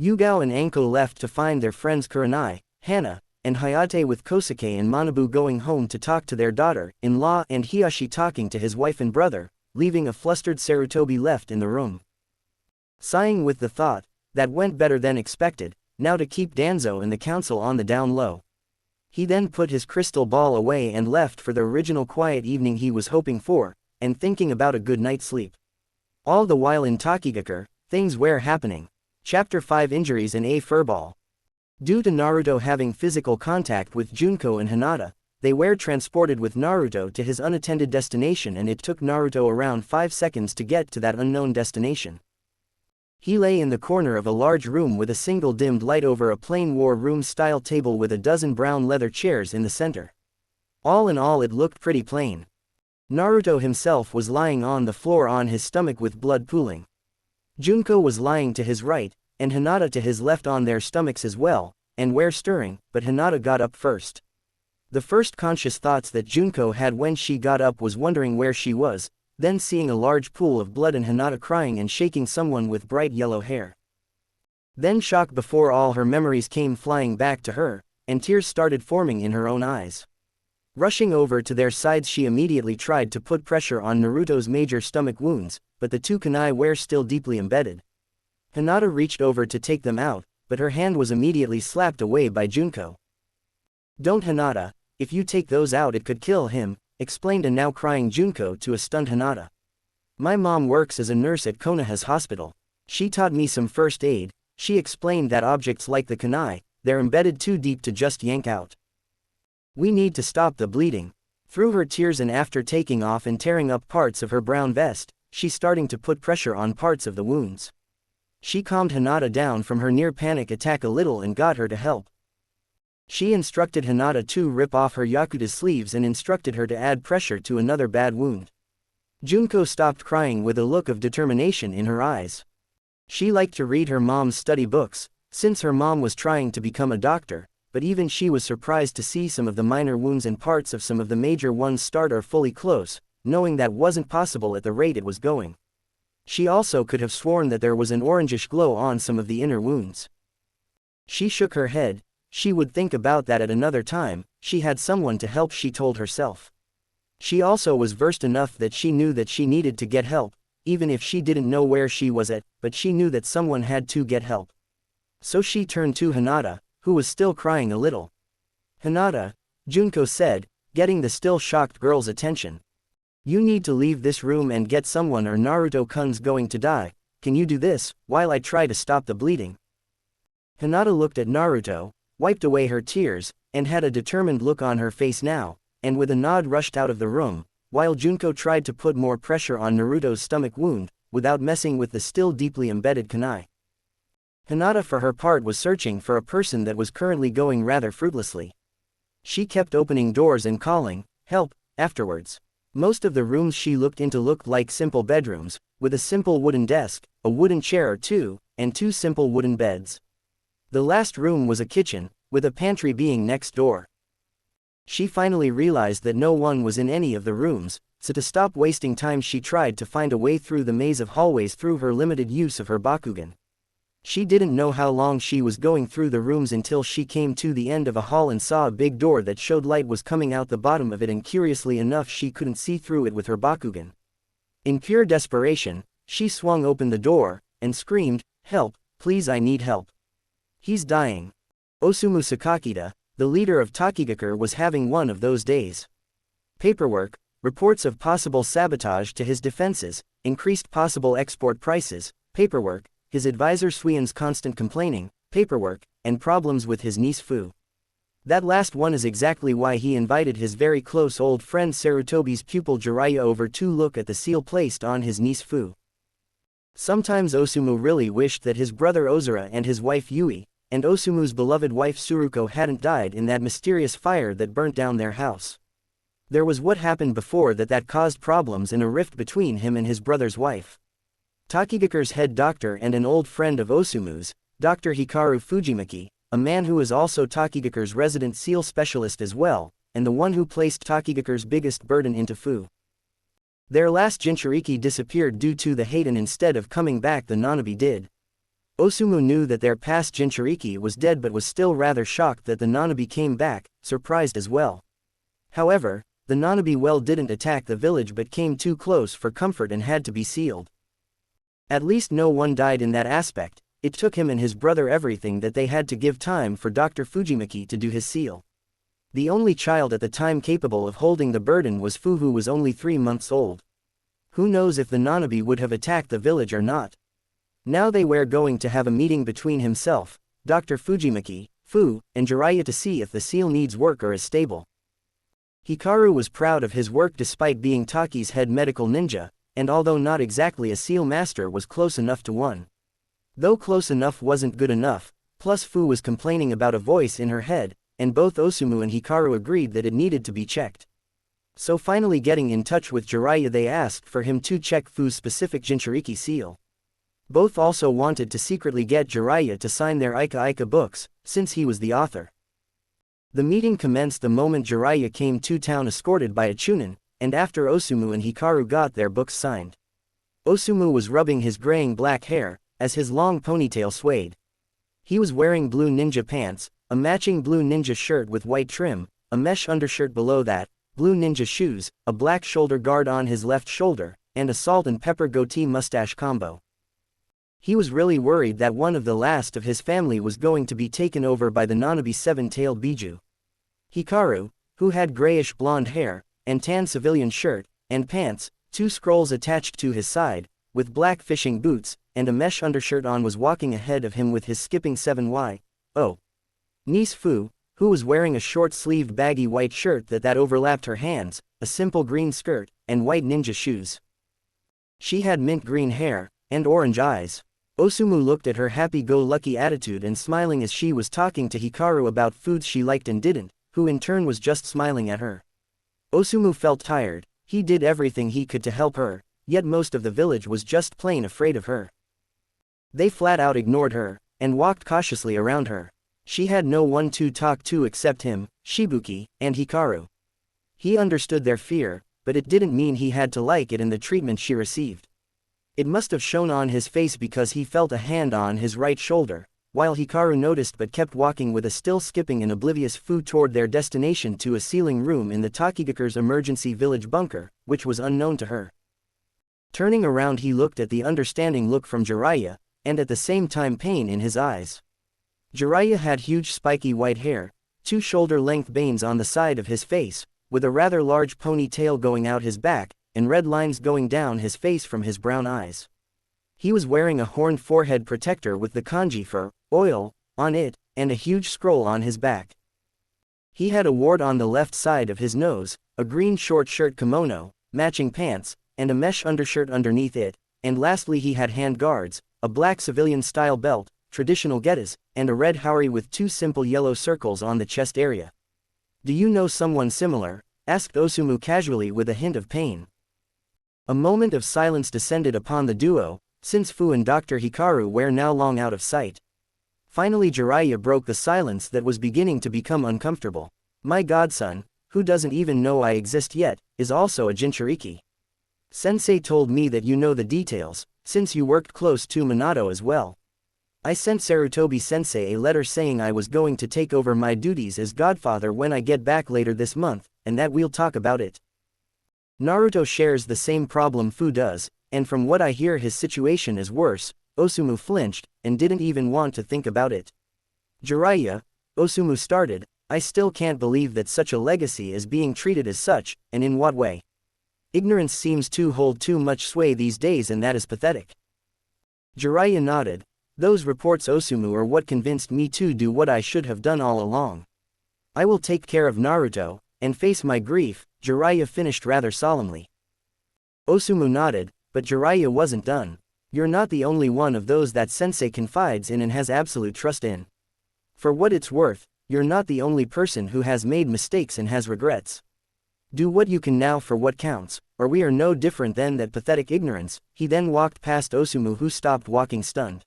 Yugao and Anko left to find their friends Kurenai, Henna, and Hayate, with Kosuke and Manabu going home to talk to their daughter-in-law, and Hiashi talking to his wife and brother, leaving a flustered Sarutobi left in the room. Sighing with the thought, that went better than expected, now to keep Danzo and the council on the down low. He then put his crystal ball away and left for the original quiet evening he was hoping for, and thinking about a good night's sleep. All the while in Takigakure, things were happening. Chapter 5: Injuries and a Furball. Due to Naruto having physical contact with Junko and Hinata, they were transported with Naruto to his unattended destination, and it took Naruto around 5 seconds to get to that unknown destination. He lay in the corner of a large room with a single dimmed light over a plain war room-style table with a dozen brown leather chairs in the center. All in all, it looked pretty plain. Naruto himself was lying on the floor on his stomach with blood pooling. Junko was lying to his right, and Hinata to his left on their stomachs as well, and were stirring, but Hinata got up first. The first conscious thoughts that Junko had when she got up was wondering where she was, then seeing a large pool of blood and Hinata crying and shaking someone with bright yellow hair. Then shock before all her memories came flying back to her, and tears started forming in her own eyes. Rushing over to their sides, she immediately tried to put pressure on Naruto's major stomach wounds, but the two kunai were still deeply embedded. Hinata reached over to take them out, but her hand was immediately slapped away by Junko. "Don't, Hinata, if you take those out it could kill him, explained a now crying Junko to a stunned Hinata. My mom works as a nurse at Konoha's hospital. She taught me some first aid. She explained that objects like the kunai, they're embedded too deep to just yank out. We need to stop the bleeding. Through her tears and after taking off and tearing up parts of her brown vest, she's starting to put pressure on parts of the wounds. She calmed Hinata down from her near panic attack a little and got her to help. She instructed Hinata to rip off her Yakuta's sleeves and instructed her to add pressure to another bad wound. Junko stopped crying with a look of determination in her eyes. She liked to read her mom's study books, since her mom was trying to become a doctor, but even she was surprised to see some of the minor wounds and parts of some of the major ones start or fully close, knowing that wasn't possible at the rate it was going. She also could have sworn that there was an orangish glow on some of the inner wounds. She shook her head. She would think about that at another time. She had someone to help, she told herself. She also was versed enough that she knew that she needed to get help, even if she didn't know where she was at, but she knew that someone had to get help. So she turned to Hinata, who was still crying a little. Hinata, Junko said, getting the still shocked girl's attention. You need to leave this room and get someone or Naruto-kun's going to die. Can you do this, while I try to stop the bleeding? Hinata looked at Naruto, wiped away her tears, and had a determined look on her face now, and with a nod rushed out of the room, while Junko tried to put more pressure on Naruto's stomach wound, without messing with the still deeply embedded kunai. Hinata for her part was searching for a person that was currently going rather fruitlessly. She kept opening doors and calling, help, afterwards. Most of the rooms she looked into looked like simple bedrooms, with a simple wooden desk, a wooden chair or two, and two simple wooden beds. The last room was a kitchen, with a pantry being next door. She finally realized that no one was in any of the rooms, so to stop wasting time she tried to find a way through the maze of hallways through her limited use of her Bakugan. She didn't know how long she was going through the rooms until she came to the end of a hall and saw a big door that showed light was coming out the bottom of it, and curiously enough she couldn't see through it with her Bakugan. In pure desperation, she swung open the door, and screamed, help, please, I need help. He's dying. Osamu Sakakita, the leader of Takigakure, was having one of those days. Paperwork, reports of possible sabotage to his defenses, increased possible export prices, paperwork, his advisor Suian's constant complaining, paperwork, and problems with his niece Fu. That last one is exactly why he invited his very close old friend Sarutobi's pupil Jiraiya over to look at the seal placed on his niece Fu. Sometimes Osamu really wished that his brother Ozura and his wife Yui, and Osumu's beloved wife Suruko hadn't died in that mysterious fire that burnt down their house. There was what happened before that caused problems and a rift between him and his brother's wife. Takigakure's head doctor and an old friend of Osumu's, Dr. Hikaru Fujimaki, a man who is also Takigakure's resident seal specialist as well, and the one who placed Takigakure's biggest burden into Fu. Their last Jinchuriki disappeared due to the hate, and instead of coming back the Nanabi did. Osamu knew that their past Jinchuriki was dead but was still rather shocked that the Nanabi came back, surprised as well. However, the Nanabi didn't attack the village but came too close for comfort and had to be sealed. At least no one died in that aspect. It took him and his brother everything that they had to give time for Dr. Fujimaki to do his seal. The only child at the time capable of holding the burden was Fu, who was only 3 months old. Who knows if the Nanabi would have attacked the village or not. Now they were going to have a meeting between himself, Dr. Fujimaki, Fu, and Jiraiya to see if the seal needs work or is stable. Hikaru was proud of his work despite being Taki's head medical ninja, and although not exactly a seal master was close enough to one. Though close enough wasn't good enough, plus Fu was complaining about a voice in her head, and both Osamu and Hikaru agreed that it needed to be checked. So finally getting in touch with Jiraiya, they asked for him to check Fu's specific Jinchuriki seal. Both also wanted to secretly get Jiraiya to sign their Ika Ika books, since he was the author. The meeting commenced the moment Jiraiya came to town escorted by a chunin, and after Osamu and Hikaru got their books signed. Osamu was rubbing his graying black hair, as his long ponytail swayed. He was wearing blue ninja pants, a matching blue ninja shirt with white trim, a mesh undershirt below that, blue ninja shoes, a black shoulder guard on his left shoulder, and a salt and pepper goatee mustache combo. He was really worried that one of the last of his family was going to be taken over by the Nanabi seven-tailed Biju. Hikaru, who had grayish blonde hair, and tan civilian shirt, and pants, 2 scrolls attached to his side, with black fishing boots, and a mesh undershirt on, was walking ahead of him with his skipping 7Y. Niece Fu, who was wearing a short-sleeved baggy white shirt that overlapped her hands, a simple green skirt, and white ninja shoes. She had mint green hair, and orange eyes. Osumu looked at her happy-go-lucky attitude and smiling as she was talking to Hikaru about foods she liked and didn't, who in turn was just smiling at her. Osumu felt tired. He did everything he could to help her, yet most of the village was just plain afraid of her. They flat out ignored her, and walked cautiously around her. She had no one to talk to except him, Shibuki, and Hikaru. He understood their fear, but it didn't mean he had to like it in the treatment she received. It must have shown on his face because he felt a hand on his right shoulder, while Hikaru noticed but kept walking with a still skipping and oblivious Fu toward their destination to a ceiling room in the Takigakure's emergency village bunker, which was unknown to her. Turning around, he looked at the understanding look from Jiraiya, and at the same time pain in his eyes. Jiraiya had huge spiky white hair, 2 shoulder-length bangs on the side of his face, with a rather large ponytail going out his back, and red lines going down his face from his brown eyes. He was wearing a horned forehead protector with the kanji for oil on it, and a huge scroll on his back. He had a wart on the left side of his nose, a green short shirt kimono, matching pants, and a mesh undershirt underneath it, and lastly he had hand guards, a black civilian-style belt, traditional getas, and a red haori with 2 simple yellow circles on the chest area. "Do you know someone similar?" asked Osumu casually with a hint of pain. A moment of silence descended upon the duo, since Fu and Dr. Hikaru were now long out of sight. Finally Jiraiya broke the silence that was beginning to become uncomfortable. "My godson, who doesn't even know I exist yet, is also a Jinchuriki. Sensei told me that you know the details, since you worked close to Minato as well. I sent Sarutobi sensei a letter saying I was going to take over my duties as godfather when I get back later this month, and that we'll talk about it. Naruto shares the same problem Fu does, and from what I hear his situation is worse." Osumu flinched, and didn't even want to think about it. "Jiraiya," Osumu started, "I still can't believe that such a legacy is being treated as such, and in what way? Ignorance seems to hold too much sway these days, and that is pathetic." Jiraiya nodded. "Those reports, Osumu, are what convinced me to do what I should have done all along. I will take care of Naruto, and face my grief," Jiraiya finished rather solemnly. Osumu nodded, but Jiraiya wasn't done. "You're not the only one of those that sensei confides in and has absolute trust in. For what it's worth, you're not the only person who has made mistakes and has regrets. Do what you can now for what counts, or we are no different than that pathetic ignorance." He then walked past Osumu, who stopped walking stunned.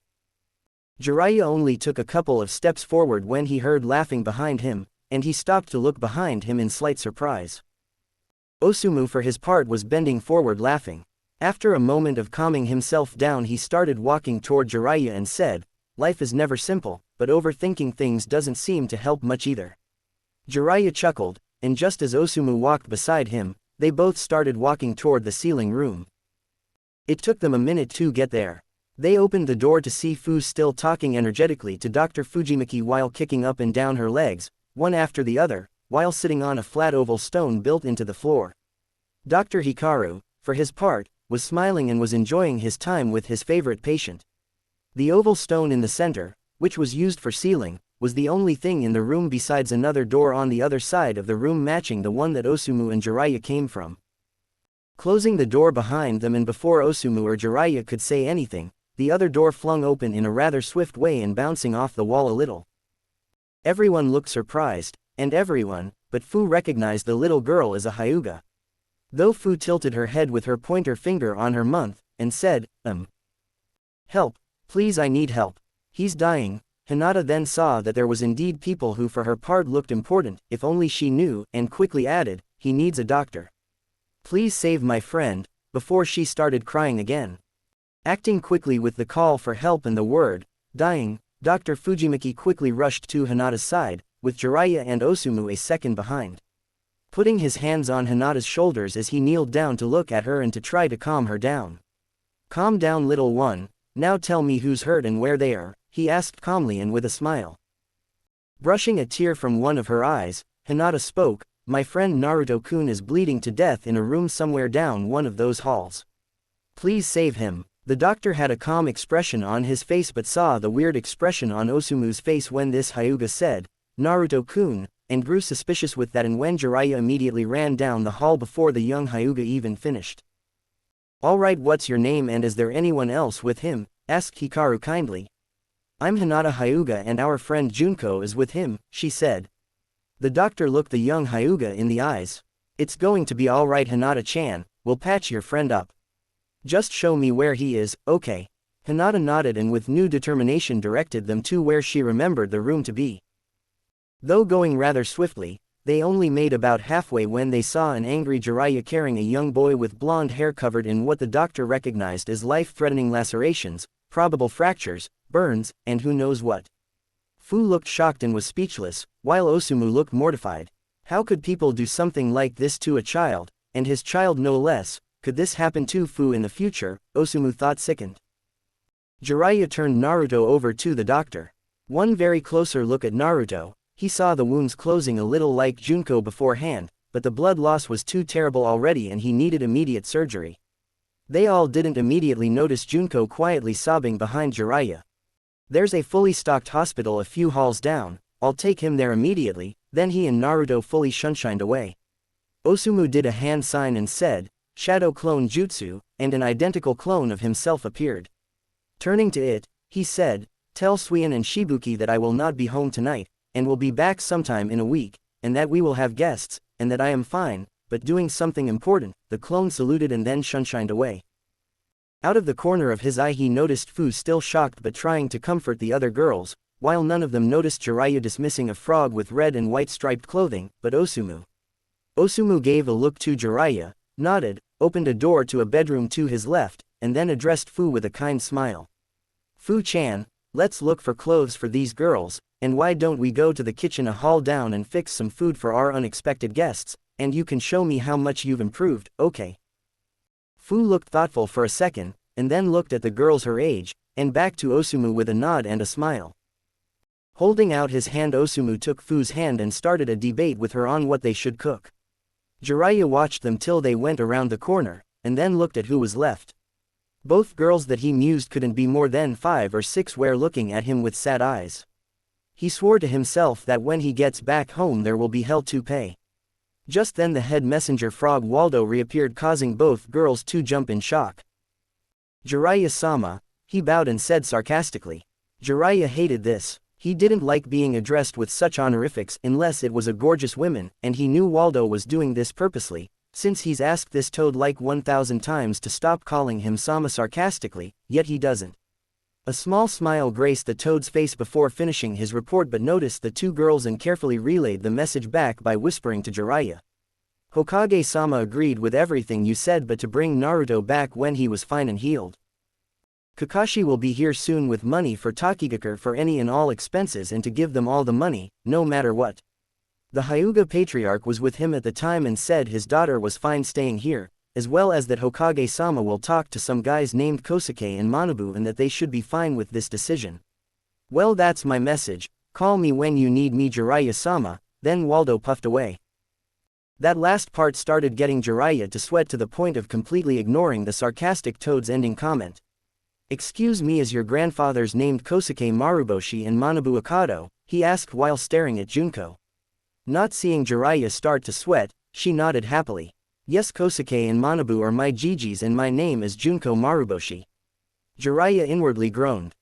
Jiraiya only took a couple of steps forward when he heard laughing behind him, and he stopped to look behind him in slight surprise. Osumu for his part was bending forward laughing. After a moment of calming himself down, he started walking toward Jiraiya and said, "Life is never simple, but overthinking things doesn't seem to help much either." Jiraiya chuckled, and just as Osumu walked beside him, they both started walking toward the ceiling room. It took them a minute to get there. They opened the door to see Fu still talking energetically to Dr. Fujimaki while kicking up and down her legs, one after the other, while sitting on a flat oval stone built into the floor. Dr. Hikaru, for his part, was smiling and was enjoying his time with his favorite patient. The oval stone in the center, which was used for sealing, was the only thing in the room besides another door on the other side of the room matching the one that Osumu and Jiraiya came from. Closing the door behind them, and before Osumu or Jiraiya could say anything, the other door flung open in a rather swift way and bouncing off the wall a little. Everyone looked surprised, and everyone, but Fu recognized the little girl as a Hyuga. Though Fu tilted her head with her pointer finger on her mouth, and said, "Help, please, I need help. He's dying." Hinata then saw that there was indeed people who for her part looked important, if only she knew, and quickly added, "He needs a doctor. Please save my friend," before she started crying again. Acting quickly with the call for help and the word, "dying," Dr. Fujimaki quickly rushed to Hinata's side, with Jiraiya and Osumu a second behind. Putting his hands on Hinata's shoulders as he kneeled down to look at her and to try to calm her down. "Calm down, little one, now tell me who's hurt and where they are," he asked calmly and with a smile. Brushing a tear from one of her eyes, Hinata spoke, my friend Naruto-kun is bleeding to death in a room somewhere down one of those halls. Please save him." The doctor had a calm expression on his face but saw the weird expression on Osumu's face when this Hyuga said, "Naruto-kun," and grew suspicious with that, and when Jiraiya immediately ran down the hall before the young Hyuga even finished. "Alright, what's your name and is there anyone else with him?" asked Hikaru kindly. "I'm Hinata Hyuga and our friend Junko is with him," she said. The doctor looked the young Hyuga in the eyes. "It's going to be alright, Hinata-chan, we'll patch your friend up. Just show me where he is, okay?" Hinata nodded and with new determination directed them to where she remembered the room to be. Though going rather swiftly, they only made about halfway when they saw an angry Jiraiya carrying a young boy with blonde hair covered in what the doctor recognized as life-threatening lacerations, probable fractures, burns, and who knows what. Fu looked shocked and was speechless, while Osumu looked mortified. How could people do something like this to a child, and his child no less? Could this happen to Fu in the future? Osumu thought, sickened. Jiraiya turned Naruto over to the doctor. One very closer look at Naruto, he saw the wounds closing a little like Junko beforehand, but the blood loss was too terrible already and he needed immediate surgery. They all didn't immediately notice Junko quietly sobbing behind Jiraiya. "There's a fully stocked hospital a few halls down, I'll take him there immediately." Then he and Naruto fully shunshined away. Osumu did a hand sign and said, "Shadow clone jutsu," and an identical clone of himself appeared. Turning to it, he said, "Tell Suian and Shibuki that I will not be home tonight, and will be back sometime in a week, and that we will have guests, and that I am fine, but doing something important." The clone saluted and then shunshined away. Out of the corner of his eye he noticed Fu still shocked but trying to comfort the other girls, while none of them noticed Jiraiya dismissing a frog with red and white striped clothing, but Osumu. Osumu gave a look to Jiraiya, nodded, opened a door to a bedroom to his left, and then addressed Fu with a kind smile. "Fu-chan, let's look for clothes for these girls, and why don't we go to the kitchen a hall down and fix some food for our unexpected guests, and you can show me how much you've improved, okay?" Fu looked thoughtful for a second, and then looked at the girls her age, and back to Osumu with a nod and a smile. Holding out his hand, Osumu took Fu's hand and started a debate with her on what they should cook. Jiraiya watched them till they went around the corner, and then looked at who was left. Both girls that he mused couldn't be more than 5 or 6 were looking at him with sad eyes. He swore to himself that when he gets back home there will be hell to pay. Just then the head messenger frog Waldo reappeared, causing both girls to jump in shock. "Jiraiya-sama," he bowed and said sarcastically. Jiraiya hated this. He didn't like being addressed with such honorifics unless it was a gorgeous woman, and he knew Waldo was doing this purposely, since he's asked this toad like 1,000 times to stop calling him Sama sarcastically, yet he doesn't. A small smile graced the toad's face before finishing his report but noticed the two girls and carefully relayed the message back by whispering to Jiraiya. "Hokage-sama agreed with everything you said, but to bring Naruto back when he was fine and healed. Kakashi will be here soon with money for Takigakure for any and all expenses and to give them all the money, no matter what. The Hyuga patriarch was with him at the time and said his daughter was fine staying here, as well as that Hokage-sama will talk to some guys named Kosuke and Manabu and that they should be fine with this decision. Well, that's my message, call me when you need me, Jiraiya-sama." Then Waldo puffed away. That last part started getting Jiraiya to sweat to the point of completely ignoring the sarcastic toad's ending comment. "Excuse me, is your grandfather's named Kosuke Maruboshi and Manabu Akado?" he asked while staring at Junko. Not seeing Jiraiya start to sweat, she nodded happily. "Yes, Kosuke and Manabu are my Gigis and my name is Junko Maruboshi." Jiraiya inwardly groaned.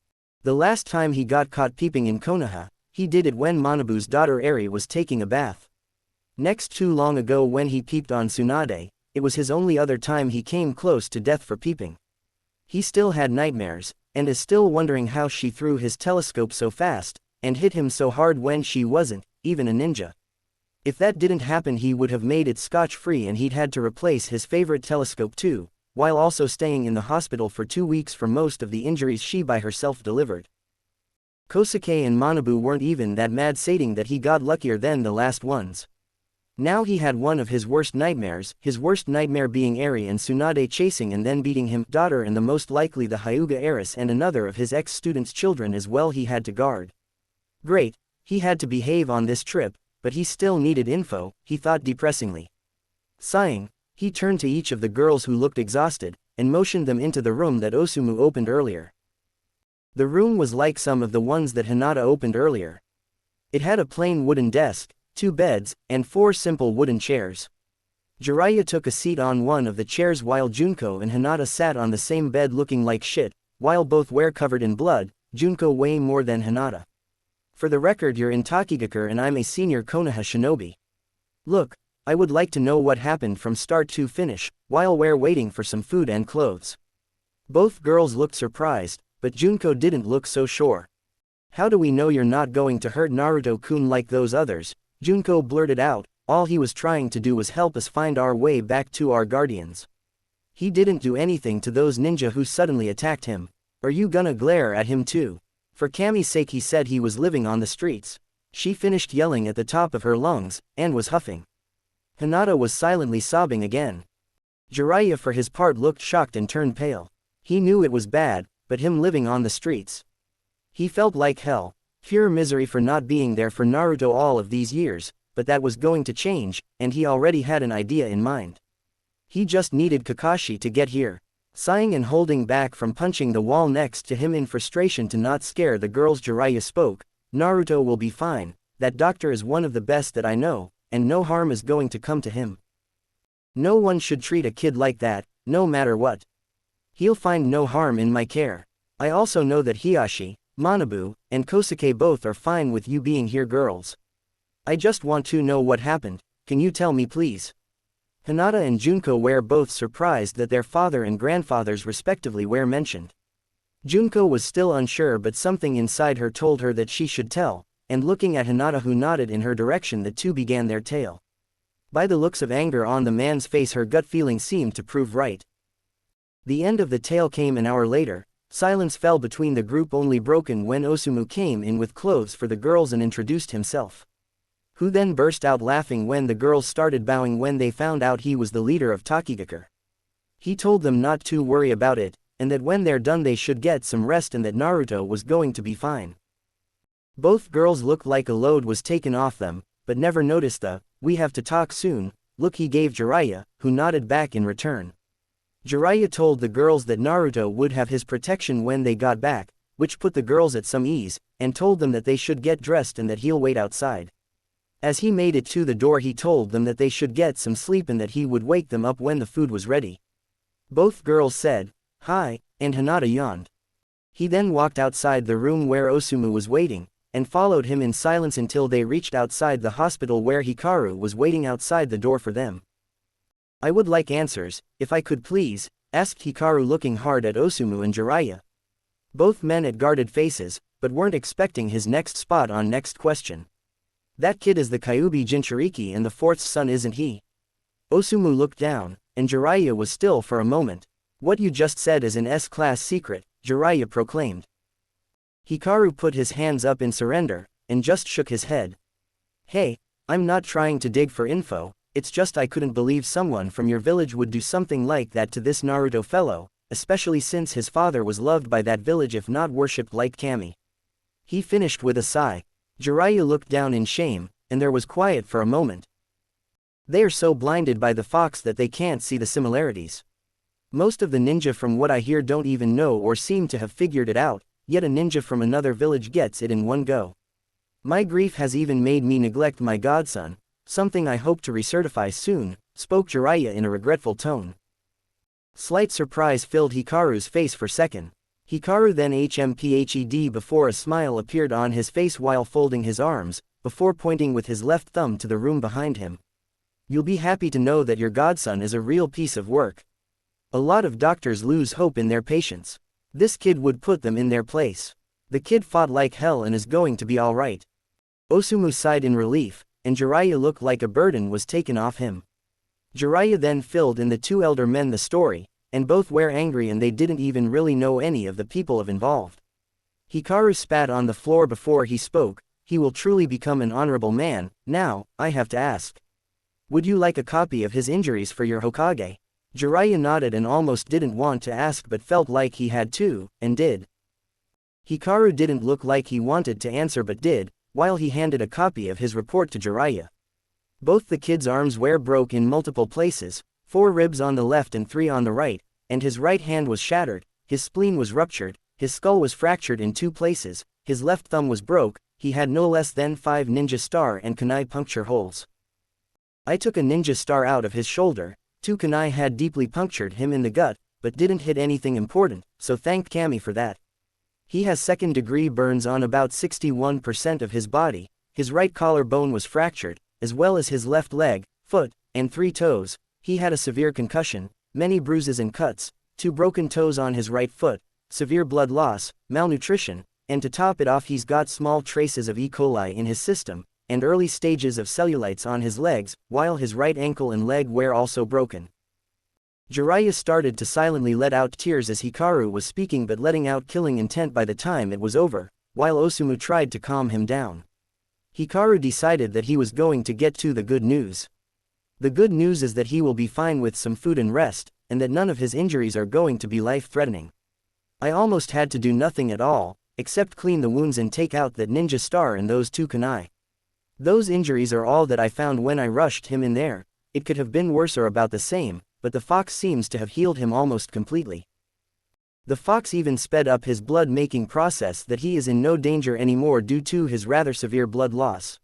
The last time he got caught peeping in Konoha, he did it when Manabu's daughter Eri was taking a bath. Next, too long ago when he peeped on Tsunade, it was his only other time he came close to death for peeping. He still had nightmares, and is still wondering how she threw his telescope so fast, and hit him so hard when she wasn't even a ninja. If that didn't happen he would have made it scotch-free and he'd had to replace his favorite telescope too, while also staying in the hospital for 2 weeks for most of the injuries she by herself delivered. Kosuke and Manabu weren't even that mad, stating that he got luckier than the last ones. Now he had one of his worst nightmares, his worst nightmare being Eri and Tsunade chasing and then beating him, daughter and the most likely the Hyuga heiress and another of his ex-student's children as well he had to guard. Great, he had to behave on this trip, but he still needed info, he thought depressingly. Sighing, he turned to each of the girls who looked exhausted, and motioned them into the room that Osumu opened earlier. The room was like some of the ones that Hinata opened earlier. It had a plain wooden desk, 2 beds, and 4 simple wooden chairs. Jiraiya took a seat on one of the chairs while Junko and Hinata sat on the same bed looking like shit, while both were covered in blood, Junko weighing more than Hinata. For the record, you're in Takigakure and I'm a senior Konoha shinobi. Look, I would like to know what happened from start to finish, while we're waiting for some food and clothes. Both girls looked surprised, but Junko didn't look so sure. How do we know you're not going to hurt Naruto-kun like those others? Junko blurted out, all he was trying to do was help us find our way back to our guardians. He didn't do anything to those ninja who suddenly attacked him. Are you gonna glare at him too? For Kami's sake, he said he was living on the streets. She finished yelling at the top of her lungs, and was huffing. Hinata was silently sobbing again. Jiraiya for his part looked shocked and turned pale. He knew it was bad, but him living on the streets. He felt like hell, pure misery for not being there for Naruto all of these years, but that was going to change, and he already had an idea in mind. He just needed Kakashi to get here. Sighing and holding back from punching the wall next to him in frustration to not scare the girls, Jiraiya spoke, Naruto will be fine, that doctor is one of the best that I know, and no harm is going to come to him. No one should treat a kid like that, no matter what. He'll find no harm in my care. I also know that Hiashi, Manabu, and Kosuke both are fine with you being here, girls. I just want to know what happened, can you tell me please? Hinata and Junko were both surprised that their father and grandfathers respectively were mentioned. Junko was still unsure, but something inside her told her that she should tell, and looking at Hinata who nodded in her direction, the two began their tale. By the looks of anger on the man's face, her gut feeling seemed to prove right. The end of the tale came an hour later. Silence fell between the group, only broken when Osumu came in with clothes for the girls and introduced himself. Who then burst out laughing when the girls started bowing when they found out he was the leader of Takigakure. He told them not to worry about it, and that when they're done they should get some rest and that Naruto was going to be fine. Both girls looked like a load was taken off them, but never noticed the, "we have to talk soon," look he gave Jiraiya, who nodded back in return. Jiraiya told the girls that Naruto would have his protection when they got back, which put the girls at some ease, and told them that they should get dressed and that he'll wait outside. As he made it to the door, he told them that they should get some sleep and that he would wake them up when the food was ready. Both girls said, "Hi," and Hinata yawned. He then walked outside the room where Osumu was waiting, and followed him in silence until they reached outside the hospital where Hikaru was waiting outside the door for them. "I would like answers, if I could please," asked Hikaru, looking hard at Osumu and Jiraiya. Both men had guarded faces, but weren't expecting his next spot on next question. "That kid is the Kyuubi Jinchuriki and the fourth son, isn't he?" Osumu looked down, and Jiraiya was still for a moment. "What you just said is an S-class secret," Jiraiya proclaimed. Hikaru put his hands up in surrender, and just shook his head. "Hey, I'm not trying to dig for info, it's just I couldn't believe someone from your village would do something like that to this Naruto fellow, especially since his father was loved by that village if not worshipped like Kami." He finished with a sigh. Jiraiya looked down in shame, and there was quiet for a moment. They are so blinded by the fox that they can't see the similarities. Most of the ninja from what I hear don't even know or seem to have figured it out, yet a ninja from another village gets it in one go. My grief has even made me neglect my godson, something I hope to recertify soon, spoke Jiraiya in a regretful tone. Slight surprise filled Hikaru's face for a second. Hikaru then hmphed before a smile appeared on his face while folding his arms, before pointing with his left thumb to the room behind him. "You'll be happy to know that your godson is a real piece of work. A lot of doctors lose hope in their patients. This kid would put them in their place. The kid fought like hell and is going to be alright." Osumu sighed in relief, and Jiraiya looked like a burden was taken off him. Jiraiya then filled in the two elder men the story, and both were angry and they didn't even really know any of the people involved. Hikaru spat on the floor before he spoke. "He will truly become an honorable man. Now, I have to ask. Would you like a copy of his injuries for your Hokage?" Jiraiya nodded and almost didn't want to ask but felt like he had to, and did. Hikaru didn't look like he wanted to answer but did, while he handed a copy of his report to Jiraiya. Both the kid's arms were broke in multiple places, 4 ribs on the left and 3 on the right, and his right hand was shattered, his spleen was ruptured, his skull was fractured in 2 places, his left thumb was broke, he had no less than 5 ninja star and kunai puncture holes. I took a ninja star out of his shoulder, 2 kunai had deeply punctured him in the gut, but didn't hit anything important, so thanked Kami for that. He has 2nd-degree burns on about 61% of his body, his right collarbone was fractured, as well as his left leg, foot, and 3 toes, he had a severe concussion, many bruises and cuts, 2 broken toes on his right foot, severe blood loss, malnutrition, and to top it off he's got small traces of E. coli in his system, and early stages of cellulitis on his legs, while his right ankle and leg were also broken. Jiraiya started to silently let out tears as Hikaru was speaking but letting out killing intent by the time it was over, while Osamu tried to calm him down. Hikaru decided that he was going to get to the good news. The good news is that he will be fine with some food and rest, and that none of his injuries are going to be life-threatening. I almost had to do nothing at all, except clean the wounds and take out that ninja star and those 2 kunai. Those injuries are all that I found when I rushed him in there. It could have been worse or about the same, but the fox seems to have healed him almost completely. The fox even sped up his blood-making process that he is in no danger anymore due to his rather severe blood loss.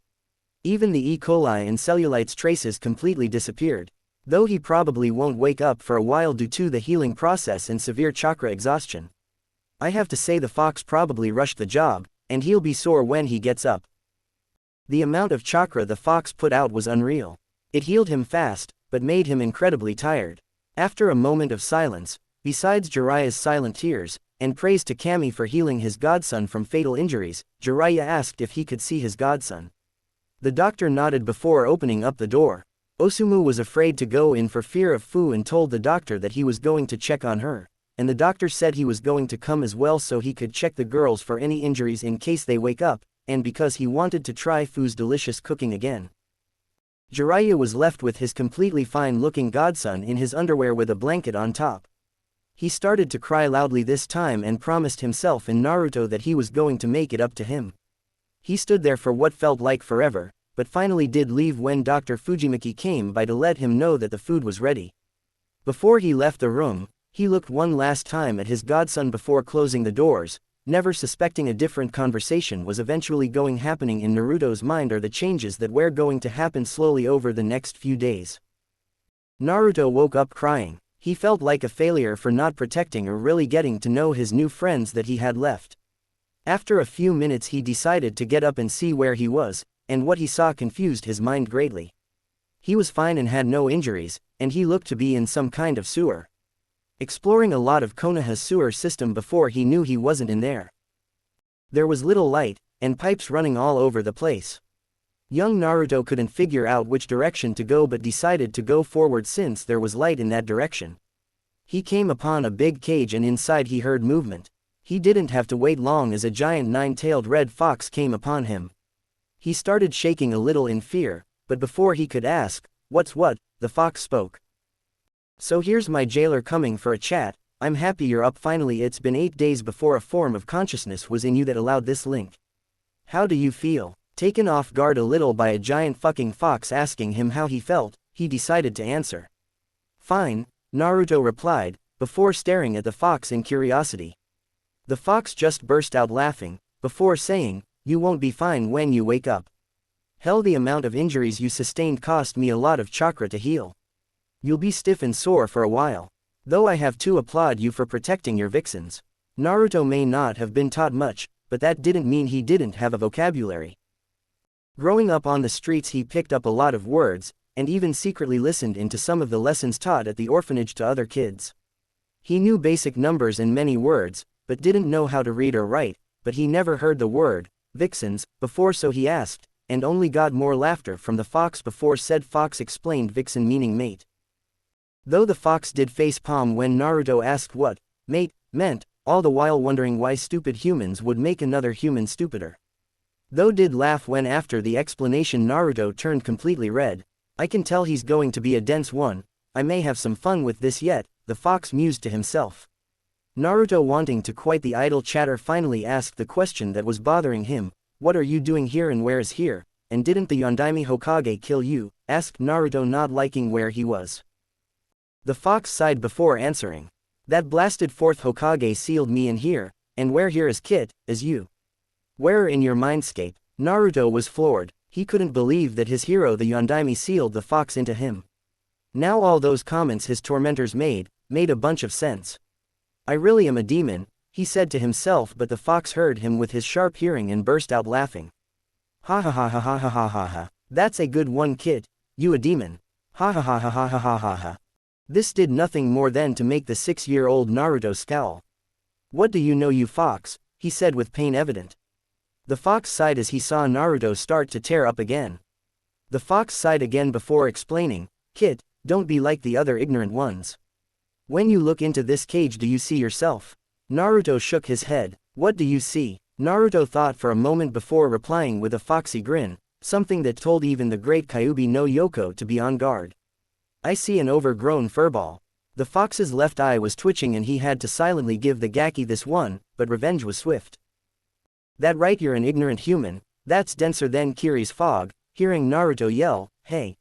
Even the E. coli and cellulitis traces completely disappeared, though he probably won't wake up for a while due to the healing process and severe chakra exhaustion. I have to say the fox probably rushed the job, and he'll be sore when he gets up. The amount of chakra the fox put out was unreal. It healed him fast, but made him incredibly tired. After a moment of silence, besides Jiraiya's silent tears, and praise to Kami for healing his godson from fatal injuries, Jiraiya asked if he could see his godson. The doctor nodded before opening up the door. Osamu was afraid to go in for fear of Fu and told the doctor that he was going to check on her, and the doctor said he was going to come as well so he could check the girls for any injuries in case they wake up, and because he wanted to try Fu's delicious cooking again. Jiraiya was left with his completely fine-looking godson in his underwear with a blanket on top. He started to cry loudly this time and promised himself and Naruto that he was going to make it up to him. He stood there for what felt like forever, but finally did leave when Dr. Fujimaki came by to let him know that the food was ready. Before he left the room, he looked one last time at his godson before closing the doors, never suspecting a different conversation was eventually happening in Naruto's mind or the changes that were going to happen slowly over the next few days. Naruto woke up crying. He felt like a failure for not protecting or really getting to know his new friends that he had left. After a few minutes he decided to get up and see where he was, and what he saw confused his mind greatly. He was fine and had no injuries, and he looked to be in some kind of sewer. Exploring a lot of Konoha's sewer system before he knew he wasn't in there. There was little light, and pipes running all over the place. Young Naruto couldn't figure out which direction to go but decided to go forward since there was light in that direction. He came upon a big cage and inside he heard movement. He didn't have to wait long as a giant 9-tailed red fox came upon him. He started shaking a little in fear, but before he could ask, "What's what?" the fox spoke. "So here's my jailer coming for a chat. I'm happy you're up finally. It's been 8 days before a form of consciousness was in you that allowed this link. How do you feel?" Taken off guard a little by a giant fucking fox asking him how he felt, he decided to answer. "Fine," Naruto replied, before staring at the fox in curiosity. The fox just burst out laughing, before saying, "You won't be fine when you wake up. Hell, the amount of injuries you sustained cost me a lot of chakra to heal. You'll be stiff and sore for a while. Though I have to applaud you for protecting your vixens." Naruto may not have been taught much, but that didn't mean he didn't have a vocabulary. Growing up on the streets he picked up a lot of words, and even secretly listened into some of the lessons taught at the orphanage to other kids. He knew basic numbers and many words, but didn't know how to read or write, but he never heard the word, vixens, before so he asked, and only got more laughter from the fox before said fox explained vixen meaning mate. Though the fox did face palm when Naruto asked what mate meant, all the while wondering why stupid humans would make another human stupider. Though did laugh when after the explanation Naruto turned completely red. "I can tell he's going to be a dense one. I may have some fun with this yet," the fox mused to himself. Naruto, wanting to quiet the idle chatter, finally asked the question that was bothering him, What are you doing here and where is here, and didn't the Yondaime Hokage kill you? Asked Naruto, not liking where he was. The fox sighed before answering. That blasted fourth Hokage sealed me in here, and where here is Kit, is you. Where in your mindscape? Naruto was floored. He couldn't believe that his hero the Yondaime sealed the fox into him. Now all those comments his tormentors made a bunch of sense. I really am a demon, he said to himself, but the fox heard him with his sharp hearing and burst out laughing. Ha ha ha ha ha ha ha ha ha. That's a good one, Kit. You a demon. Ha ha ha ha ha ha ha ha ha. This did nothing more than to make the 6-year-old Naruto scowl. What do you know, you fox? He said with pain evident. The fox sighed as he saw Naruto start to tear up again. The fox sighed again before explaining, Kit, don't be like the other ignorant ones. When you look into this cage, do you see yourself? Naruto shook his head. What do you see? Naruto thought for a moment before replying with a foxy grin, something that told even the great Kyuubi no Yoko to be on guard. I see an overgrown furball. The fox's left eye was twitching and he had to silently give the Gaki this one, but revenge was swift. That right, you're an ignorant human, that's denser than Kiri's fog. Hearing Naruto yell, hey.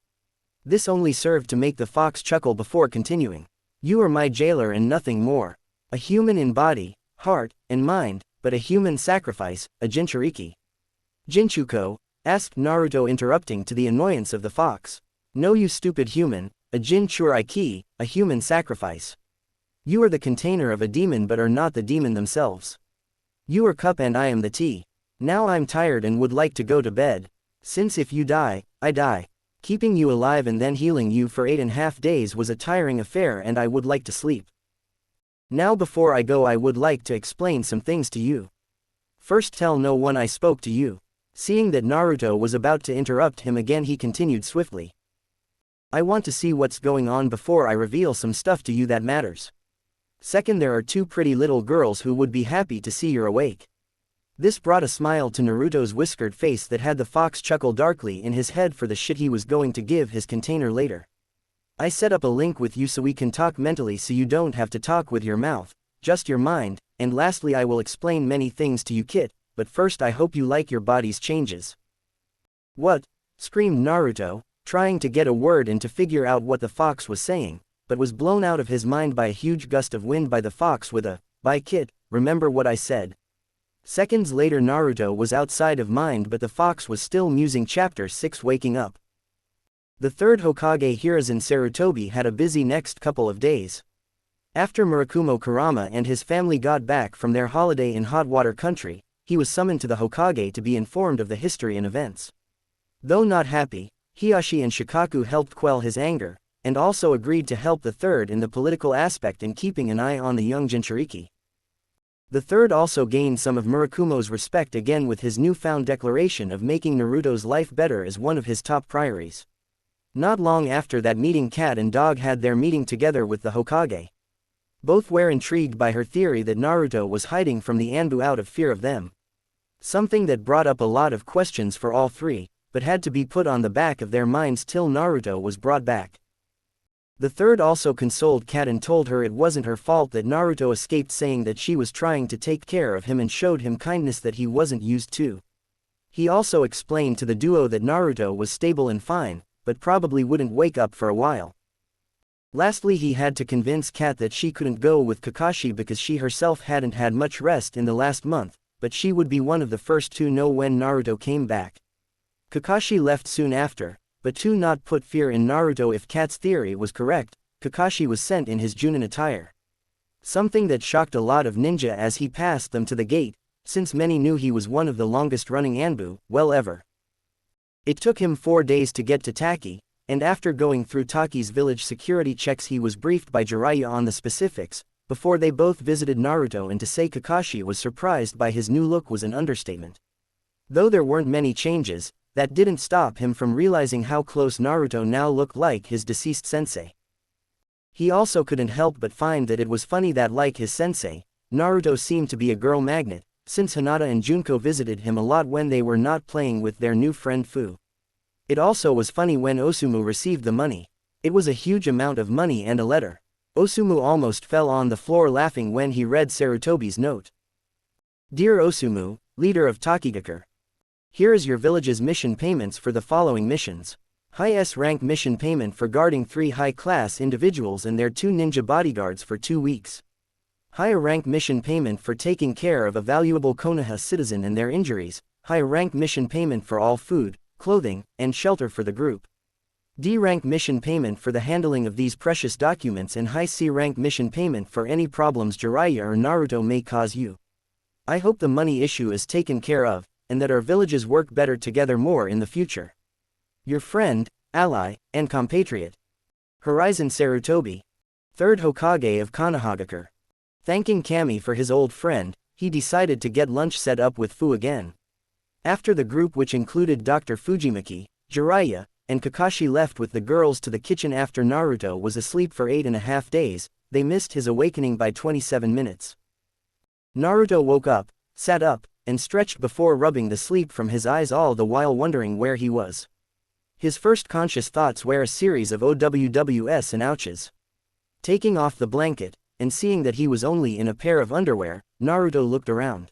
This only served to make the fox chuckle before continuing. You are my jailer and nothing more. A human in body, heart, and mind, but a human sacrifice, a Jinchuriki. Jinchuko? Asked Naruto, interrupting to the annoyance of the fox. No, you stupid human, a Jinchuriki, a human sacrifice. You are the container of a demon but are not the demon themselves. You are cup and I am the tea. Now I'm tired and would like to go to bed. Since if you die, I die. Keeping you alive and then healing you for 8.5 days was a tiring affair and I would like to sleep. Now before I go I would like to explain some things to you. First, tell no one I spoke to you. Seeing that Naruto was about to interrupt him again, he continued swiftly. I want to see what's going on before I reveal some stuff to you that matters. Second, there are 2 pretty little girls who would be happy to see you're awake. This brought a smile to Naruto's whiskered face that had the fox chuckle darkly in his head for the shit he was going to give his container later. I set up a link with you so we can talk mentally, so you don't have to talk with your mouth, just your mind, and lastly I will explain many things to you, Kit, but first I hope you like your body's changes. What? Screamed Naruto, trying to get a word in to figure out what the fox was saying, but was blown out of his mind by a huge gust of wind by the fox with a, "Bye Kit, remember what I said." Seconds later Naruto was outside of mind, but the fox was still musing. Chapter 6, Waking Up. The third Hokage Hiruzen Sarutobi had a busy next couple of days. After Murakumo Kurama and his family got back from their holiday in Hot Water Country, he was summoned to the Hokage to be informed of the history and events. Though not happy, Hiyashi and Shikaku helped quell his anger, and also agreed to help the third in the political aspect in keeping an eye on the young Jinchuriki. The third also gained some of Murakumo's respect again with his newfound declaration of making Naruto's life better as one of his top priorities. Not long after that meeting, Cat and Dog had their meeting together with the Hokage. Both were intrigued by her theory that Naruto was hiding from the Anbu out of fear of them. Something that brought up a lot of questions for all three, but had to be put on the back of their minds till Naruto was brought back. The third also consoled Kat and told her it wasn't her fault that Naruto escaped, saying that she was trying to take care of him and showed him kindness that he wasn't used to. He also explained to the duo that Naruto was stable and fine, but probably wouldn't wake up for a while. Lastly, he had to convince Kat that she couldn't go with Kakashi because she herself hadn't had much rest in the last month, but she would be one of the first to know when Naruto came back. Kakashi left soon after, but to not put fear in Naruto if Kat's theory was correct, Kakashi was sent in his Junin attire. Something that shocked a lot of ninja as he passed them to the gate, since many knew he was one of the longest-running Anbu, well ever. It took him 4 days to get to Taki, and after going through Taki's village security checks he was briefed by Jiraiya on the specifics, before they both visited Naruto, and to say Kakashi was surprised by his new look was an understatement. Though there weren't many changes, that didn't stop him from realizing how close Naruto now looked like his deceased sensei. He also couldn't help but find that it was funny that, like his sensei, Naruto seemed to be a girl magnet, since Hinata and Junko visited him a lot when they were not playing with their new friend Fu. It also was funny when Osumu received the money. It was a huge amount of money and a letter. Osumu almost fell on the floor laughing when he read Sarutobi's note. Dear Osumu, leader of Takigakure. Here is your village's mission payments for the following missions. High S rank mission payment for guarding 3 high-class individuals and their 2 ninja bodyguards for 2 weeks. Higher rank mission payment for taking care of a valuable Konoha citizen and their injuries. Higher rank mission payment for all food, clothing, and shelter for the group. D rank mission payment for the handling of these precious documents, and high C rank mission payment for any problems Jiraiya or Naruto may cause you. I hope the money issue is taken care of, and that our villages work better together more in the future. Your friend, ally, and compatriot, Horizon Sarutobi, 3rd Hokage of Konohagakure. Thanking Kami for his old friend, he decided to get lunch set up with Fu again. After the group, which included Dr. Fujimaki, Jiraiya, and Kakashi, left with the girls to the kitchen after Naruto was asleep for 8.5 days, they missed his awakening by 27 minutes. Naruto woke up, sat up, and stretched before rubbing the sleep from his eyes, all the while wondering where he was. His first conscious thoughts were a series of OWWs and ouches. Taking off the blanket, and seeing that he was only in a pair of underwear, Naruto looked around.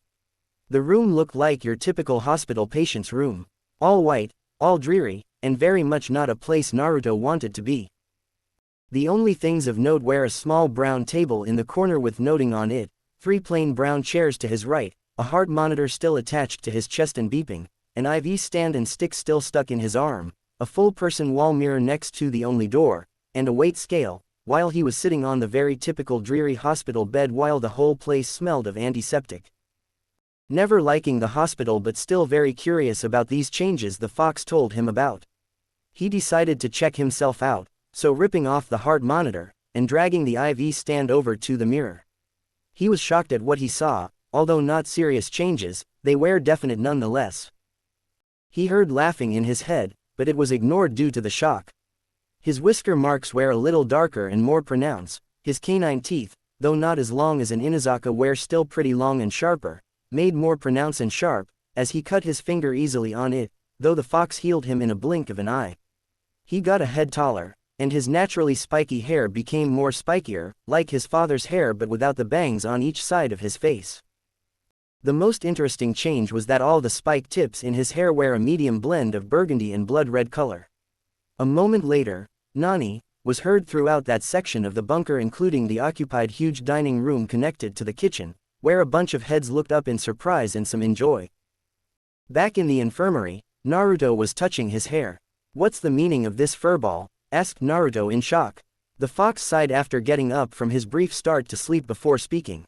The room looked like your typical hospital patient's room. All white, all dreary, and very much not a place Naruto wanted to be. The only things of note were a small brown table in the corner with noting on it, 3 plain brown chairs to his right, a heart monitor still attached to his chest and beeping, an IV stand and stick still stuck in his arm, a full-person wall mirror next to the only door, and a weight scale, while he was sitting on the very typical dreary hospital bed while the whole place smelled of antiseptic. Never liking the hospital but still very curious about these changes the fox told him about. He decided to check himself out, so ripping off the heart monitor, and dragging the IV stand over to the mirror. He was shocked at what he saw, although not serious changes, they were definite nonetheless. He heard laughing in his head, but it was ignored due to the shock. His whisker marks were a little darker and more pronounced, his canine teeth, though not as long as an Inazaka, were still pretty long and sharper, made more pronounced and sharp, as he cut his finger easily on it, though the fox healed him in a blink of an eye. He got a head taller, and his naturally spiky hair became more spikier, like his father's hair but without the bangs on each side of his face. The most interesting change was that all the spike tips in his hair were a medium blend of burgundy and blood red color. A moment later, Nani was heard throughout that section of the bunker, including the occupied huge dining room connected to the kitchen, where a bunch of heads looked up in surprise and some in joy. Back in the infirmary, Naruto was touching his hair. "What's the meaning of this furball?" asked Naruto in shock. The fox sighed after getting up from his brief start to sleep before speaking.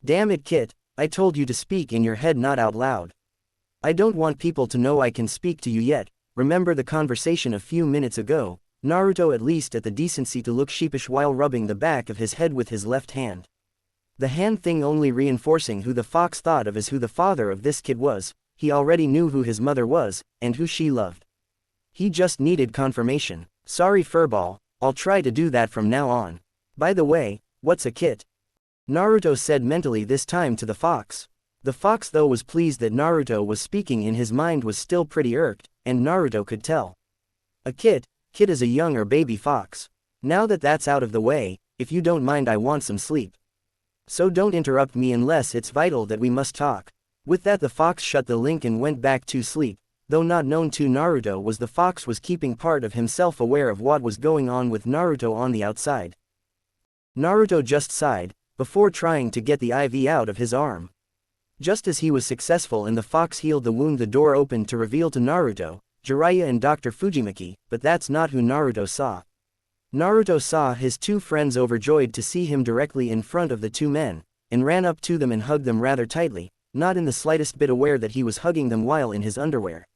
"Damn it, Kit, I told you to speak in your head, not out loud. I don't want people to know I can speak to you yet. Remember the conversation a few minutes ago?" Naruto at least had the decency to look sheepish while rubbing the back of his head with his left hand. The hand thing only reinforcing who the fox thought of as who the father of this kid was. He already knew who his mother was, and who she loved. He just needed confirmation. "Sorry furball, I'll try to do that from now on. By the way, what's a kit?" Naruto said mentally this time to the fox. The fox, though was pleased that Naruto was speaking in his mind, was still pretty irked, and Naruto could tell. "A kit is a young or baby fox. Now that that's out of the way, if you don't mind, I want some sleep. So don't interrupt me unless it's vital that we must talk." With that, the fox shut the link and went back to sleep. Though not known to Naruto was the fox was keeping part of himself aware of what was going on with Naruto on the outside. Naruto just sighed, before trying to get the IV out of his arm. Just as he was successful and the fox healed the wound, the door opened to reveal to Naruto, Jiraiya and Dr. Fujimaki, but that's not who Naruto saw. Naruto saw his 2 friends, overjoyed to see him directly in front of the 2 men, and ran up to them and hugged them rather tightly, not in the slightest bit aware that he was hugging them while in his underwear.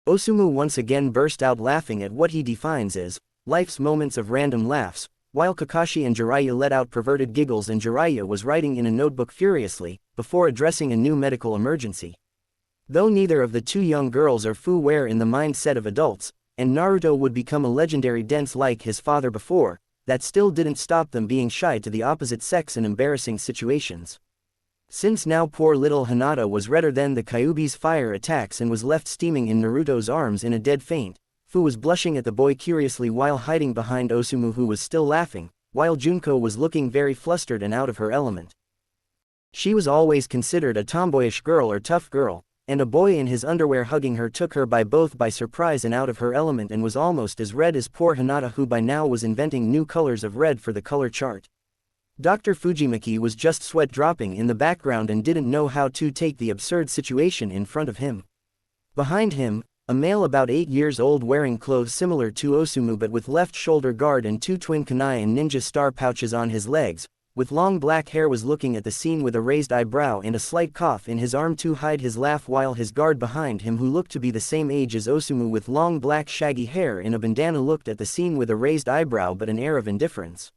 Osumu once again burst out laughing at what he defines as life's moments of random laughs, while Kakashi and Jiraiya let out perverted giggles, and Jiraiya was writing in a notebook furiously, before addressing a new medical emergency. Though neither of the 2 young girls or Fu were in the mindset of adults, and Naruto would become a legendary dense like his father before, that still didn't stop them being shy to the opposite sex in embarrassing situations. Since now poor little Hinata was redder than the Kyuubi's fire attacks and was left steaming in Naruto's arms in a dead faint, Fu was blushing at the boy curiously while hiding behind Osumu, who was still laughing, while Junko was looking very flustered and out of her element. She was always considered a tomboyish girl or tough girl, and a boy in his underwear hugging her took her by surprise and out of her element and was almost as red as poor Hinata, who by now was inventing new colors of red for the color chart. Dr. Fujimaki was just sweat dropping in the background and didn't know how to take the absurd situation in front of him. Behind him, a male about 8 years old wearing clothes similar to Osumu but with left shoulder guard and 2 twin kunai and ninja star pouches on his legs, with long black hair, was looking at the scene with a raised eyebrow and a slight cough in his arm to hide his laugh, while his guard behind him, who looked to be the same age as Osumu with long black shaggy hair in a bandana, looked at the scene with a raised eyebrow but an air of indifference.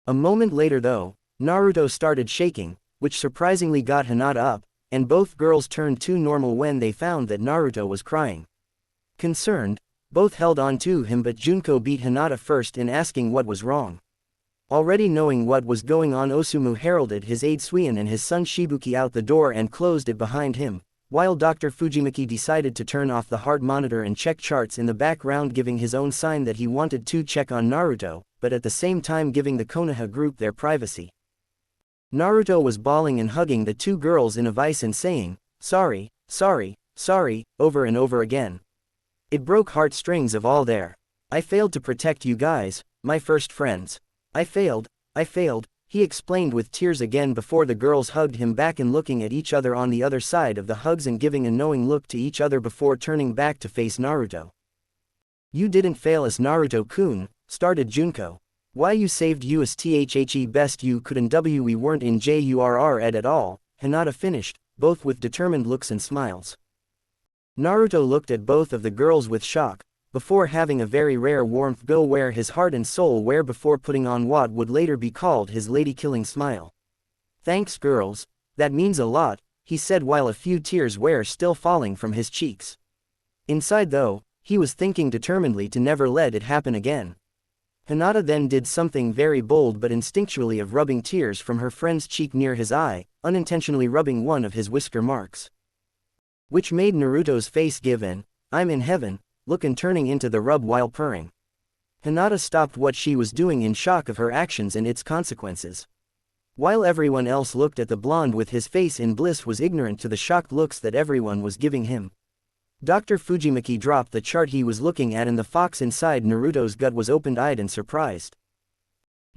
A moment later though, Naruto started shaking, which surprisingly got Hinata up, and both girls turned to normal when they found that Naruto was crying. Concerned, both held on to him, but Junko beat Hinata first in asking what was wrong. Already knowing what was going on, Osumu heralded his aide Suion and his son Shibuki out the door and closed it behind him, while Dr. Fujimaki decided to turn off the heart monitor and check charts in the background, giving his own sign that he wanted to check on Naruto, but at the same time giving the Konoha group their privacy. Naruto was bawling and hugging the 2 girls in a vice and saying, "Sorry, sorry, sorry," over and over again. It broke heartstrings of all there. "I failed to protect you guys, my first friends. I failed, he explained with tears again before the girls hugged him back and looking at each other on the other side of the hugs and giving a knowing look to each other before turning back to face Naruto. "You didn't fail us, Naruto-kun," started Junko. "Why, you saved us the best you could, and we weren't in JURR at all," Hinata finished, both with determined looks and smiles. Naruto looked at both of the girls with shock, before having a very rare warmth go where his heart and soul were before putting on what would later be called his lady-killing smile. "Thanks girls, that means a lot," he said while a few tears were still falling from his cheeks. Inside though, he was thinking determinedly to never let it happen again. Hinata then did something very bold but instinctually of rubbing tears from her friend's cheek near his eye, unintentionally rubbing one of his whisker marks, which made Naruto's face give an "I'm in heaven" look and turning into the rub while purring. Hinata stopped what she was doing in shock of her actions and its consequences. While everyone else looked at the blonde with his face in bliss, was ignorant to the shocked looks that everyone was giving him. Dr. Fujimaki dropped the chart he was looking at and the fox inside Naruto's gut was open-eyed and surprised.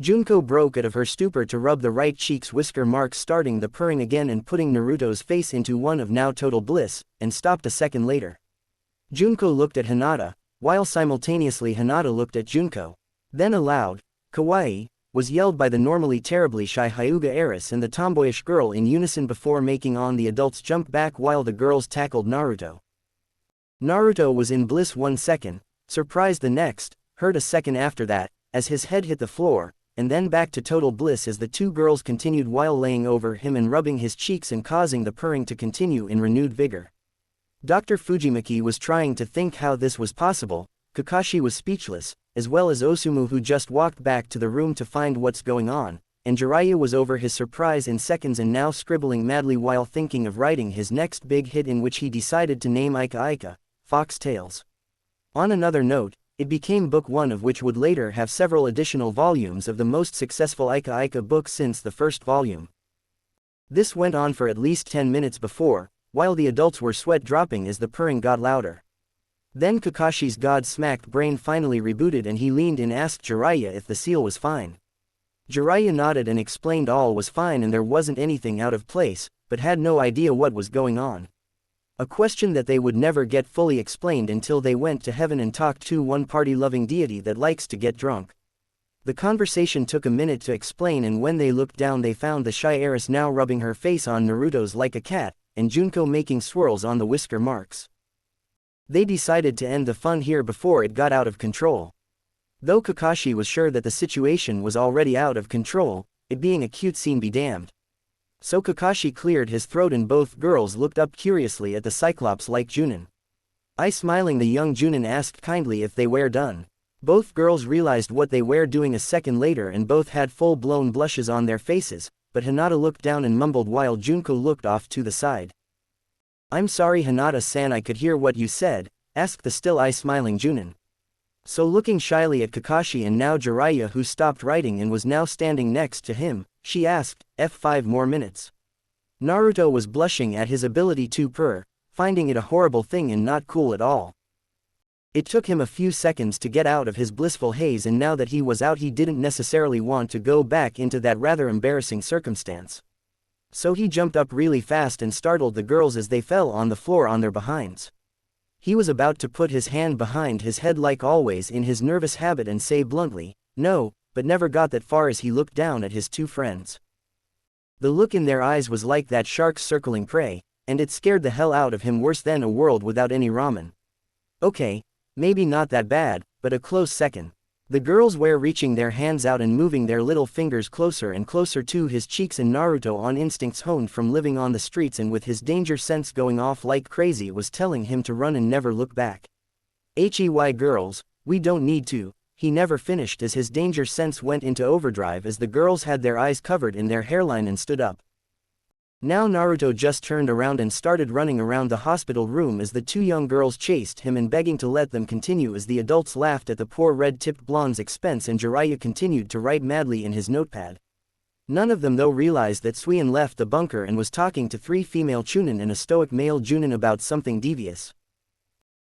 Junko broke out of her stupor to rub the right cheek's whisker marks, starting the purring again and putting Naruto's face into one of now total bliss, and stopped a second later. Junko looked at Hinata, while simultaneously Hinata looked at Junko. Then aloud, "Kawaii," was yelled by the normally terribly shy Hyuga heiress and the tomboyish girl in unison before making on the adults jump back while the girls tackled Naruto. Naruto was in bliss 1 second, surprised the next, hurt a second after that, as his head hit the floor, and then back to total bliss as the 2 girls continued while laying over him and rubbing his cheeks and causing the purring to continue in renewed vigor. Dr. Fujimaki was trying to think how this was possible, Kakashi was speechless, as well as Osumu, who just walked back to the room to find what's going on, and Jiraiya was over his surprise in seconds and now scribbling madly while thinking of writing his next big hit, in which he decided to name Ika Ika, Fox Tales. On another note, it became book 1 of which would later have several additional volumes of the most successful Ika Ika book since the first volume. This went on for at least 10 minutes before, while the adults were sweat dropping as the purring got louder. Then Kakashi's god-smacked brain finally rebooted and he leaned in and asked Jiraiya if the seal was fine. Jiraiya nodded and explained all was fine and there wasn't anything out of place, but had no idea what was going on. A question that they would never get fully explained until they went to heaven and talked to one party-loving deity that likes to get drunk. The conversation took a minute to explain, and when they looked down they found the shy heiress now rubbing her face on Naruto's like a cat, and Junko making swirls on the whisker marks. They decided to end the fun here before it got out of control. Though Kakashi was sure that the situation was already out of control, it being a cute scene be damned. So Kakashi cleared his throat and both girls looked up curiously at the Cyclops-like Junin. Smiling, the young Junin asked kindly if they were done. Both girls realized what they were doing a second later and both had full-blown blushes on their faces, but Hinata looked down and mumbled while Junko looked off to the side. "I'm sorry Hinata-san, I could hear what you said," asked the still smiling Junin. So looking shyly at Kakashi and now Jiraiya, who stopped writing and was now standing next to him, she asked, "F5 more minutes?" Naruto was blushing at his ability to purr, finding it a horrible thing and not cool at all. It took him a few seconds to get out of his blissful haze, and now that he was out he didn't necessarily want to go back into that rather embarrassing circumstance. So he jumped up really fast and startled the girls as they fell on the floor on their behinds. He was about to put his hand behind his head like always in his nervous habit and say bluntly, "No," but never got that far as he looked down at his two friends. The look in their eyes was like that shark's circling prey, and it scared the hell out of him worse than a world without any ramen. Okay, maybe not that bad, but a close second. The girls were reaching their hands out and moving their little fingers closer and closer to his cheeks, and Naruto, on instincts honed from living on the streets and with his danger sense going off like crazy, was telling him to run and never look back. "Hey girls, we don't need to," he never finished as his danger sense went into overdrive as the girls had their eyes covered in their hairline and stood up. Now Naruto just turned around and started running around the hospital room as the two young girls chased him and begging to let them continue, as the adults laughed at the poor red-tipped blonde's expense and Jiraiya continued to write madly in his notepad. None of them though realized that Suian left the bunker and was talking to three female chunin and a stoic male junin about something devious.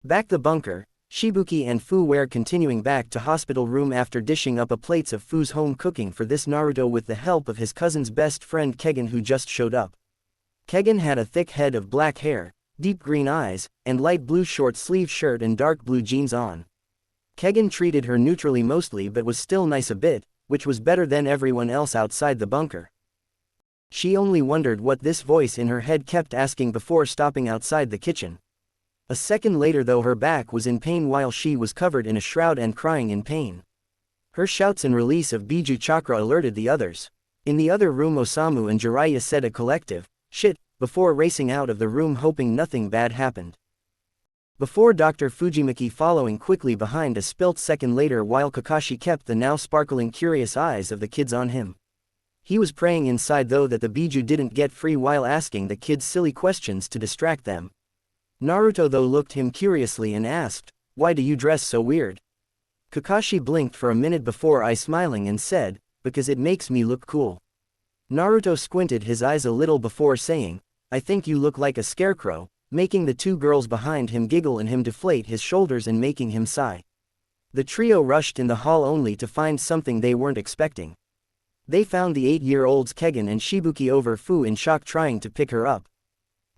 Back the bunker, Shibuki and Fu were continuing back to hospital room after dishing up a plates of Fu's home cooking for this Naruto with the help of his cousin's best friend Kegan, who just showed up. Kegan had a thick head of black hair, deep green eyes, and light blue short-sleeve shirt and dark blue jeans on. Kegan treated her neutrally mostly but was still nice a bit, which was better than everyone else outside the bunker. She only wondered what this voice in her head kept asking before stopping outside the kitchen. A second later though, her back was in pain while she was covered in a shroud and crying in pain. Her shouts and release of Biju chakra alerted the others. In the other room Osamu and Jiraiya said a collective, "Shit," before racing out of the room hoping nothing bad happened. Before Dr. Fujimaki following quickly behind a spelt second later while Kakashi kept the now sparkling curious eyes of the kids on him. He was praying inside though that the Biju didn't get free while asking the kids silly questions to distract them. Naruto though looked him curiously and asked, "Why do you dress so weird?" Kakashi blinked for a minute before smiling and said, "Because it makes me look cool." Naruto squinted his eyes a little before saying, "I think you look like a scarecrow," making the two girls behind him giggle and him deflate his shoulders and making him sigh. The trio rushed in the hall only to find something they weren't expecting. They found the 8-year-olds Kegan and Shibuki over Fu in shock trying to pick her up.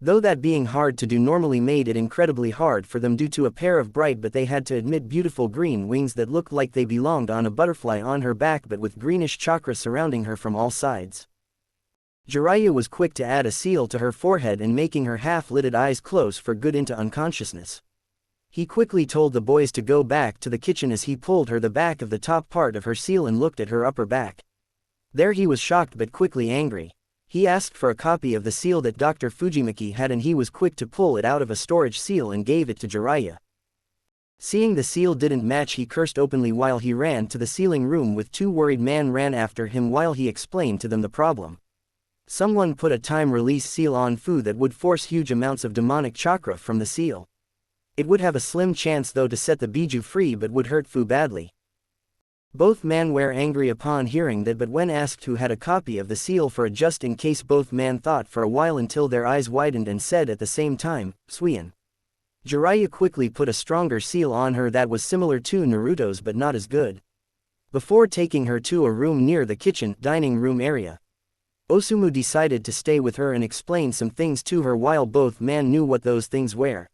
Though that being hard to do normally made it incredibly hard for them due to a pair of bright but they had to admit beautiful green wings that looked like they belonged on a butterfly on her back but with greenish chakra surrounding her from all sides. Jiraiya was quick to add a seal to her forehead and making her half-lidded eyes close for good into unconsciousness. He quickly told the boys to go back to the kitchen as he pulled her the back of the top part of her seal and looked at her upper back. There he was shocked but quickly angry. He asked for a copy of the seal that Dr. Fujimaki had and he was quick to pull it out of a storage seal and gave it to Jiraiya. Seeing the seal didn't match, he cursed openly while he ran to the sealing room with two worried men ran after him while he explained to them the problem. Someone put a time-release seal on Fu that would force huge amounts of demonic chakra from the seal. It would have a slim chance though to set the Biju free but would hurt Fu badly. Both men were angry upon hearing that, but when asked who had a copy of the seal for a just in case, both men thought for a while until their eyes widened and said at the same time, "Suian." Jiraiya quickly put a stronger seal on her that was similar to Naruto's but not as good. Before taking her to a room near the kitchen dining room area. Osamu decided to stay with her and explain some things to her while both men knew what those things were.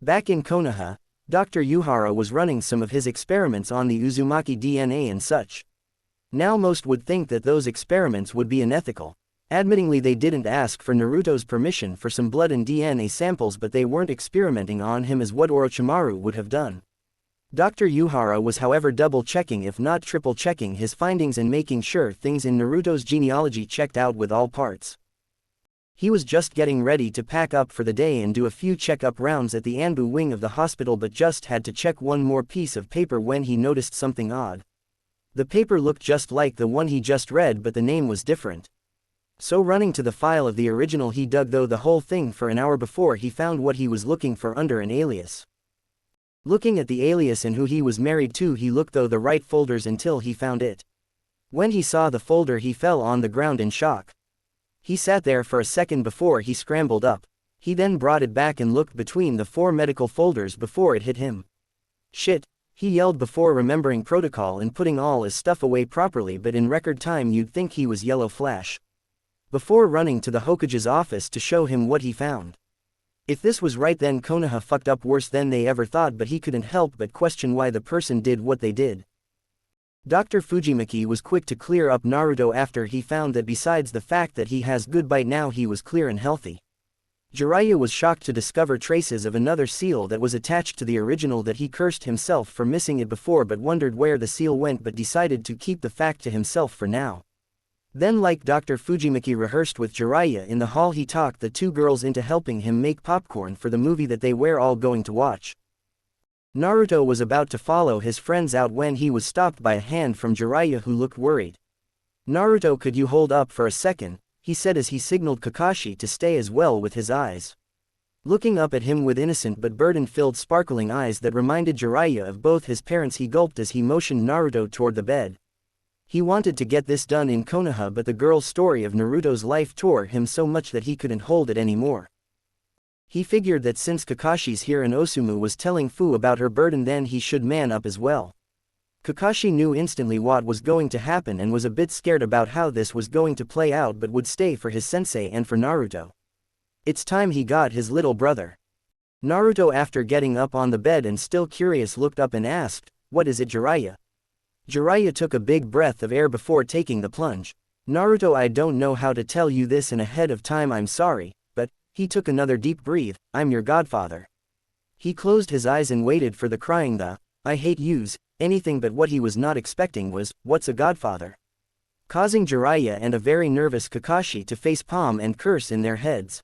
Back in Konoha, Dr. Yuhara was running some of his experiments on the Uzumaki DNA and such. Now most would think that those experiments would be unethical. Admittingly they didn't ask for Naruto's permission for some blood and DNA samples, but they weren't experimenting on him as what Orochimaru would have done. Dr. Yuhara was however double-checking if not triple-checking his findings and making sure things in Naruto's genealogy checked out with all parts. He was just getting ready to pack up for the day and do a few check-up rounds at the Anbu wing of the hospital, but just had to check one more piece of paper when he noticed something odd. The paper looked just like the one he just read but the name was different. So running to the file of the original he dug though the whole thing for an hour before he found what he was looking for under an alias. Looking at the alias and who he was married to, he looked through the right folders until he found it. When he saw the folder he fell on the ground in shock. He sat there for a second before he scrambled up. He then brought it back and looked between the 4 medical folders before it hit him. "Shit," he yelled before remembering protocol and putting all his stuff away properly, but in record time you'd think he was Yellow Flash. Before running to the Hokage's office to show him what he found. If this was right, then Konoha fucked up worse than they ever thought, but he couldn't help but question why the person did what they did. Dr. Fujimaki was quick to clear up Naruto after he found that besides the fact that he has good bite now, he was clear and healthy. Jiraiya was shocked to discover traces of another seal that was attached to the original that he cursed himself for missing it before, but wondered where the seal went, but decided to keep the fact to himself for now. Then, like Dr. Fujimaki rehearsed with Jiraiya in the hall, he talked the 2 girls into helping him make popcorn for the movie that they were all going to watch. Naruto was about to follow his friends out when he was stopped by a hand from Jiraiya, who looked worried. "Naruto, could you hold up for a second?" he said as he signaled Kakashi to stay as well with his eyes. Looking up at him with innocent but burden-filled sparkling eyes that reminded Jiraiya of both his parents, he gulped as he motioned Naruto toward the bed. He wanted to get this done in Konoha, but the girl's story of Naruto's life tore him so much that he couldn't hold it anymore. He figured that since Kakashi's here and Osumu was telling Fu about her burden, then he should man up as well. Kakashi knew instantly what was going to happen and was a bit scared about how this was going to play out, but would stay for his sensei and for Naruto. It's time he got his little brother. Naruto, after getting up on the bed and still curious, looked up and asked, "What is it, Jiraiya?" Jiraiya took a big breath of air before taking the plunge. "Naruto, I don't know how to tell you this in ahead of time, I'm sorry, but," he took another deep breath, "I'm your godfather." He closed his eyes and waited for the crying the "I hate yous" anything, but what he was not expecting was, "What's a godfather?" causing Jiraiya and a very nervous Kakashi to facepalm and curse in their heads.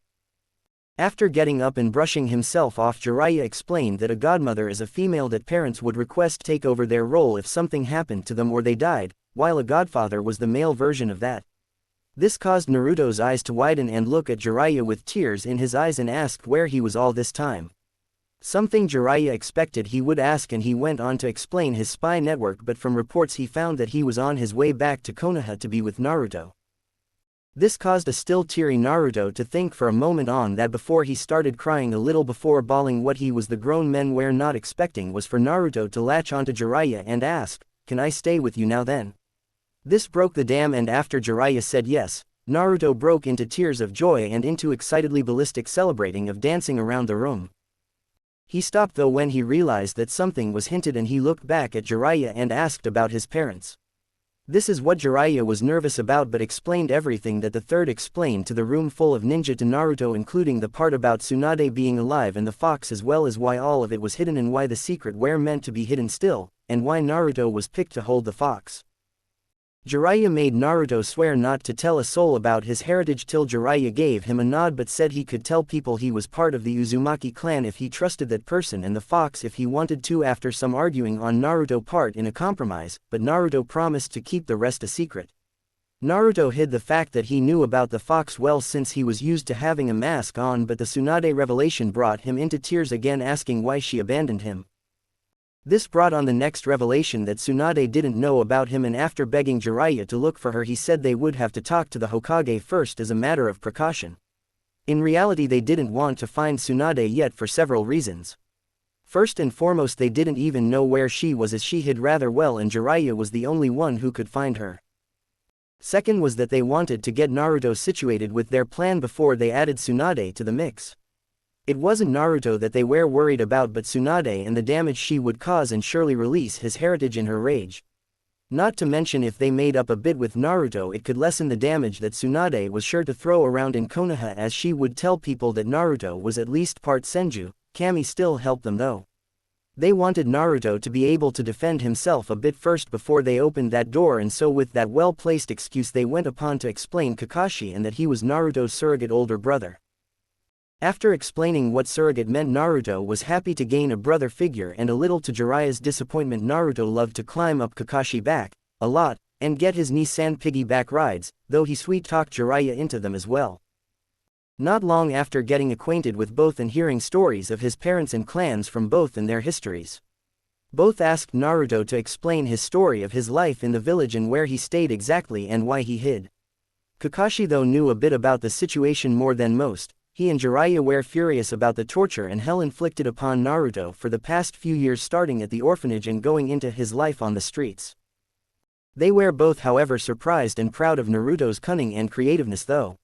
After getting up and brushing himself off, Jiraiya explained that a godmother is a female that parents would request take over their role if something happened to them or they died, while a godfather was the male version of that. This caused Naruto's eyes to widen and look at Jiraiya with tears in his eyes and asked where he was all this time. Something Jiraiya expected he would ask, and he went on to explain his spy network, but from reports he found that he was on his way back to Konoha to be with Naruto. This caused a still teary Naruto to think for a moment on that before he started crying a little before bawling. What he was the grown men were not expecting was for Naruto to latch onto Jiraiya and ask, "Can I stay with you now then?" This broke the dam, and after Jiraiya said yes, Naruto broke into tears of joy and into excitedly ballistic celebrating of dancing around the room. He stopped though when he realized that something was hinted, and he looked back at Jiraiya and asked about his parents. This is what Jiraiya was nervous about, but explained everything that the third explained to the room full of ninja to Naruto, including the part about Tsunade being alive and the fox, as well as why all of it was hidden and why the secret were meant to be hidden still, and why Naruto was picked to hold the fox. Jiraiya made Naruto swear not to tell a soul about his heritage till Jiraiya gave him a nod but said he could tell people he was part of the Uzumaki clan if he trusted that person and the fox if he wanted to, after some arguing on Naruto's part in a compromise, but Naruto promised to keep the rest a secret. Naruto hid the fact that he knew about the fox well since he was used to having a mask on, but the Tsunade revelation brought him into tears again, asking why she abandoned him. This brought on the next revelation that Tsunade didn't know about him, and after begging Jiraiya to look for her, he said they would have to talk to the Hokage first as a matter of precaution. In reality, they didn't want to find Tsunade yet for several reasons. First and foremost, they didn't even know where she was, as she hid rather well and Jiraiya was the only one who could find her. Second was that they wanted to get Naruto situated with their plan before they added Tsunade to the mix. It wasn't Naruto that they were worried about, but Tsunade and the damage she would cause and surely release his heritage in her rage. Not to mention, if they made up a bit with Naruto, it could lessen the damage that Tsunade was sure to throw around in Konoha, as she would tell people that Naruto was at least part Senju. Kami still helped them though. They wanted Naruto to be able to defend himself a bit first before they opened that door, and so with that well-placed excuse they went upon to explain Kakashi and that he was Naruto's surrogate older brother. After explaining what surrogate meant, Naruto was happy to gain a brother figure, and a little to Jiraiya's disappointment, Naruto loved to climb up Kakashi back, a lot, and get his Nissan piggyback rides, though he sweet-talked Jiraiya into them as well. Not long after getting acquainted with both and hearing stories of his parents and clans from both and their histories, both asked Naruto to explain his story of his life in the village and where he stayed exactly and why he hid. Kakashi though knew a bit about the situation more than most, he and Jiraiya were furious about the torture and hell inflicted upon Naruto for the past few years, starting at the orphanage and going into his life on the streets. They were both, however, surprised and proud of Naruto's cunning and creativeness, though.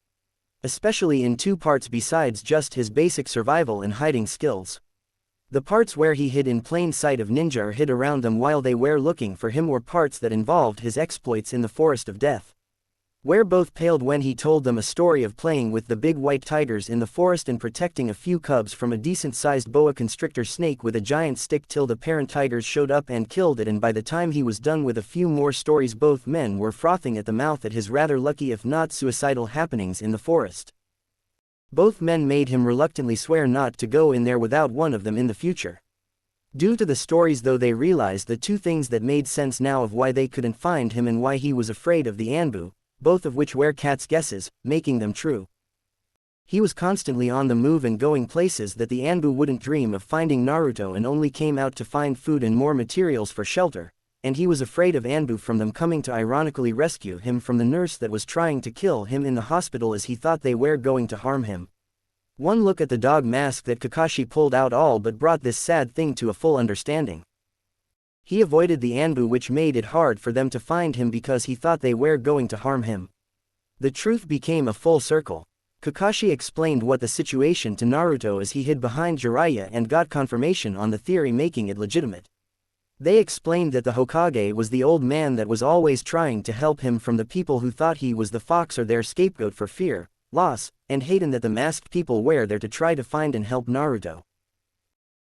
Especially in two parts besides just his basic survival and hiding skills. The parts where he hid in plain sight of ninja or hid around them while they were looking for him were parts that involved his exploits in the Forest of Death. Where both paled when he told them a story of playing with the big white tigers in the forest and protecting a few cubs from a decent-sized boa constrictor snake with a giant stick till the parent tigers showed up and killed it, and by the time he was done with a few more stories both men were frothing at the mouth at his rather lucky if not suicidal happenings in the forest. Both men made him reluctantly swear not to go in there without one of them in the future. Due to the stories, though, they realized the two things that made sense now of why they couldn't find him and why he was afraid of the Anbu, both of which were Cat's guesses, making them true. He was constantly on the move and going places that the Anbu wouldn't dream of finding Naruto, and only came out to find food and more materials for shelter, and he was afraid of Anbu from them coming to ironically rescue him from the nurse that was trying to kill him in the hospital, as he thought they were going to harm him. One look at the dog mask that Kakashi pulled out all but brought this sad thing to a full understanding. He avoided the Anbu, which made it hard for them to find him because he thought they were going to harm him. The truth became a full circle. Kakashi explained what the situation to Naruto as he hid behind Jiraiya and got confirmation on the theory, making it legitimate. They explained that the Hokage was the old man that was always trying to help him from the people who thought he was the fox or their scapegoat for fear, loss, and hate, and that the masked people were there to try to find and help Naruto.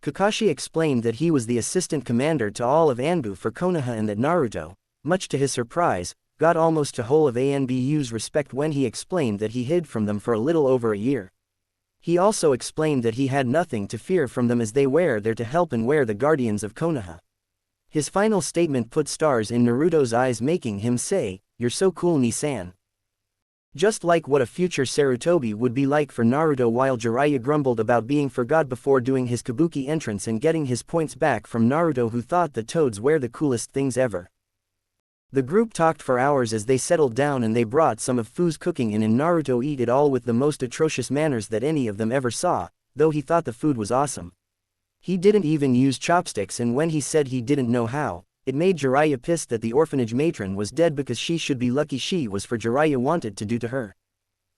Kakashi explained that he was the assistant commander to all of Anbu for Konoha, and that Naruto, much to his surprise, got almost to whole of Anbu's respect when he explained that he hid from them for a little over a year. He also explained that he had nothing to fear from them as they were there to help and were the guardians of Konoha. His final statement put stars in Naruto's eyes, making him say, "You're so cool, Ni-san." Just like what a future Sarutobi would be like for Naruto, while Jiraiya grumbled about being forgot before doing his kabuki entrance and getting his points back from Naruto, who thought the toads were the coolest things ever. The group talked for hours as they settled down, and they brought some of Fu's cooking in, and Naruto ate it all with the most atrocious manners that any of them ever saw, though he thought the food was awesome. He didn't even use chopsticks, and when he said he didn't know how, it made Jiraiya pissed that the orphanage matron was dead, because she should be lucky she was, for Jiraiya wanted to do to her.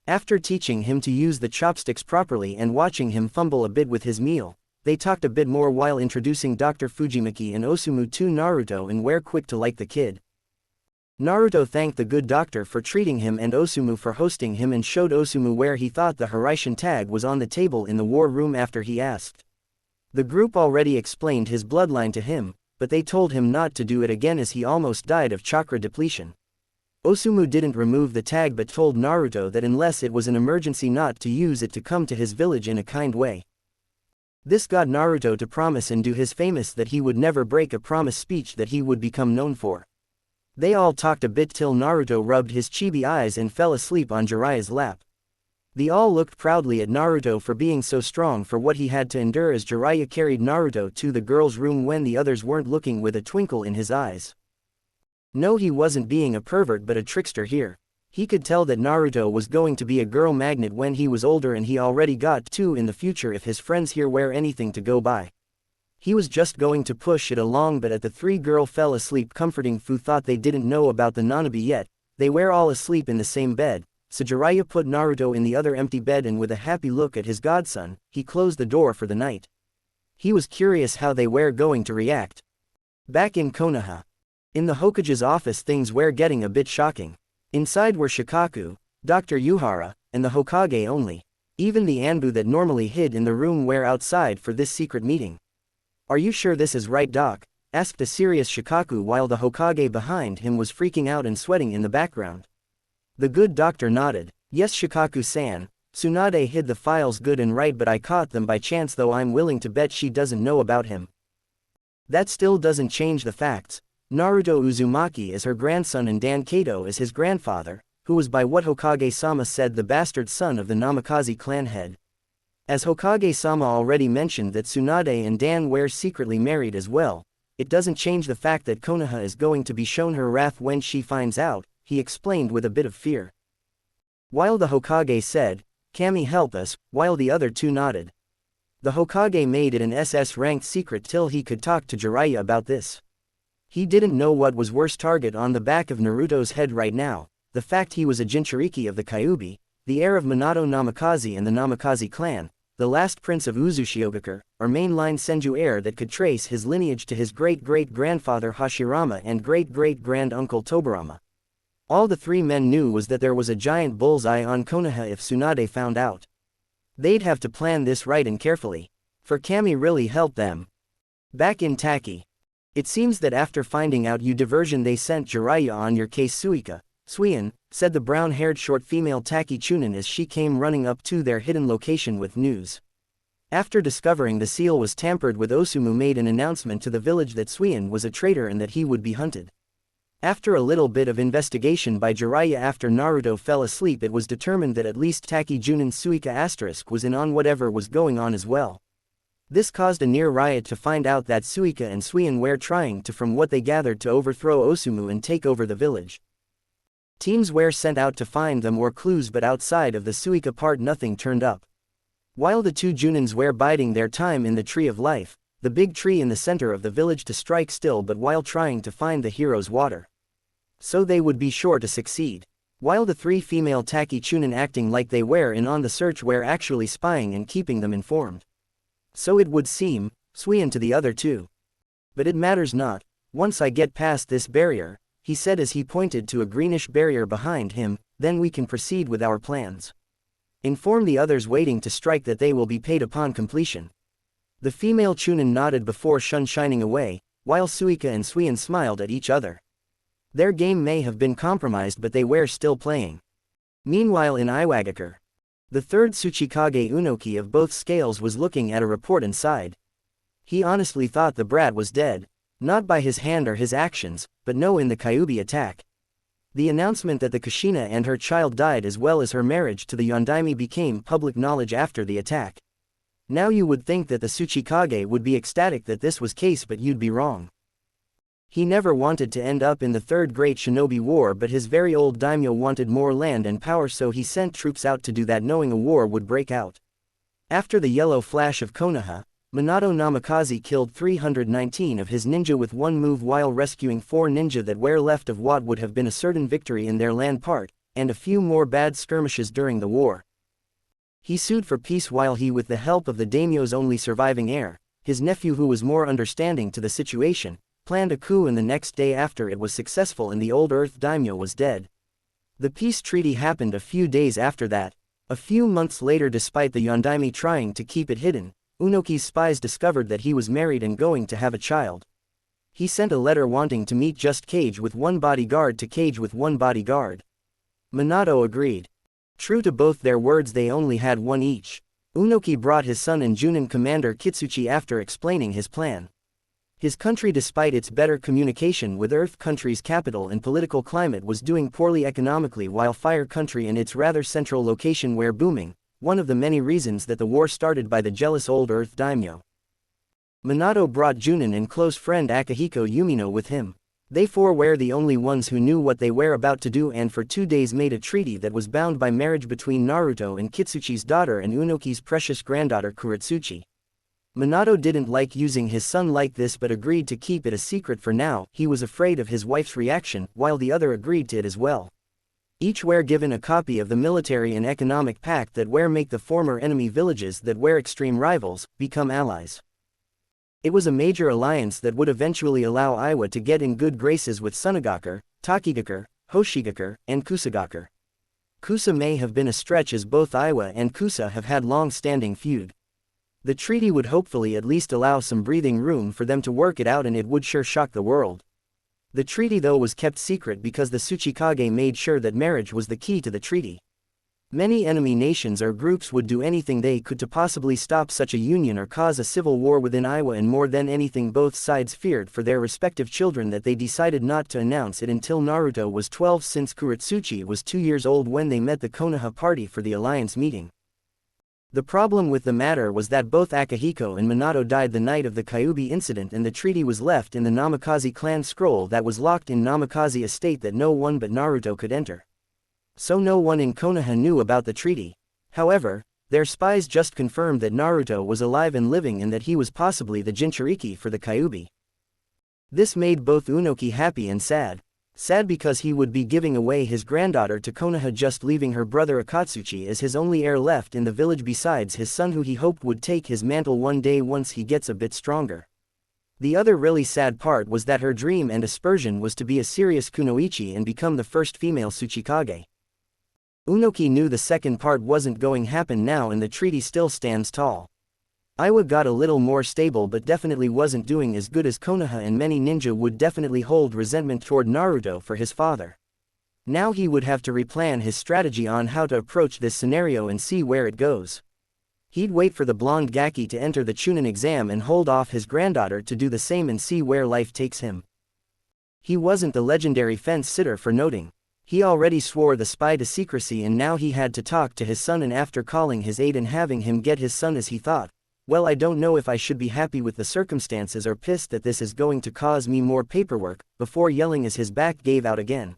After teaching him to use the chopsticks properly and watching him fumble a bit with his meal, they talked a bit more while introducing Dr. Fujimaki and Osumu to Naruto, and were quick to like the kid. Naruto thanked the good doctor for treating him and Osumu for hosting him, and showed Osumu where he thought the Hiraishin tag was on the table in the war room after he asked. The group already explained his bloodline to him, but they told him not to do it again as he almost died of chakra depletion. Osumu didn't remove the tag but told Naruto that unless it was an emergency not to use it, to come to his village in a kind way. This got Naruto to promise and do his famous that he would never break a promise speech that he would become known for. They all talked a bit till Naruto rubbed his chibi eyes and fell asleep on Jiraiya's lap. They all looked proudly at Naruto for being so strong for what he had to endure as Jiraiya carried Naruto to the girls' room when the others weren't looking, with a twinkle in his eyes. No, he wasn't being a pervert but a trickster here. He could tell that Naruto was going to be a girl magnet when he was older, and he already got two in the future if his friends here were anything to go by. He was just going to push it along, but at the three girl fell asleep comforting Fu thought they didn't know about the Nanabi yet. They were all asleep in the same bed. So Jiraiya put Naruto in the other empty bed, and with a happy look at his godson, he closed the door for the night. He was curious how they were going to react. Back in Konoha. In the Hokage's office, things were getting a bit shocking. Inside were Shikaku, Dr. Yuhara, and the Hokage only. Even the Anbu that normally hid in the room were outside for this secret meeting. "Are you sure this is right, Doc?" asked a serious Shikaku while the Hokage behind him was freaking out and sweating in the background. The good doctor nodded. "Yes, Shikaku-san, Tsunade hid the files good and right, but I caught them by chance, though I'm willing to bet she doesn't know about him." That still doesn't change the facts. Naruto Uzumaki is her grandson and Dan Kato is his grandfather, who was by what Hokage-sama said the bastard son of the Namikaze clan head. As Hokage-sama already mentioned that Tsunade and Dan were secretly married as well, it doesn't change the fact that Konoha is going to be shown her wrath when she finds out, he explained with a bit of fear. While the Hokage said, Kami help us," while the other two nodded. The Hokage made it an SS-ranked secret till he could talk to Jiraiya about this. He didn't know what was worse target on the back of Naruto's head right now, the fact he was a Jinchuriki of the Kyuubi, the heir of Minato Namikaze and the Namikaze clan, the last prince of Uzushiogakure, or mainline Senju heir that could trace his lineage to his great-great-grandfather Hashirama and great-great-grand-uncle Tobirama. All the three men knew was that there was a giant bullseye on Konoha if Tsunade found out. They'd have to plan this right and carefully. For Kami really helped them. Back in Taki. It seems that after finding out you diversion they sent Jiraiya on your case Suian, said the brown-haired short female Taki Chunin as she came running up to their hidden location with news. After discovering the seal was tampered with, Osumu made an announcement to the village that Suian was a traitor and that he would be hunted. After a little bit of investigation by Jiraiya after Naruto fell asleep, it was determined that at least Taki Junin's Suika** was in on whatever was going on as well. This caused a near riot to find out that Suika and Suian were trying to, from what they gathered, to overthrow Osumu and take over the village. Teams were sent out to find them or clues, but outside of the Suika part nothing turned up. While the two Junins were biding their time in the Tree of Life, the big tree in the center of the village, to strike still but while trying to find the hero's water. So they would be sure to succeed. While the three female Taki Chunin acting like they were in on the search were actually spying and keeping them informed. So it would seem, Suian to the other two. But it matters not, once I get past this barrier, he said as he pointed to a greenish barrier behind him, then we can proceed with our plans. Inform the others waiting to strike that they will be paid upon completion. The female Chunin nodded before shining away, while Suika and Suian smiled at each other. Their game may have been compromised, but they were still playing. Meanwhile in Iwagakure, the third Tsuchikage Unoki of both scales was looking at a report and sighed. He honestly thought the brat was dead, not by his hand or his actions, but no, in the Kyuubi attack. The announcement that the Kushina and her child died as well as her marriage to the Yondaime became public knowledge after the attack. Now you would think that the Tsuchikage would be ecstatic that this was case, but you'd be wrong. He never wanted to end up in the Third Great Shinobi War, but his very old daimyo wanted more land and power, so he sent troops out to do that, knowing a war would break out. After the yellow flash of Konoha, Minato Namikaze killed 319 of his ninja with one move while rescuing 4 ninja that were left of what would have been a certain victory in their land part, and a few more bad skirmishes during the war. He sued for peace while he, with the help of the daimyo's only surviving heir, his nephew who was more understanding to the situation, planned a coup, and the next day after it was successful and the old earth daimyo was dead. The peace treaty happened a few days after that. A few months later, despite the Yondaime trying to keep it hidden, Unoki's spies discovered that he was married and going to have a child. He sent a letter wanting to meet just cage with one bodyguard to cage with one bodyguard. Minato agreed. True to both their words, they only had one each. Unoki brought his son and Junin commander Kitsuchi after explaining his plan. His country, despite its better communication with Earth country's capital and political climate, was doing poorly economically, while Fire country and its rather central location were booming, one of the many reasons that the war started by the jealous old Earth daimyo. Minato brought Junin and close friend Akihiko Yumino with him. They four were the only ones who knew what they were about to do, and for 2 days made a treaty that was bound by marriage between Naruto and Kitsuchi's daughter and Unoki's precious granddaughter Kuretsuchi. Minato didn't like using his son like this but agreed to keep it a secret for now. He was afraid of his wife's reaction, while the other agreed to it as well. Each were given a copy of the military and economic pact that were make the former enemy villages that were extreme rivals become allies. It was a major alliance that would eventually allow Iwa to get in good graces with Sunagakure, Takigakure, Hoshigakure, and Kusagakure. Kusa may have been a stretch, as both Iwa and Kusa have had long-standing feud. The treaty would hopefully at least allow some breathing room for them to work it out, and it would sure shock the world. The treaty though was kept secret because the Tsuchikage made sure that marriage was the key to the treaty. Many enemy nations or groups would do anything they could to possibly stop such a union or cause a civil war within Iwa, and more than anything both sides feared for their respective children that they decided not to announce it until Naruto was 12, since Kuretsuchi was 2 years old when they met the Konoha party for the alliance meeting. The problem with the matter was that both Akihiko and Minato died the night of the Kyuubi incident, and the treaty was left in the Namikaze clan scroll that was locked in Namikaze estate that no one but Naruto could enter. So no one in Konoha knew about the treaty. However, their spies just confirmed that Naruto was alive and living and that he was possibly the Jinchuriki for the Kyuubi. This made both Unoki happy and sad. Sad because he would be giving away his granddaughter to Konoha, just leaving her brother Akatsuchi as his only heir left in the village besides his son, who he hoped would take his mantle one day once he gets a bit stronger. The other really sad part was that her dream and aspersion was to be a serious kunoichi and become the first female Tsuchikage. Unoki knew the second part wasn't going to happen now and the treaty still stands tall. Iwa got a little more stable but definitely wasn't doing as good as Konoha, and many ninja would definitely hold resentment toward Naruto for his father. Now he would have to replan his strategy on how to approach this scenario and see where it goes. He'd wait for the blonde Gaki to enter the Chunin exam and hold off his granddaughter to do the same and see where life takes him. He wasn't the legendary fence sitter for noting. He already swore the spy to secrecy, and now he had to talk to his son, and after calling his aide and having him get his son as he thought, well, I don't know if I should be happy with the circumstances or pissed that this is going to cause me more paperwork, before yelling as his back gave out again.